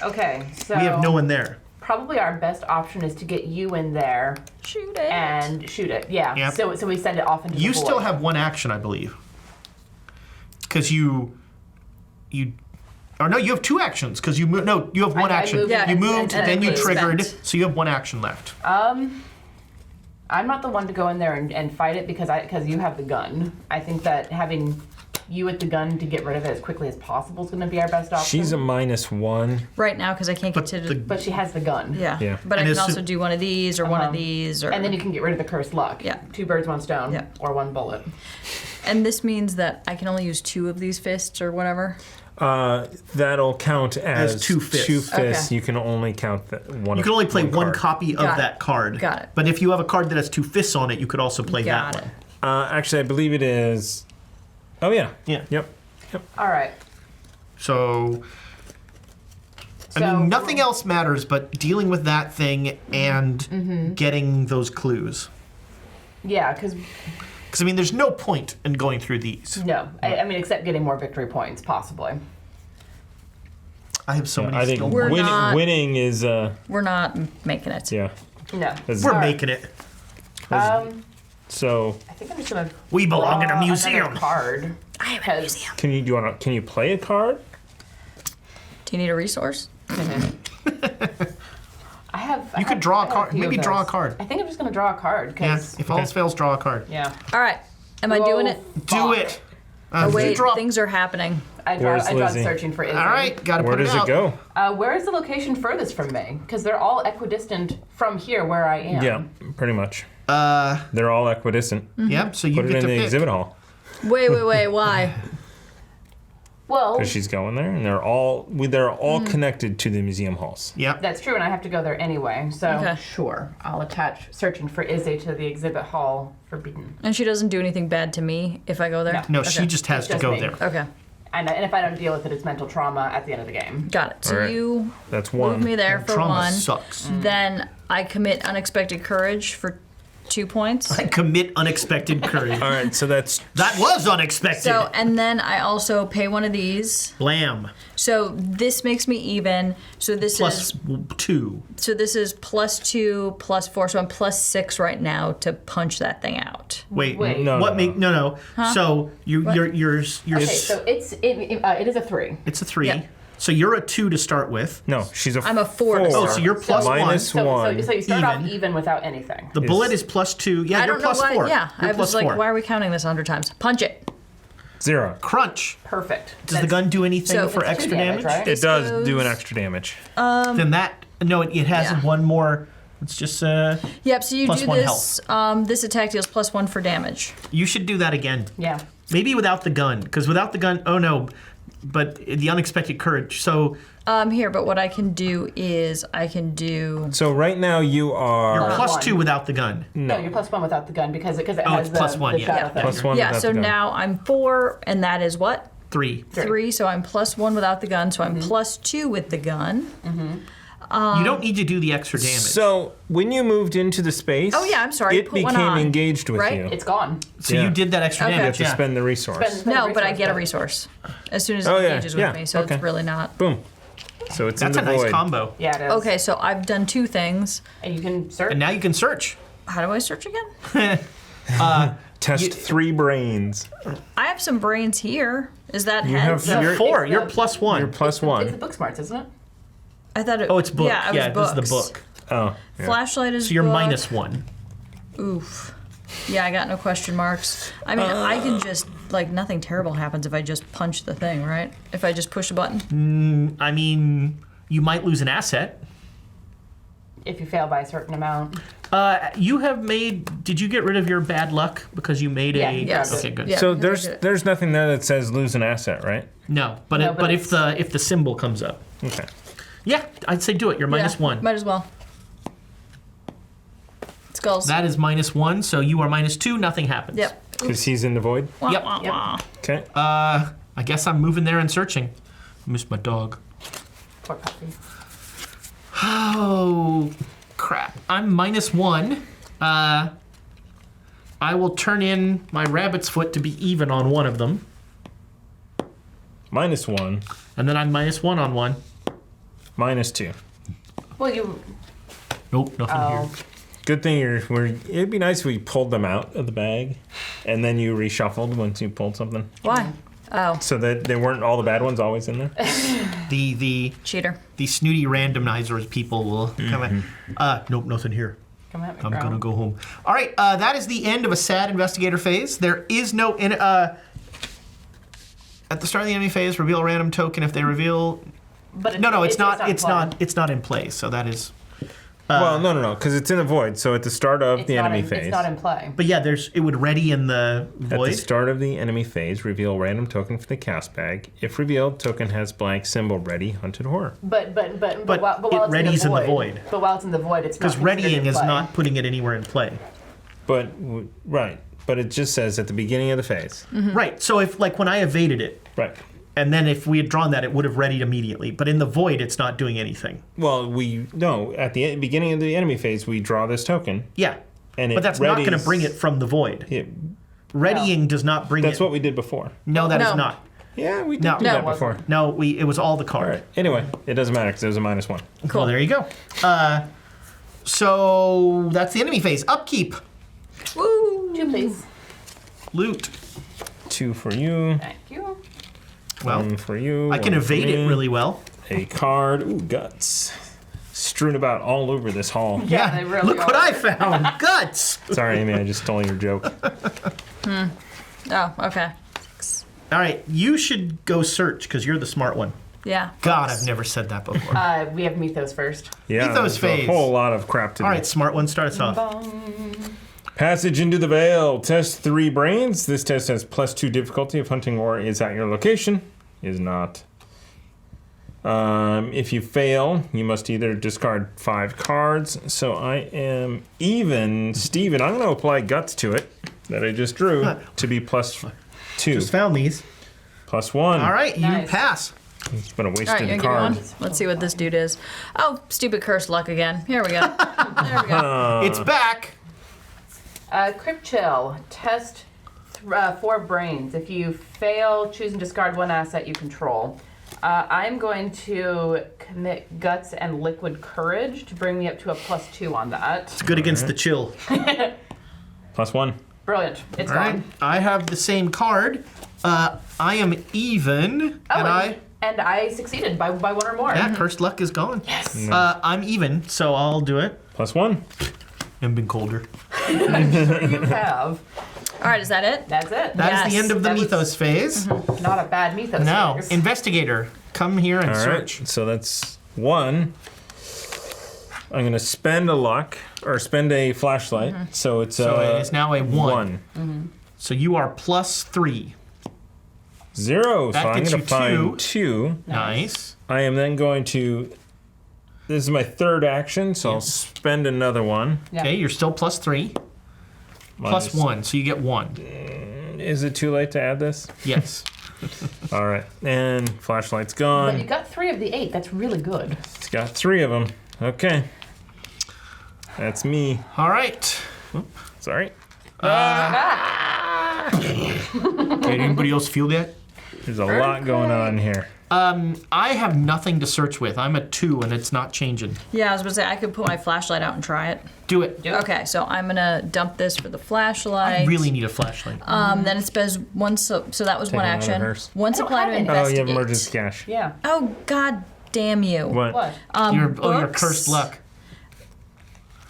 Okay, so We have no one there. probably our best option is to get you in there Shoot it. and shoot it. Yeah. Yep. So we send it off into You the still void. have one action, I believe. Because you or no, you have two actions. Because you moved. No, you have one I action. moved Yeah, you moved, and then you it triggered, spent. so you have one action left. I'm not the one to go in there and fight it because you have the gun. I think that having you with the gun to get rid of it as quickly as possible is going to be our best option. She's a -1. Right now, because I can't get to the- but she has the gun. Yeah. Yeah. But And I as can soo- also do one of these or one of these. Or, And then you can get rid of the cursed luck. Yeah. 2 birds, 1 stone. Yeah. Or 1 bullet. and this means that I can only use 2 of these fists or whatever. That'll count as two fists. 2 fists. Okay. You can only count one. You can only play one card. copy of Got it. that card. Got it. But if you have a card that has 2 fists on it, you could also play Got that it. one. Actually, I believe it is. Oh yeah. Yeah. Yep. All right. So, I So- mean, nothing else matters but dealing with that thing and getting those clues. Yeah, because Because, I mean, there's no point in going through these. no. I mean, except getting more victory points, possibly. I have so many I think skill We're points. not- winning is We're not making it. yeah. No. That's- We're All right. making it. So I think I'm just gonna. We belong in a draw museum. another card. I am Because- a museum. can you play a card? Do you need a resource? I have. You could draw a I have card. few Maybe of draw a those. card. I think I'm just gonna draw a card. Yeah. 'Cause If all else fails, draw a card. yeah. All right. Am I doing it? Do it. Oh, you wait, draw. things are happening. I Where's draw Lizzie? searching for Izzy. All right, got to Where put does it it out. go? Where is the location furthest from me? Because they're all equidistant from here where I am. Yeah, pretty much. They're all equidistant. Yep. So you Put it get in to the pick. exhibit hall Wait, why? Well, because she's going there, and they're all connected to the museum halls. Yep. that's true, and I have to go there anyway. So Okay. sure, I'll attach searching for Izzy to the exhibit hall forbidden. And she doesn't do anything bad to me if I go there? No, Okay. she just has It's to just go me. there. Okay, And if I don't deal with it, it's mental trauma at the end of the game. got it. So All right. you That's move one. me there for Trauma 1. sucks. Then I commit unexpected courage for 2 points. I commit unexpected courage. All right, so that's That was unexpected. So, and then I also pay one of these. Blam. So this makes me even. So this Plus is 2. so this is +2 +4. So I'm +6 right now to punch that thing out. Wait. Wait. No, What no, make no? So you're Okay, so it is a 3. it's a 3. Yeah. So you're a 2 to start with. no. She's a I'm a 4 to Oh, start. so you're plus minus one. one. So you start off Even. even without anything. The bullet is plus 2. Yeah, I you're don't know plus why. 4. Yeah, You're I plus was like, 4. why are we counting this 100 times? Punch it. 0. Crunch. Perfect. Does the gun do anything So for it's extra 2 damage? right? It does do goes- an extra damage. Then that no, it has Yeah. one more. It's just Yep. So you Plus do 1 this. This attack deals +1 for damage. you should do that again. Yeah. Maybe without the gun, because without the gun, oh no, but the unexpected courage. So Here, but what I can do is I can do. So right now you you're are plus one. 2 without the gun. No, you're +1 without the gun because it Oh, has it's plus one, the yeah. shadow Yeah. thing. plus 1. Yeah. without So the gun. now I'm 4, and that is what? 3. 3. So I'm +1 without the gun. So I'm +2 with the gun. You don't need to do the extra damage. So when you moved into the space, Oh, yeah, I'm sorry, it put one became on, engaged with right? you. It's gone. So yeah. you did that extra Okay. You have damage. to Yeah. spend the resource. Spend No, but I resource, get a resource as soon as it Oh, yeah, engages yeah, with me. So okay. it's really not. Boom. So it's That's a in the nice void. combo. Yeah, it is. Okay, so I've done 2 things. And you can search. And now you can search. How do I search again? Test 3 brains. I have some brains here. Is that You heads? have- You're- 4. it's You're the- plus 1. You're plus It's the 1. book smarts, isn't it? I thought it. Oh, it's book. Yeah, it was this is the books. book. Oh. Yeah. Flashlight is. So you're book. minus 1. Oof. Yeah, I got no question marks. I mean, I can just like nothing terrible happens if I just punch the thing, right? If I just push a button. I mean, you might lose an asset. If you fail by a certain amount. You have made. Did you get rid of your bad luck because you made Yeah, a? yes. Okay, good. Yeah. So because I did it. there's nothing there that says lose an asset, right? No, but No, it, but but if the symbol comes up, Okay. yeah, I'd say do it. You're minus Yeah, 1. Might as well. Skulls. That is minus 1, so you are minus 2. Nothing happens. Yep. Because he's in the void? Yep. Okay. I guess I'm moving there and searching. Miss my dog. Poor puppy. Oh, crap. I'm -1. I will turn in my rabbit's foot to be even on one of them. -1. And then I'm -1 on one. -2. Well, you. Nope, nothing here. Good thing it'd be nice if we pulled them out of the bag and then you reshuffled once you pulled something. Why? Oh, So that there weren't all the bad ones always in there? The cheater. snooty randomizers people will come in. Nope, nothing here. Come at me, I'm bro. gonna go home. All right, that is the end of a sad investigator phase. There is no at the start of the enemy phase, reveal a random token. If they reveal, But no, it's not. in play. It's not in play. So that is. Well, no, because it's in the void. So at the start of It's the not enemy in, phase. It's not in play. But yeah, it would ready in the At void. the start of the enemy phase, reveal random token for the cast bag. If revealed, token has blank symbol ready, hunted horror. But But while it it's readies in the void. But while it's in the void, it's not Because considered readying in is play. not putting it anywhere in play. But, right. But it just says at the beginning of the phase. Right. So if when I evaded it, Right. and then if we had drawn that, it would have readied immediately. But in the void, it's not doing anything. Well, at the beginning of the enemy phase, we draw this token. Yeah. And But it that's not going to readies- bring it from the void. It, Readying does not bring that's it. what we did before. No, that is No. not. Yeah, we did No. do No, that it wasn't. before. No, it was all the card. All right. Anyway, it doesn't matter because it was a -1. Cool. Well, there you go. So that's the enemy phase. Upkeep. Woo! 2, please. Loot. 2 for you. Thank you. Well, 1 for you. I can 1 for evade it me. really well. A card. Ooh, guts. Strewn about all over this hall. Yeah, they really Look what are. I found. Guts. Sorry, Amy, I just stole your joke. Oh, okay. All right, you should go search because you're the smart one. Yeah. God, I've never said that before. We have Mythos first. Yeah, Ethos there's phase. a whole lot of crap to All do. right, smart one, start us off. Passage into the Veil. Test 3 brains. This test has +2 difficulty if hunting or is at your location. Is not. If you fail, you must either discard 5 cards. So I am even. Steven, I'm going to apply guts to it that I just drew to be +2. Just found these. +1. All right, you Nice. pass. It's been a All right, wasted you give me card. one. Let's see what this dude is. Oh, stupid cursed luck again. Here we go. There we go. It's back. Crypt Chill. Test 4 brains. If you fail, choose and discard 1 asset you control. I'm going to commit Guts and Liquid Courage to bring me up to a +2 on that. It's good against the chill. +1. Brilliant. It's All right, gone. I have the same card. I am even, Oh, and I succeeded by 1 or more. yeah, cursed luck is gone. Yes. I'm even, so I'll do it. +1. And been colder. You have. All right, is that it? That's it. That is Yes, the end of the that was- Mythos phase. Not a bad Mythos Now, phase. investigator, come here and All search. right, so that's 1. I'm going to spend a luck, or spend a flashlight. So it's So it is now a 1. 1. So you are +3. 0. That So I'm gets going you to find 2. Nice. I am then going to. This is my 3rd action, so I'll spend another one. Yeah. Okay, you're still +3. Minus- +1, so you get 1. Is it too late to add this? Yes. All right, and flashlight's But you gone. got 3 of the 8. That's really good. It's got 3 of them. Okay. That's me. All right. Sorry. Did anybody else feel that? There's a lot going on here. I have nothing to search with. I'm a 2 and it's not changing. Yeah, I was going to say, I could put my flashlight out and try it. Do it. Okay, so I'm going to dump this for the flashlight. I really need a flashlight. Then it spends one, so that was Take one another action. nurse. Once I don't applied to have any. Oh, you investigate. have emergency cash. Yeah. Oh, god damn you. What? What? Your books. cursed luck.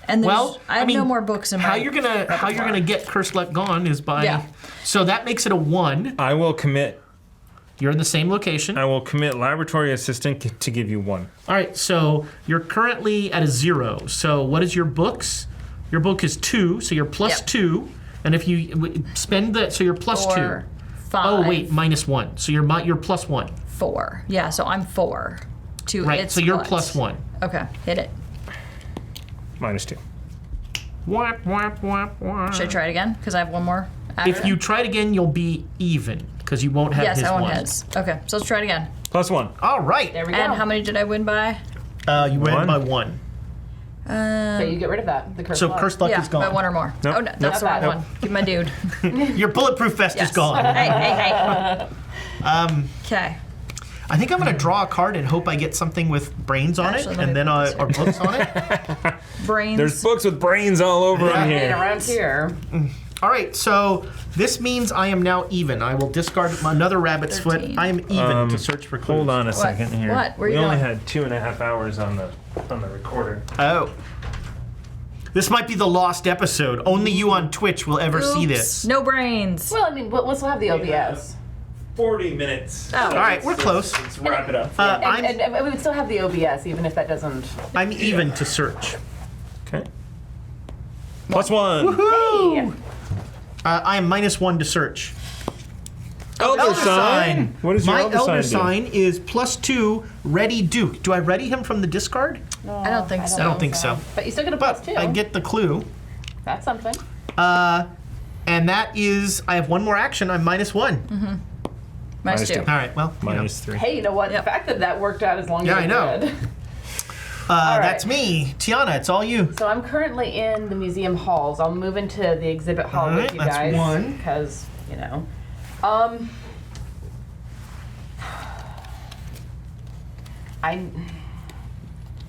And there's, Well, I have no more books in my How you're gonna get cursed luck gone is by. Yeah. So that makes it a 1. I will commit. You're in the same location. I will commit laboratory assistant to give you 1. All right. So you're currently at a 0. So what is your books? Your book is 2. So you're +2. And if you spend that, so you're +2. 4, 5. Oh wait, -1. So you're +1. 4. Yeah, so I'm 4. To Right. its So you're what? +1. Okay, hit it. -2. Whap whap whap whap. Should I try it again? Because I have one more If you try it again, you'll be even because you won't have Yes, his I want one. his. Okay, so let's try it again. +1. All right. There we go. And how many did I win by? You win One. by 1. So you get rid of that. The curse So luck. cursed luck Yeah, is gone. by 1 or more. Nope. Oh, no, that's the Nope. wrong one. Give my dude. Your bulletproof vest Yes. is gone. Hey. Okay. I think I'm going to draw a card and hope I get something with brains on Actually, it, let and me then put this or books on it. Brains. There's books with brains all over them And here. around here. All right, so this means I am now even. I will discard another rabbit's 13. foot. I am even to search for clues. Hold on a second here. What? Where we you only going? had 2.5 hours on the recorder. Oh. This might be the lost episode. Only you on Twitch will ever see Oops. this. No brains. Well, I mean, we'll still have the OBS. 40 minutes. Oh. All right, we're close. Let's wrap it up. And we would still have the OBS, even if that doesn't. I'm even to search. Okay. +1. Woo! I am -1 to search. Elder sign. What is your My elder elder sign? sign is +2, ready Duke. Do I ready him from the discard? I don't think so. I don't think so. But you still get a But +2. I get the clue. That's something. And that is, I have one more action. I'm -1. Minus -2. 2. All right, well, you know. -3. Hey, you know what? Yep. The fact that that worked out as long Yeah, as I it know. did. That's me. Tiana, it's all you. So I'm currently in the museum halls. I'll move into the exhibit hall All with right, you that's guys. one. Because, you know.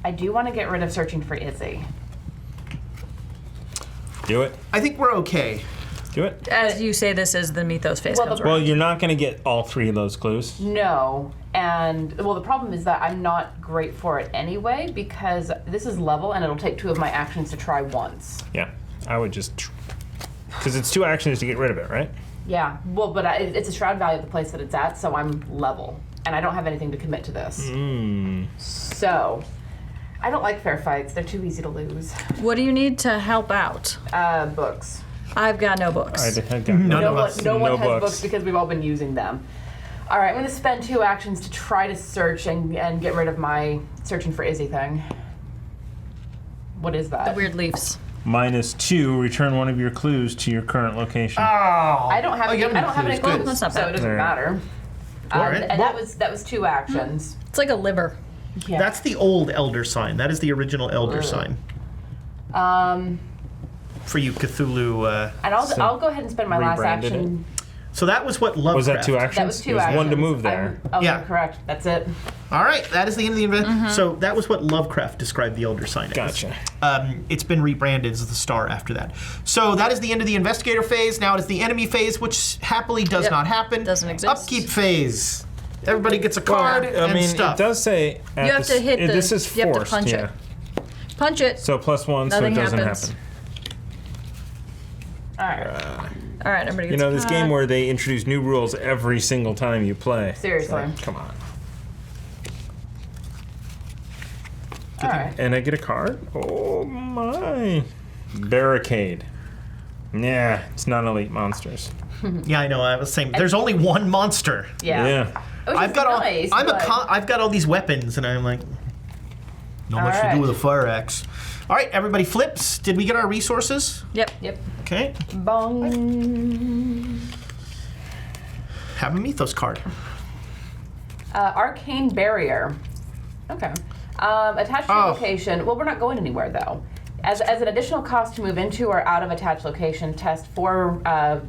I do want to get rid of searching for Izzy. Do it. I think we're okay. Do it. As you say, this is the Ethos Phase Well, comes the- around. Well, you're not going to get all 3 of those clues. No. And, well, the problem is that I'm not great for it anyway because this is level and it'll take 2 of my actions to try once. Yeah. I would just... Because it's 2 actions to get rid of it, right? Yeah. Well, but it's a shroud value of the place that it's at, so I'm level. And I don't have anything to commit to this. So, I don't like fair fights. They're too easy to lose. What do you need to help out? Books. I've got no books. I got None No of one, us. no one No has books. books because we've all been using them. All right, I'm going to spend 2 actions to try to search and get rid of my searching for Izzy thing. What is that? Weird leaves. -2, return one of your clues to your current location. I don't have Oh, any. you have I don't have any clues. clues, That's not so bad. it doesn't All right. matter. All right. And Well- that was 2 actions. It's like a liver. Yeah. That's the old elder sign. That is the original elder sign. For you Cthulhu. And I'll So, I'll go ahead and spend my last rebranded action. So that was what Lovecraft. Was that 2 actions? That was 2 There's actions. 1 to move there. Yeah. Correct. That's it. All right, that is the end of the event. So that was what Lovecraft described the elder sign as. Gotcha. It's been rebranded as the star after that. So that is the end of the investigator phase. Now it is the enemy phase, which happily does Yep. not happen. Doesn't exist. Upkeep phase. Everybody gets a card I and mean, stuff. it does say... at You have the to hit the. This is you have to forced, punch yeah. it. Punch it. So +1, so it Nothing doesn't happens. happen. All right. All right, everybody You gets know, a this card. game where they introduce new rules every single time you play. Seriously. It's like, come on. All right. And I get a card? Oh my. Barricade. Yeah, it's not elite monsters. Yeah, I know. I was saying there's only one monster. Yeah. Yeah. Which I've is got all. nice, I'm but- I've got all these weapons, and I'm like, not much to Alright. do with a fire axe. All right, everybody flips. Did we get our resources? Yep. Yep. Okay. Bong. Have a Mythos card. Arcane barrier. Okay. Attached to Oh. location. Well, we're not going anywhere though. As an additional cost to move into or out of attached location, test for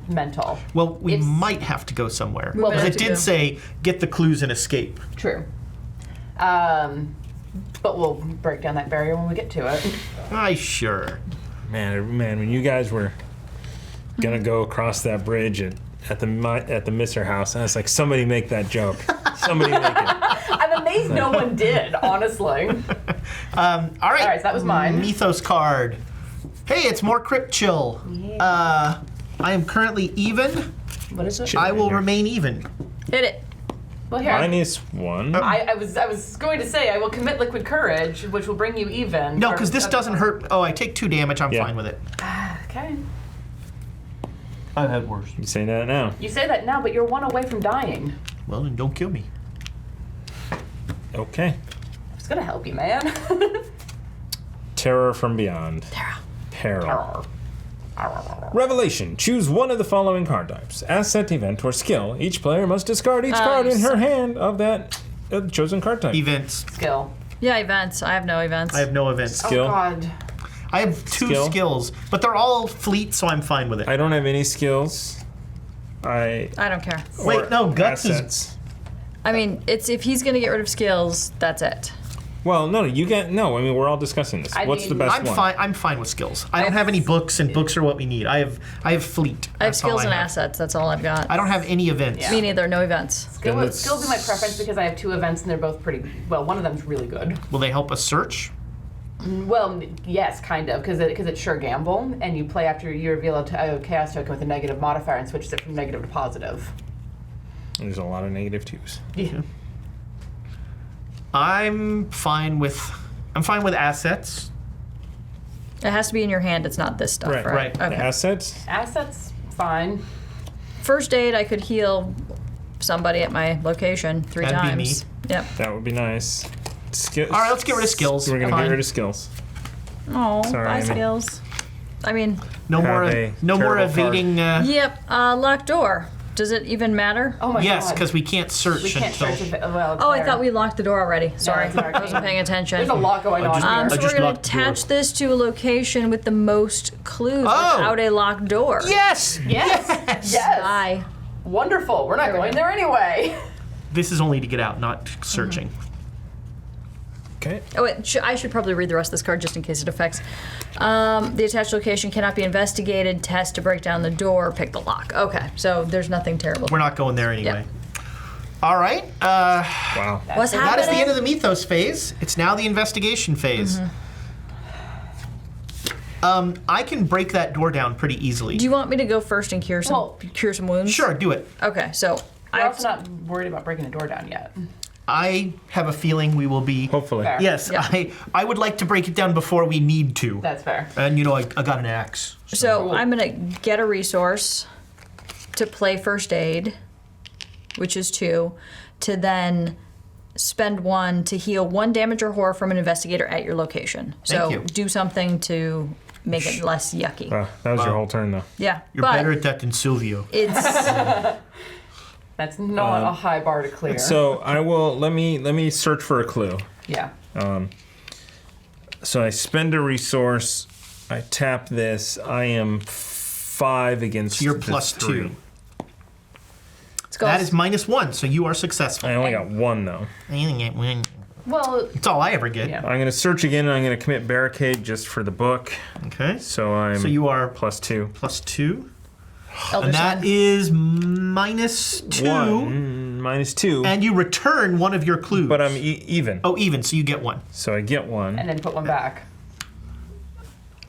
mental. Well, we It's- might have to go somewhere. Well, Because we it have to did go. say get the clues and escape. True. But we'll break down that barrier when we get to it. Aye, sure. Man, when you guys were gonna go across that bridge at the Misser house, I was like, somebody make that joke. Somebody make it. I'm amazed no one did, honestly. All right. All right, so that was mine. Mythos card. Hey, it's more Crypt Chill. I am currently even. What is it? I will Here. remain even. Hit it. Well, here. -1. I was going to say I will commit liquid courage, which will bring you even. No, for- because this doesn't hurt. Oh, I take 2 damage. I'm Yeah. fine with it. Okay. I've had worse. You say that now. You say that now, but you're 1 away from dying. Well, then don't kill me. Okay. It's gonna help you, man. Terror from beyond. Tara. Peril. Revelation. Choose one of the following card types. Asset, event, or skill. Each player must discard each card in her hand of that chosen card type. Events. Skill. Yeah, events. I have no events. I have no events. Skill. Oh God. I have two Skill. skills, but they're all fleet, so I'm fine with it. I don't have any skills. I don't care. Wait, no, guts is. assets. I mean, it's if he's gonna get rid of skills, that's it. Well, no, you get no. I mean, we're all discussing this. I What's the mean, best I'm one? fine. I'm fine with skills. I don't have any books, and books are what we need. I have fleet. I have That's all skills and have. assets. That's all I've got. I don't have any events. Yeah. Me neither. No events. Skill Then would be my preference because I have 2 events and they're both pretty. Well, one of them's really good. Will they help us search? Well, yes, kind of, because it's sure gamble, and you play after you reveal a chaos token with a negative modifier and switches it from negative to positive. There's a lot of negative twos. Yeah. I'm fine with assets. It has to be in your hand. It's not this stuff, Right, right? right. The Okay. assets. Assets, fine. First aid, I could heal somebody at my location 3 That'd be times. Yep. That would be nice. Skills. All right, let's get rid of skills. We're gonna Fine. get rid of skills. Oh, Sorry, buy Amy. skills. I mean, No more. Have a No more terrible card. evading. yep. Locked door. Does it even matter? Oh my Yes, God. because we can't search we can't until. search if it, well, it's Oh, I there. thought we locked the door already. Sorry, it's an I wasn't paying attention. There's a lot going on just- here. I So just we're going locked to the door. attach this to a location with the most clues Oh! without a locked door. Yes. Yes. Yes. Aye. Wonderful. We're not going there anyway. This is only to get out, not searching. Okay. Oh, wait, I should probably read the rest of this card just in case it affects. The attached location cannot be investigated. Test to break down the door. Pick the lock. Okay, so there's nothing terrible. We're not going there anyway. All right. Wow. What's That happening? is the end of the Ethos phase. It's now the investigation phase. I can break that door down pretty easily. Do you want me to go first and cure some wounds? Sure, do it. Okay, so We're I also not worried about breaking the door down yet. I have a feeling we will be. Hopefully. Fair. Yes, Yeah. I would like to break it down before we need to. That's fair. And you know, I got an axe. So I'm gonna get a resource to play first aid, which is 2, to then spend 1 to heal 1 damage or horror from an investigator at your location. Thank So you. do something to make it less yucky. That was your Wow. whole turn, though. Yeah, You're but better at that than Silvio. it's That's not a high bar to clear. So I will let me search for a clue. yeah. So I spend a resource. I tap this. I am 5 against. You're the plus 3. 2. it's called, That is -1, so you are successful. I only got 1 though. Well, It's all I ever get. yeah. I'm gonna search again, and I'm gonna commit barricade just for the book. Okay. So I'm. So you are plus 2. +2. Elder And that Sign. is -2. 1 minus 2. And you return one of your clues. But I'm even. Oh, even, so you get 1. So I get 1. And then put one back.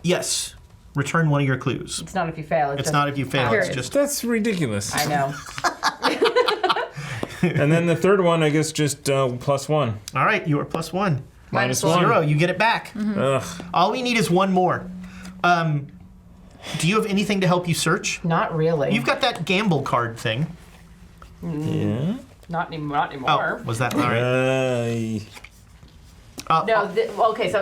Yes. Return one of your clues. It's not if you fail. It's not if you fail, Period. it's just. That's ridiculous. I know. And then the third one, I guess, just +1. All right, you are +1. Minus -1. 0, you get it back. Ugh. All we need is 1 more. Do you have anything to help you search? Not really. You've got that gamble card thing. Yeah. Not anymore. Oh, was that all right? No. Okay. So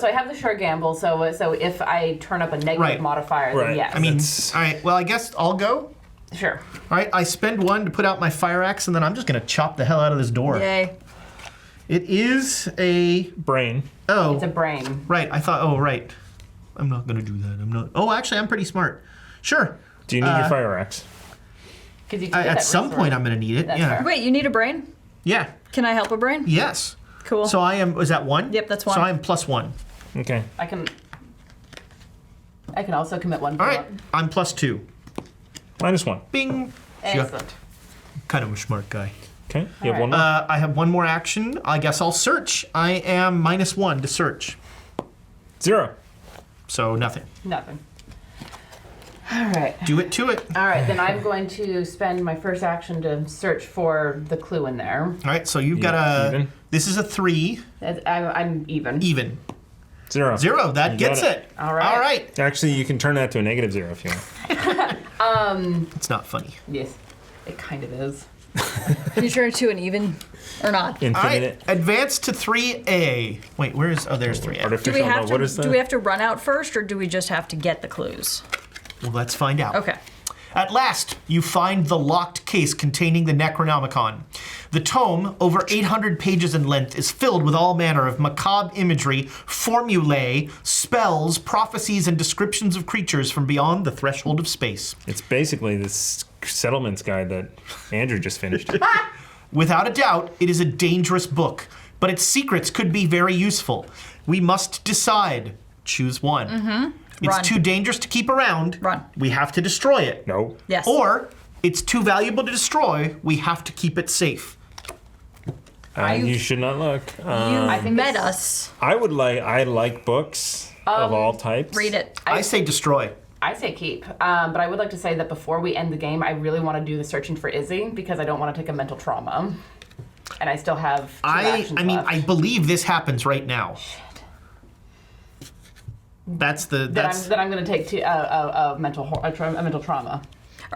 I have the sure gamble. So if I turn up a negative Right. modifier, Right. then yes. I mean, That's- all right. Well, I guess I'll go. sure. All right, I spend 1 to put out my fire axe, and then I'm just gonna chop the hell out of this door. Yay. It is a. Brain. Oh, It's a brain. right. I thought. Oh, right. I'm not gonna do that. I'm not. Oh, actually, I'm pretty smart. Sure. Do you need your fire axe? 'Cause you At that some resource. point, I'm gonna need it. That's Yeah. fair. Wait, you need a brain? Yeah. Can I help a brain? Yes. Cool. So I am. Was that 1? Yep, that's 1. So I am +1. Okay. I can also commit 1. All right. I'm +2. -1. Bing. Excellent. Kind of a smart guy. Okay. You have All one more. I have 1 more action. I guess I'll search. I am -1 to search. 0. So nothing. Nothing. All right. Do it to it. All right. Then I'm going to spend my first action to search for the clue in there. All right. So you've got a. even? This is a 3. I'm even. Even. 0. 0. That You gets got it. All right. All right. Actually, you can turn that to a -0 if you want. It's not funny. Yes. It kind of is. Can you turn it to an even or not? All right. Infinite. Advance to 3A. Wait, where is? Oh, there's 3A. Do Artificial. we have What to? is that? Do we have to run out first, or do we just have to get the clues? Well, let's find out. Okay. At last, you find the locked case containing the Necronomicon. The tome, over 800 pages in length, is filled with all manner of macabre imagery, formulae, spells, prophecies, and descriptions of creatures from beyond the threshold of space. It's basically this settlements guide that Andrew just finished. Without a doubt, it is a dangerous book, but its secrets could be very useful. We must decide. Choose one. It's Run. too dangerous to keep around. Run. We have to destroy it. No. Yes. Or it's too valuable to destroy. We have to keep it safe. You should not look. You think met it's- us. I like books of all types. Read it. I say destroy. I say keep, but I would like to say that before we end the game, I really want to do the searching for Izzy because I don't want to take a mental trauma, and I still have two actions left. I believe this happens right now. That's that I'm going to take a mental trauma.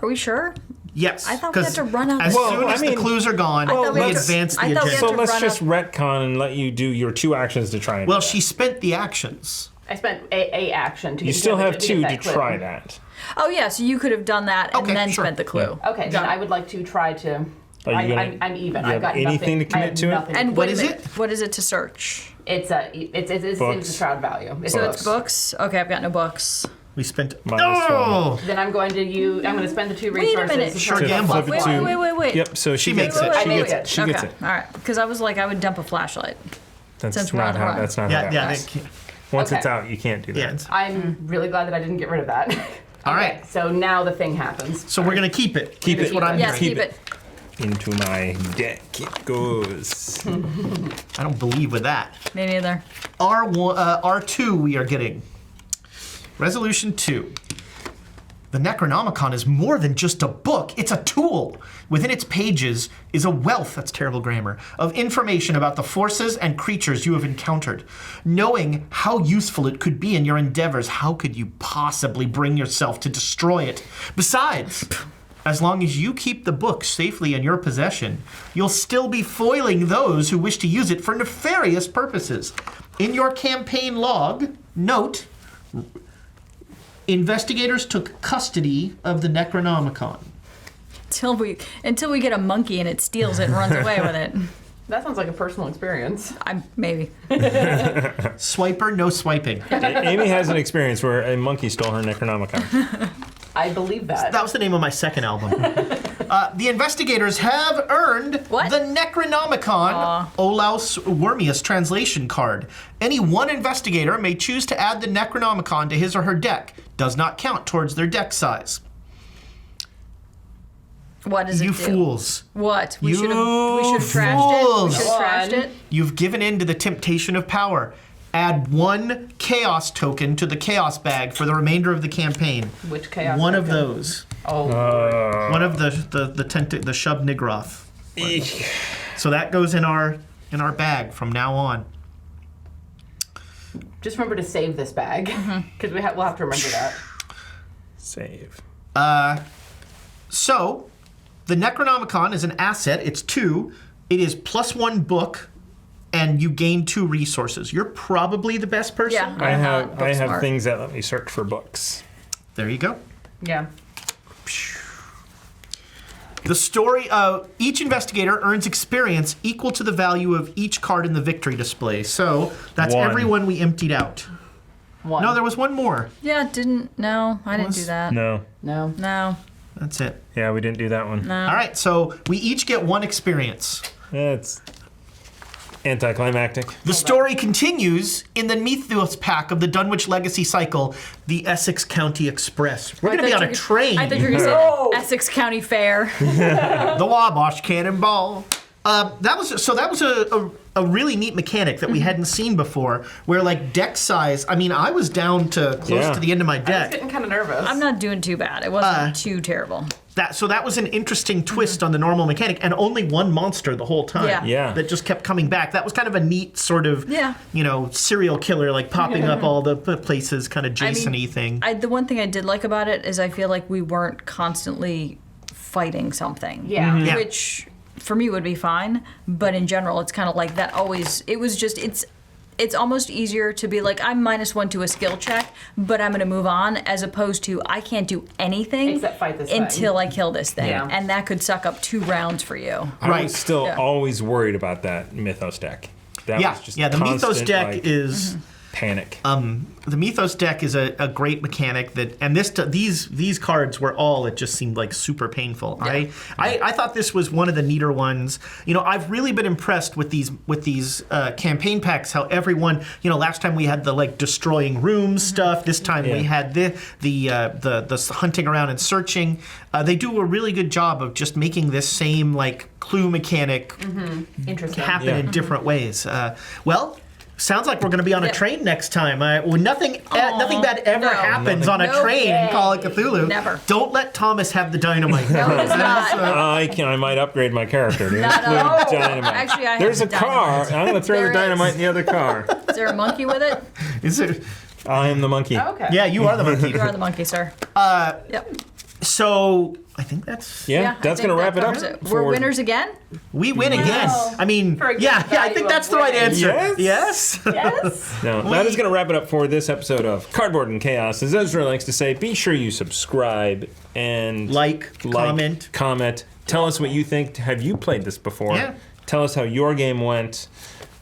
Are we sure? yes. I thought we had 'cause to run out. As Well, soon as I the mean- clues are gone, thought we we had to- advance the I thought we had agenda. So to let's run just retcon and let you do your 2 actions to try and Well, do that. she spent the actions. I spent a action to You get still have get 2 that to clue. try that. Oh, yeah, so you could have done that and Okay, then sure. spent the clue. Okay, then Got it. I would like to try to. Are you gonna- I'm even. you I've have got anything nothing. to commit I have to it? nothing. And What wait a is minute, it? What is it to search? It's the Books. shroud value. It's So books. it's books? Okay, I've got no books. We spent. Minus Oh! Then I'm going to spend the 2 Wait a resources. minute. to Sure, try to gamble. flip Flip it one. to- Wait. Yep, so she makes gets it. it. I She make gets it. it. She gets Okay, it. all right. Because I was like, I would dump a flashlight. That's Since we're not on the how run. that's not how Yeah, that yeah. works. they- Once it's Okay. out, you can't do that. yeah. it's- I'm really glad that I didn't get rid of that. All Okay, right. So now the thing happens. So we're gonna keep it. Keep That's it. what I'm Yes, hearing. keep it. Into my deck it goes. I don't believe with that. Me neither. R2 we are getting. Resolution 2. The Necronomicon is more than just a book, it's a tool. Within its pages is a wealth, that's terrible grammar, of information about the forces and creatures you have encountered. Knowing how useful it could be in your endeavors, how could you possibly bring yourself to destroy it? Besides, as long as you keep the book safely in your possession, you'll still be foiling those who wish to use it for nefarious purposes. In your campaign log, note, investigators took custody of the Necronomicon. Until we get a monkey and it steals it and runs away with it. That sounds like a personal experience. Maybe. Swiper, no swiping. Amy has an experience where a monkey stole her Necronomicon. I believe that. That was the name of my second album. The investigators have earned What? the Necronomicon Olaus Wormius translation card. Any one investigator may choose to add the Necronomicon to his or her deck. Does not count towards their deck size. What does it You do? fools. What? We You should have trashed it. We fools. should have trashed Go on. it. You've given in to the temptation of power. Add 1 chaos token to the chaos bag for the remainder of the campaign. Which chaos? One of token? those. Oh, One of the Shub Nigroth. So that goes in our bag from now on. just remember to save this bag because we'll have to remember that. Save. So, the Necronomicon is an asset. It's 2. It is +1 book, and you gain 2 resources. You're probably the best person. Yeah. I I'm have not book smart. things that let me search for books. There you go. Yeah. The story, each investigator earns experience equal to the value of each card in the victory display. So, that's 1. everyone we emptied out. 1. No, there was one more. Yeah, no, I didn't do that. No. No. No. That's it. Yeah, we didn't do that one. No. All right, so we each get 1 experience. It's anticlimactic. The story continues in the Ethos pack of the Dunwich Legacy cycle, the Essex County Express. We're going to be on a train. I thought you were going to say Essex County Fair. The Wabash Cannonball. That was a really neat mechanic that we hadn't seen before, where like deck size. I mean, I was down to close to the end of my I was deck. getting kind of nervous. I'm not doing too bad. It wasn't too terrible. That was an interesting twist on the normal mechanic, and only 1 monster the whole time. Yeah. Yeah. That just kept coming back. That was kind of a neat sort of, Yeah. serial killer, like popping up all the places, kind of I mean, Jason-y thing. The one thing I did like about it is I feel like we weren't constantly fighting something. Yeah. Yeah. Which for me would be fine, but in general it's kind of like that always, it was just, it's almost easier to be like, I'm -1 to a skill check, but I'm going to move on, as opposed to I can't do anything Except fight this thing. until I kill this thing. Yeah. And that could suck up 2 rounds for you. I was still Yeah. always worried about that Mythos deck. That was just the Mythos constant, deck like, is panic. the Mythos deck is a great mechanic that, and these cards were all, it just seemed like super painful. Yeah. I thought this was one of the neater ones. You know, I've really been impressed with these campaign packs. How everyone, you know, last time we had the like destroying rooms stuff. This time we had the hunting around and searching. They do a really good job of just making this same like clue mechanic Interesting. happen in different ways. Well. Sounds like we're going to be on a train next time. Nothing bad ever happens on a train in Call of Cthulhu. Never. Don't let Thomas have the dynamite. No, it's not. I might upgrade my character to Not include at all. dynamite. Actually, I have There's a the car. dynamite. I'm going to throw There the dynamite is. in the other car. Is there a monkey with it? Is it? I am the monkey. Oh, okay. Yeah, you are the monkey. You are the monkey, sir. Yep. So I think that's Yeah, that's going to wrap it up. We're winners again? we win again. I mean, For a good yeah, I value think of that's the right winning. answer. Yes? Yes. No, that is going to wrap it up for this episode of Cardboard and Chaos. As Ezra likes to say, be sure you subscribe and comment. Tell us what you think. Have you played this before? Yeah. Tell us how your game went.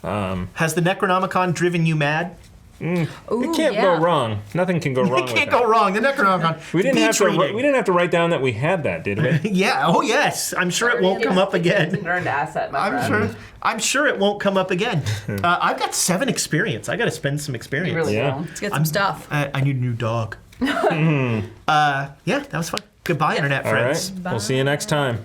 Has the Necronomicon driven you mad? Ooh, It can't go wrong. Nothing can go wrong. It can't go wrong. The Necronomicon. We didn't have beats to. reading. We didn't have to write down that we had that, did we? Yeah. Oh yes. I'm sure it won't come up It's again. an earned asset, my friend. I'm sure it won't come up again. I've got 7 experience. I got to spend some experience. You really Yeah. will. Let's get some stuff. I need a new dog. Yeah, that was fun. Goodbye, internet All friends. right. We'll see you next time.